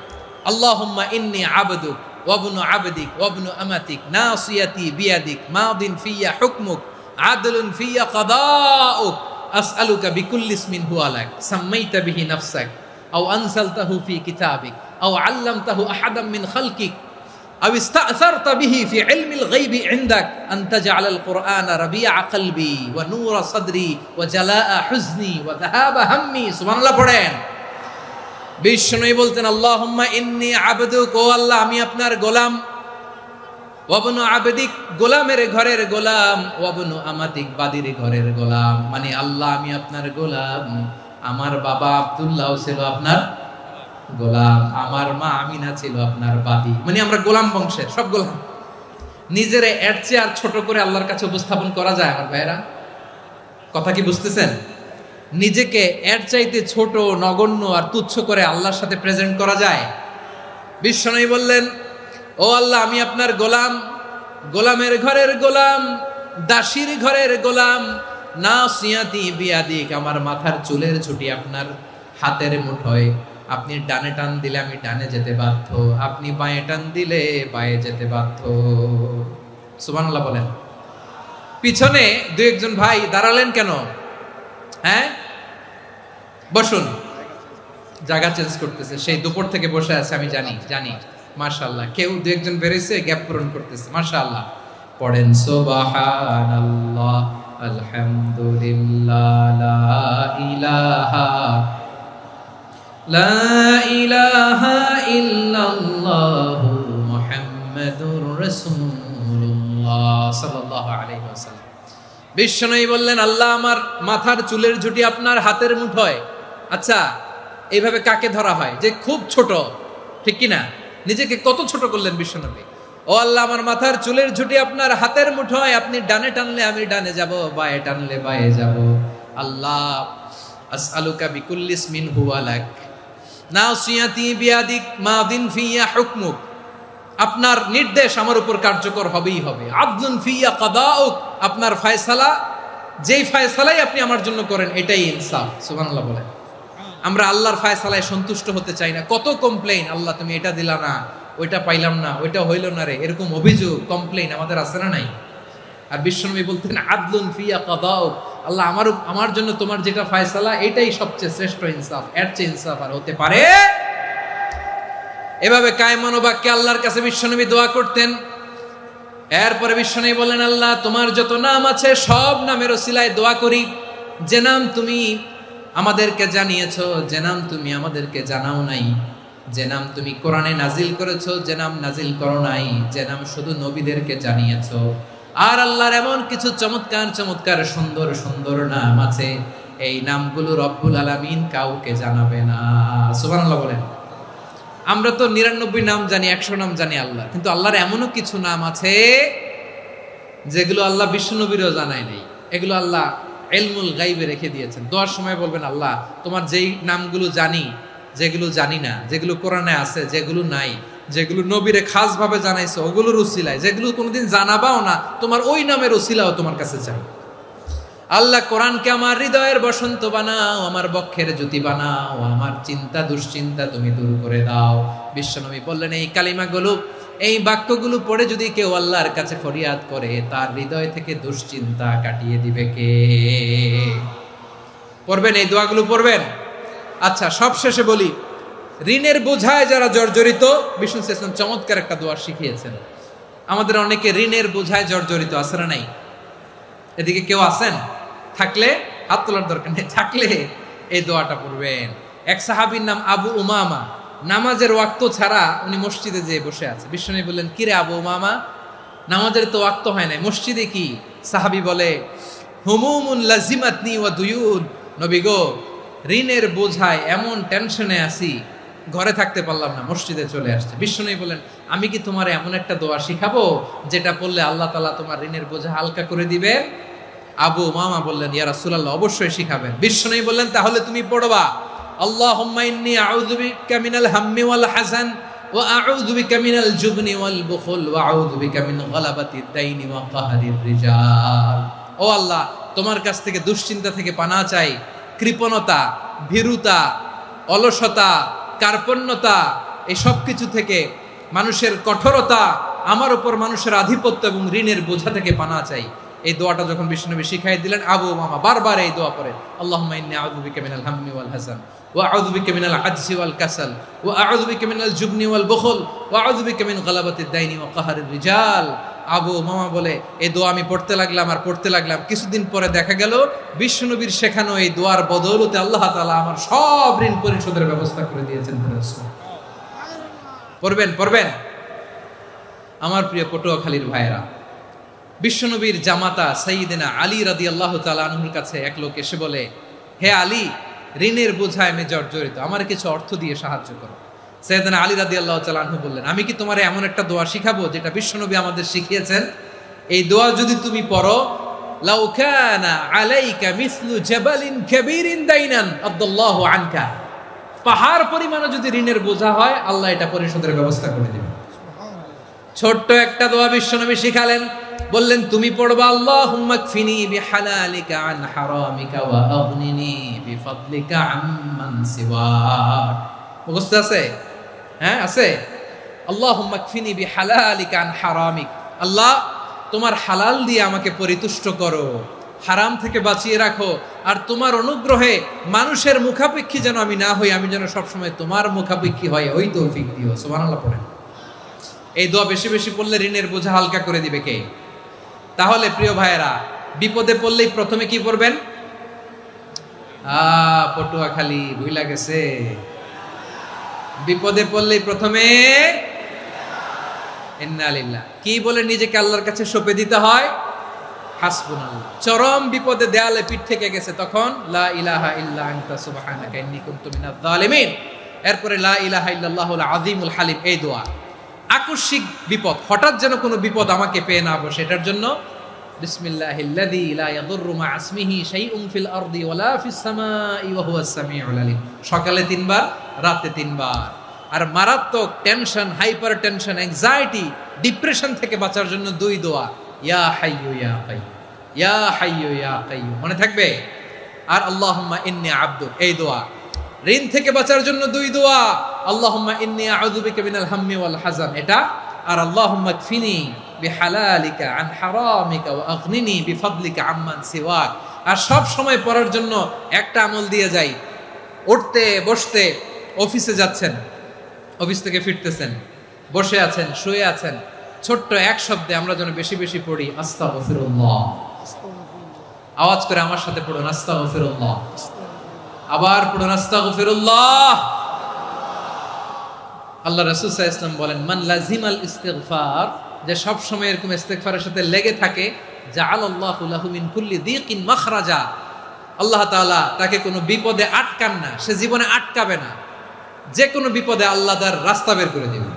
আল্লাহুম্মা ইন্নী আবদুক ওয়া ইবনু আবদিক ওয়া ইবনু আমাতিক নাসিয়াতি বিয়াদিক মাদিন ফিয়া হুকমুক আদলুন ফিয়া কাদাউক আসআলুকা বিকুল্লি ইসমিন হুয়া লাক সাম্মাইতা বিহি নাফসাক আও আনসালতাহু ফি কিতাবিক আও আল্লামতাহু আহাদাম মিন খালকিক আও ইস্তা'সারতা বিহি ফি ইলমিল গায়বি ইনদাক আন তাজআলাল কুরআনা রাবিআ কলবি ওয়া নূরা সাদরি ওয়া জালাআ হুজনি ওয়া যাহাবা হাম্মি। সুবহানাল্লাহ পড়েন। বিষ্ণুই বলতেন আল্লাহুম্মা ইন্নী আবদুক, ও আল্লাহ আমি আপনার গোলাম, ওয়াবনু আবদিক গোলামের ঘরের গোলাম, ওয়াবনু আমাতিক বাদির ঘরের গোলাম। মানে আল্লাহ আমি আপনার গোলাম, আমার বাবা আব্দুল্লাহ ছিল আপনার গোলাম, আমার মা আমিনা ছিল আপনার বাদী। মানে আমরা গোলাম বংশের সব গোলাম। নিজের এর চেয়ে আর ছোট করে আল্লাহর কাছে উপস্থাপন করা যায় আমার ভাইরা? কথা কি বুঝতেছেন? নিজেকে এর চাইতে ছোট, নগণ্য আর তুচ্ছ করে আল্লাহর সাথে প্রেজেন্ট করা যায়? বিশ্বনবী বললেন, ও আল্লাহ আমি আপনার গোলাম, গোলামের ঘরের গোলাম, দাসীর ঘরের গোলাম। নাসিয়াতি বিয়াদিক, আমার মাথার চুলের ছুটি আপনার হাতের মুঠোয়। আপনি ডানে টান দিলে আমি ডানে যেতে বাধ্য, আপনি বাঁয়ে টান দিলে বাঁয়ে যেতে বাধ্য। সুবহানাল্লাহ বলেন। পিছনে দুই একজন ভাই দাঁড়ালেন কেন? হ্যাঁ, বসুন। জায়গা চেঞ্জ করতেছে, সেই দুপুর থেকে বসে আছে আমি জানি। মাশাআল্লাহ, কেউ দু একজন বেরিয়েছে, গ্যাপ পূরণ করতেছে। মাশাআল্লাহ পড়েন সুবহানাল্লাহ আলহামদুলিল্লাহ লা ইলাহা ইল্লাল্লাহু মুহাম্মাদুর রাসূলুল্লাহ সাল্লাল্লাহু আলাইহি ওয়াসাল্লাম। বিশ্বনবী বললেন, আল্লাহ আমার মাথার চুলের ঝুঁটি আপনার হাতের মুঠোয়। আচ্ছা, এইভাবে কাকে ধরা হয়? যে খুব ছোট, ঠিক কি না? নিজেকে কত ছোট করলেন বিশ্বনবী। ও আল্লাহ আমার মাথার চুলের ঝুঁটি আপনার হাতের মুঠোয়, আপনি ডানে টানলে আমি ডানে যাব, বাঁয়ে টানলে বাঁয়ে যাব। আল্লাহ আসআলুকা বিকুল্লি ইসমিন হুয়া লাক নাসিয়াতি বিয়াদিক মাদিন ফিয়া হুকমুক, আপনার নির্দেশ আমার উপর কার্যকর হবেই হবে। আদলুন ফিয়া কাদাউক, আপনার ফয়সালা, যেই ফয়সালাই আপনি আমার জন্য করেন এটাই ইনসাফ। সুবহানাল্লাহ বলেন। আমরা আল্লাহর ফয়সালায় সন্তুষ্ট হতে চাই না। কত কমপ্লেইন, আল্লাহ তুমি এটা দিলা না, ওইটা পাইলাম না, ওইটা হইল না রে, এরকম অভিযোগ কমপ্লেইন আমাদের আছে না নাই? আর বিশ্বনবী বলতেন আদলুন ফিয়া কাদাউক, আল্লাহ আমার জন্য তোমার যেটা ফয়সালা এটাই সবচেয়ে শ্রেষ্ঠ ইনসাফ, এর চেয়ে ইনসাফ আর হতে পারে? এভাবে কায়মান বাক্যে আল্লাহর কাছে বিশ্বনবী দোয়া করতেন। এরপরে বিশ্বনবী বললেন, আল্লাহ তোমার যত নাম আছে সব নামের ওসিলায় দোয়া করি, যে নাম তুমি আমাদেরকে জানিয়েছো, যে নাম তুমি আমাদেরকে জানাও নাই, যে নাম তুমি কোরআনে নাজিল করেছো, যে নাম নাজিল করো নাই, যে নাম শুধু নবীদেরকে জানিয়েছো। আর আল্লাহর এমন কিছু চমৎকার চমৎকার সুন্দর সুন্দর নাম আছে, এই নামগুলো রব্বুল আলামিন কাউকে জানাবে না। সুবহানাল্লাহ বলেন। আমরা তো 99 নাম জানি, 100 নাম জানি আল্লাহ, কিন্তু আল্লাহর এমনও কিছু নাম আছে যেগুলো আল্লাহ বিশ্বনবীরও জানায় নাই। এগুলো আল্লাহ ইলমুল গায়বে রেখে দিয়েছেন। দোয়ার সময় বলবেন, আল্লাহ তোমার যেই নামগুলো জানি, যেগুলো জানি না, যেগুলো কোরআনে আছে, যেগুলো নাই, যেগুলো নবীরে খাস ভাবে জানাইছো ওগুলোর উসিলায়, যেগুলো কোনোদিন জানাবাও না, তোমার ওই নামের উসিলাও তোমার কাছে চাই। আল্লাহ কোরআনকে আমার হৃদয়ের বসন্ত বানাও, আমার বক্ষের জ্যোতি বানাও, আমার চিন্তা দুশ্চিন্তা তুমি দূর করে দাও। বিশ্বনবী বললেন, এই কালিমাগুলো, এই বাক্যগুলো পড়ে যদি কেউ আল্লাহর কাছে ফরিয়াদ করে, তার হৃদয় থেকে দুশ্চিন্তা কাটিয়ে দিবে কে? পড়বেন, এই দোয়াগুলো পড়বেন। আচ্ছা, সব শেষে বলি, ঋণের বোঝায় যারা জর্জরিত, বিষ্ণু ইসলাম চমৎকার একটা দোয়া শিখিয়েছেন। আমাদের অনেকে ঋণের বোঝায় জর্জরিত, আছে না নাই? এদিকে কেউ আছেন? থাকলে হাত তোলার দরকার নেই, থাকলে এই দোয়াটা পড়বেন। এক সাহাবীর নাম আবু উমামা, নামাজের ওয়াক্ত ছাড়া উনি মসজিদে যেয়ে বসে আছে। বিশ্বনবী বললেন, কিরে আবু উমামা, নামাজের তো ওয়াক্ত হয় নাই, মসজিদে কি? সাহাবী বলে, হুমুমুন লাজিমাতনি ওয়া দুয়ুন, নবী গো ঋণের বোঝায় এমন টেনশনে আছি, ঘরে থাকতে পারলাম না, মসজিদে চলে আসছে। বিশ্বনবী বলেন, আমি কি তোমার এমন একটা দোয়া শিখাবো যেটা পড়লে আল্লাহ তাআলা তোমার ঋণের বোঝা হালকা করে দিবে? আবু উমামা বললেন, ইয়া রাসূলুল্লাহ, অবশ্যই শিখাবেন। বিশ্বনবী বললেন, তাহলে তুমি পড়বা, আল্লাহুম্মা ইন্নী আউযু বিকা মিনাল হাম্মি ওয়াল হাযান ওয়া আউযু বিকা মিনাল জুবনি ওয়াল বুখল ওয়া আউযু বিকা মিন গালাবাতিদ দাইনি ওয়া কাহরির রিজাল। ও আল্লাহ, তোমার কাছ থেকে দুশ্চিন্তা থেকে পানাহ চাই, কৃপণতা, ভীরুতা, অলসতা, কার্পণ্যতা, এই সব কিছু থেকে, মানুষের কঠোরতা, আমার উপর মানুষের আধিপত্য এবং ঋণের বোঝা থেকে পানাহ চাই। এই দোয়াটা যখন বিশ্বনবী শিখাই দিলেন, আবু মামা বারবার এই দোয়া পড়ে, আল্লাহুম্মা ইন্নী আউযু বিকা মিনাল হাম্মি ওয়াল হাযান ওয়া আউযু বিকা মিনাল আজজি ওয়াল কাসাল ওয়া আউযু বিকা মিনাল জুবনি ওয়াল বুখল ওয়া আউযু বিকা মিন গালাবাতিদ দাইনি ওয়া কাহরির রিজাল। আবু মামা বলে এই দোয়া আমি পড়তে লাগলাম। কিছুদিন পরে দেখা গেল বিশ্বনবীর শেখানো এই দোয়ার বদৌলতে আল্লাহ তাআলা আমার সব ঋণ পরিশোধের ব্যবস্থা করে দিয়েছেন। পড়বেন আমার প্রিয় পটুয়াখালীর ভাইয়েরা, বিশ্বনবীর জামাতা সাইয়্যিদিনা আলী রাদিয়াল্লাহু তাআলা আনহুর কাছে এক লোক এসে বলে, হে আলী, ঋণের বোঝায় আমি জর্জরিত, আমার কিছু অর্থ দিয়ে সাহায্য করো। সাইয়্যিদিনা আলী রাদিয়াল্লাহু তাআলা আনহু বললেন, আমি কি তোমারে এমন একটা দোয়া শিখাবো যেটা বিশ্বনবী আমাদের শিখিয়েছেন? এই দোয়া যদি তুমি পড়ো, লাউ কানা আলাইকা মিসলু জাবালিন কাবীরিন দাইনান আদাল্লাহু আনকা, পাহাড় পরিমাণে যদি ঋণের বোঝা হয়, আল্লাহ এটা পরিশোধের ব্যবস্থা করে দিবেন। ছোট্ট একটা দোয়া বিশ্বনবী শিখালেন, বললেন তুমি পড়বা, আল্লাহুম্মা কফিনি বিহালালিকা আন হারামিকা ওয়া আগনিনি বিফাদলিকা আম্মান সিওয়াক। মুখস্থ আছে? হ্যাঁ আছে। আল্লাহুম্মা কফিনি বিহালালিকা আন হারামিক, আল্লাহ তোমার হালাল দিয়ে আমাকে পরিতুষ্ট করো, হারাম থেকে বাঁচিয়ে রাখো, আর তোমার অনুগ্রহে মানুষের মুখাপেক্ষী যেন আমি না হই, আমি যেন সবসময় তোমার মুখাপেক্ষী হয়, ওই তৌফিক দিও। সুবহানাল্লাহ পড়েন। এই দোয়া বেশি বেশি পড়লে ঋণের বোঝা হালকা করে দিবে কে? তাহলে প্রিয় ভাইয়েরা, বিপদে পড়লেই প্রথমে কি পড়বেন? পটুয়াখালী ভুইলা গেছে। বিপদে পড়লেই প্রথমে ইন্না লিল্লাহ কি বলে নিজেকে আল্লাহর কাছে সঁপে দিতে হয়? হাসবুনাল্লাহ। চরম বিপদে দেয়ালে পিঠ থেকে গেছে, তখন লা ইলাহা ইল্লা আনতা সুবহানাকা ইন্নী কুনতু মিনাজ জালিমিন। এরপরে লা ইলাহা ইল্লাল্লাহুল আযীমুল হালিম, এই দোয়া। আকস্মিক বিপদ, হঠাৎ যেন কোনো বিপদ আমাকে পেয়ে না বসে, এটার জন্য বিসমিল্লাহিল্লাযী লা ইয়াদুররু মা ইসমিহি শাইউন ফিল আরদি ওয়ালা ফিস সামাই ওয়া হুয়াস সামিউল আলিম। সকালে 3 বার, রাতে 3 বার। আর মারাত্মক tension, hyper tension, anxiety, depression থেকে বাঁচার জন্য 2 দোয়া, ইয়া হাইয়্যু ইয়া কাইয়্যুম, ইয়া হাইয়্যু ইয়া কাইয়্যুম, মনে থাকবে? আর আল্লাহুম্মা ইন্নী আবদুক, এই দোয়া। ঋণ থেকে বাঁচার জন্য 2 দোয়া, আল্লাহুম্মা ইন্নী আউযু বিকা মিনাল হাম্মি ওয়াল হাযান, এটা। আর আল্লাহুম্মা কফিনি বিহালালিকা আন হারামিকা ওয়া আগনিনি বিফাদলিকা আম্মান সিওয়াক। আর সব সময় পড়ার জন্য একটা আমল দিয়ে যাই, উঠতে বসতে, অফিসে যাচ্ছেন, অফিস থেকে ফিরতেছেন, বসে আছেন, শুয়ে আছেন, ছোট্ট এক শব্দে আমরা যেন বেশি বেশি পড়ি আস্তাগফিরুল্লাহ। আওয়াজ করে আমার সাথে পড়ুন আস্তাগফিরুল্লাহ। আবার পড়ুন আস্তাগফিরুল্লাহ। আল্লাহ রাসূল সাল্লাল্লাহু আলাইহি ওয়াসাল্লাম বলেন, মান লাজিমাল ইস্তিগফার, যে সব সময় এরকম ইস্তিগফারের সাথে লেগে থাকে, জাআলাল্লাহু লাহু মিন কুল্লি যিকিন মাখরাজা, আল্লাহ তাআলা তাকে কোনো বিপদে আটকান না, সে জীবনে আটকাবে না, যে কোনো বিপদে আল্লাহ তার রাস্তা বের করে দিবেন।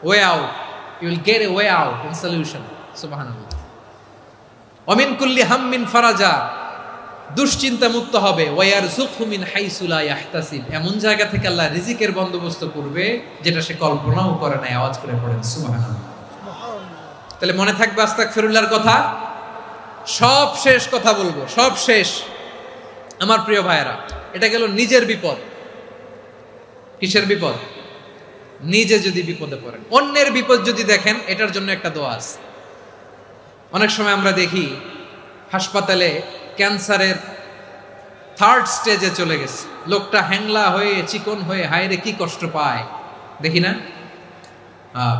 Way out, you will get a way out in solution. সুবহানাল্লাহ। ওয়া মিন কুল্লি হাম্মিন ফারাজা, দুশ্চিন্তা মুক্ত হবে। ওয়ারযুকহু মিন হাইসু লা ইয়াহতাসিব, এমন জায়গা থেকে আল্লাহ রিজিকের বন্দোবস্ত করবে যেটা সে কল্পনাও করে নাই। আওয়াজ করে পড়েন সুবহানাল্লাহ। তাহলে মনে থাকবে আস্তাগফিরুল্লাহর কথা। সব শেষ কথা বলবো, সব শেষ আমার প্রিয় ভাইয়েরা, এটা গেল নিজের বিপদ। কিসের বিপদ? নিজে যদি বিপদে পড়েন। অন্যের বিপদ যদি দেখেন, এটার জন্য একটা দোয়া আছে। অনেক সময় আমরা দেখি হাসপাতালে ক্যান্সারের 3rd স্টেজে চলে গেছে, লোকটা হ্যাংলা হয়ে, চিকন হয়ে, হায়রে কি কষ্ট পায়, দেখি না?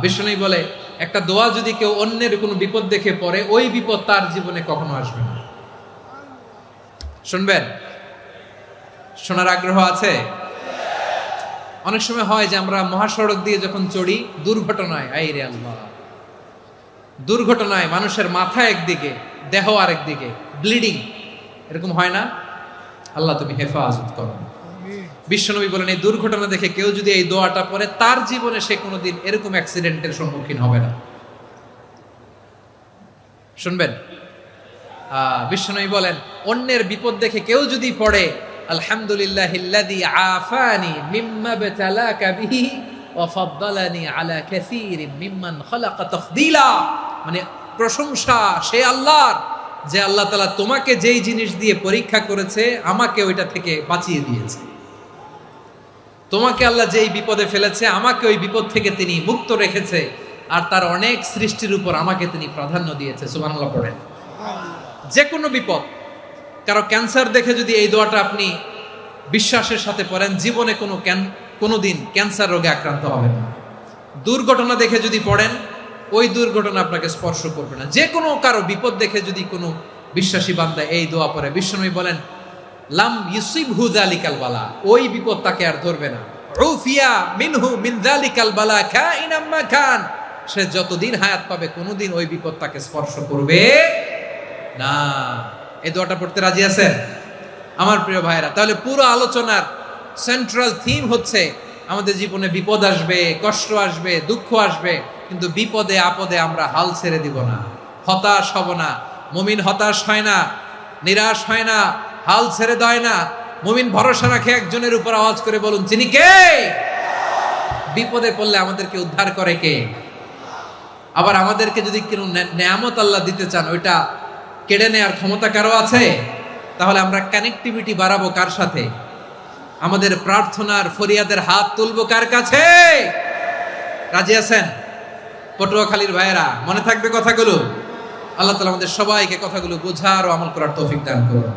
বিষ্ণু বলে, একটা দোয়া যদি কেউ অন্যের কোনো বিপদ দেখে পড়ে, ওই বিপদ তার জীবনে কখনো আসবে না। শুনবেন? শোনার আগ্রহ আছে? অনেক সময় হয় যে আমরা মহাসড়ক দিয়ে যখন চড়ি, দুর্ঘটনায়, আইরে আল্লাহ, দুর্ঘটনায় মানুষের মাথা একদিকে, দেহ আরেকদিকে, ব্লিডিং, এরকম হয় না? আল্লাহ তুমি হেফাজত করো। বিশ্বনবী বলেন, এই দুর্ঘটনা দেখে কেউ যদি এই দোয়াটা পড়ে, তার জীবনে সে কোনোদিন এরকম অ্যাক্সিডেন্টের সম্মুখীন হবে না। শুনবেন? বিশ্বনবী বলেন, অন্যের বিপদ দেখে কেউ যদি পড়ে, আলহামদুলিল্লাহিল্লাযী আফানি মিম্মা বতালাকা বিহি ওয়া ফাদ্দালানি আলা কাসীরিন মিম্মান খালাকা তাফদীলা, মানে প্রশংসা সে আল্লাহর, যে আল্লাহ তাআলা তোমাকে যেই জিনিস দিয়ে পরীক্ষা করেছে, আমাকে ওইটা থেকে বাঁচিয়ে দিয়েছে। তোমাকে আল্লাহ যেই বিপদে ফেলেছে, আমাকে ওই বিপদ থেকে তিনি মুক্ত রেখেছে, আর তার অনেক সৃষ্টির উপর আমাকে তিনি প্রাধান্য দিয়েছে। সুবহানাল্লাহ পড়েন। যে কোনো বিপদ, কারো ক্যান্সার দেখে যদি এই দোয়াটা আপনি বিশ্বাসের সাথে পড়েন, জীবনে কোনোদিন ক্যান্সার রোগে আক্রান্ত হবেন না। দুর্ঘটনা দেখে যদি পড়েন, ওই দুর্ঘটনা আপনাকে স্পর্শ করবে না। যে কোনো কারো বিপদ দেখে যদি কোনো বিশ্বাসী বান্দা এই দোয়া পড়ে, বিশ্বনবী বলেন লাম ইউসিবহু যালিকাল বালা, ওই বিপদ তাকে আর ধরবে না। উফিয়া মিনহু মিন যালিকাল বালা কাইনাম মা কান, সে যতদিন হায়াত পাবে কোনোদিন ওই বিপদ তাকে স্পর্শ করবে না। এই দোয়াটা পড়তে রাজি আছেন আমার প্রিয় ভাইরা? তাহলে পুরো আলোচনার সেন্ট্রাল থিম হচ্ছে আমাদের জীবনে বিপদ আসবে, কষ্ট আসবে, দুঃখ আসবে, কিন্তু বিপদে আপদে আমরা হাল ছেড়ে দিব না, হতাশ হব না। মুমিন হতাশ হয় না, নিরাশ হয় না, হাল ছেড়ে দেয় না। মুমিন ভরসা রাখে একজনের উপর। আওয়াজ করে বলুন, যিনি কে? বিপদে পড়লে আমাদেরকে উদ্ধার করে কে? আবার আমাদেরকে যদি কোনো নেয়ামত আল্লাহ দিতে চান, ওইটা কেড়ে নেওয়ার ক্ষমতা কারো আছে? তাহলে আমরা কানেক্টিভিটি বাড়াবো কার সাথে? আমাদের প্রার্থনার ফরিয়াদের হাত তুলবো কার কাছে? রাজি আছেন পটুয়াখালীর ভাইয়েরা? মনে থাকবে কথাগুলো? আল্লাহ তাআলা আমাদের সবাইকে কথাগুলো বোঝার ও আমল করার তৌফিক দান করুন।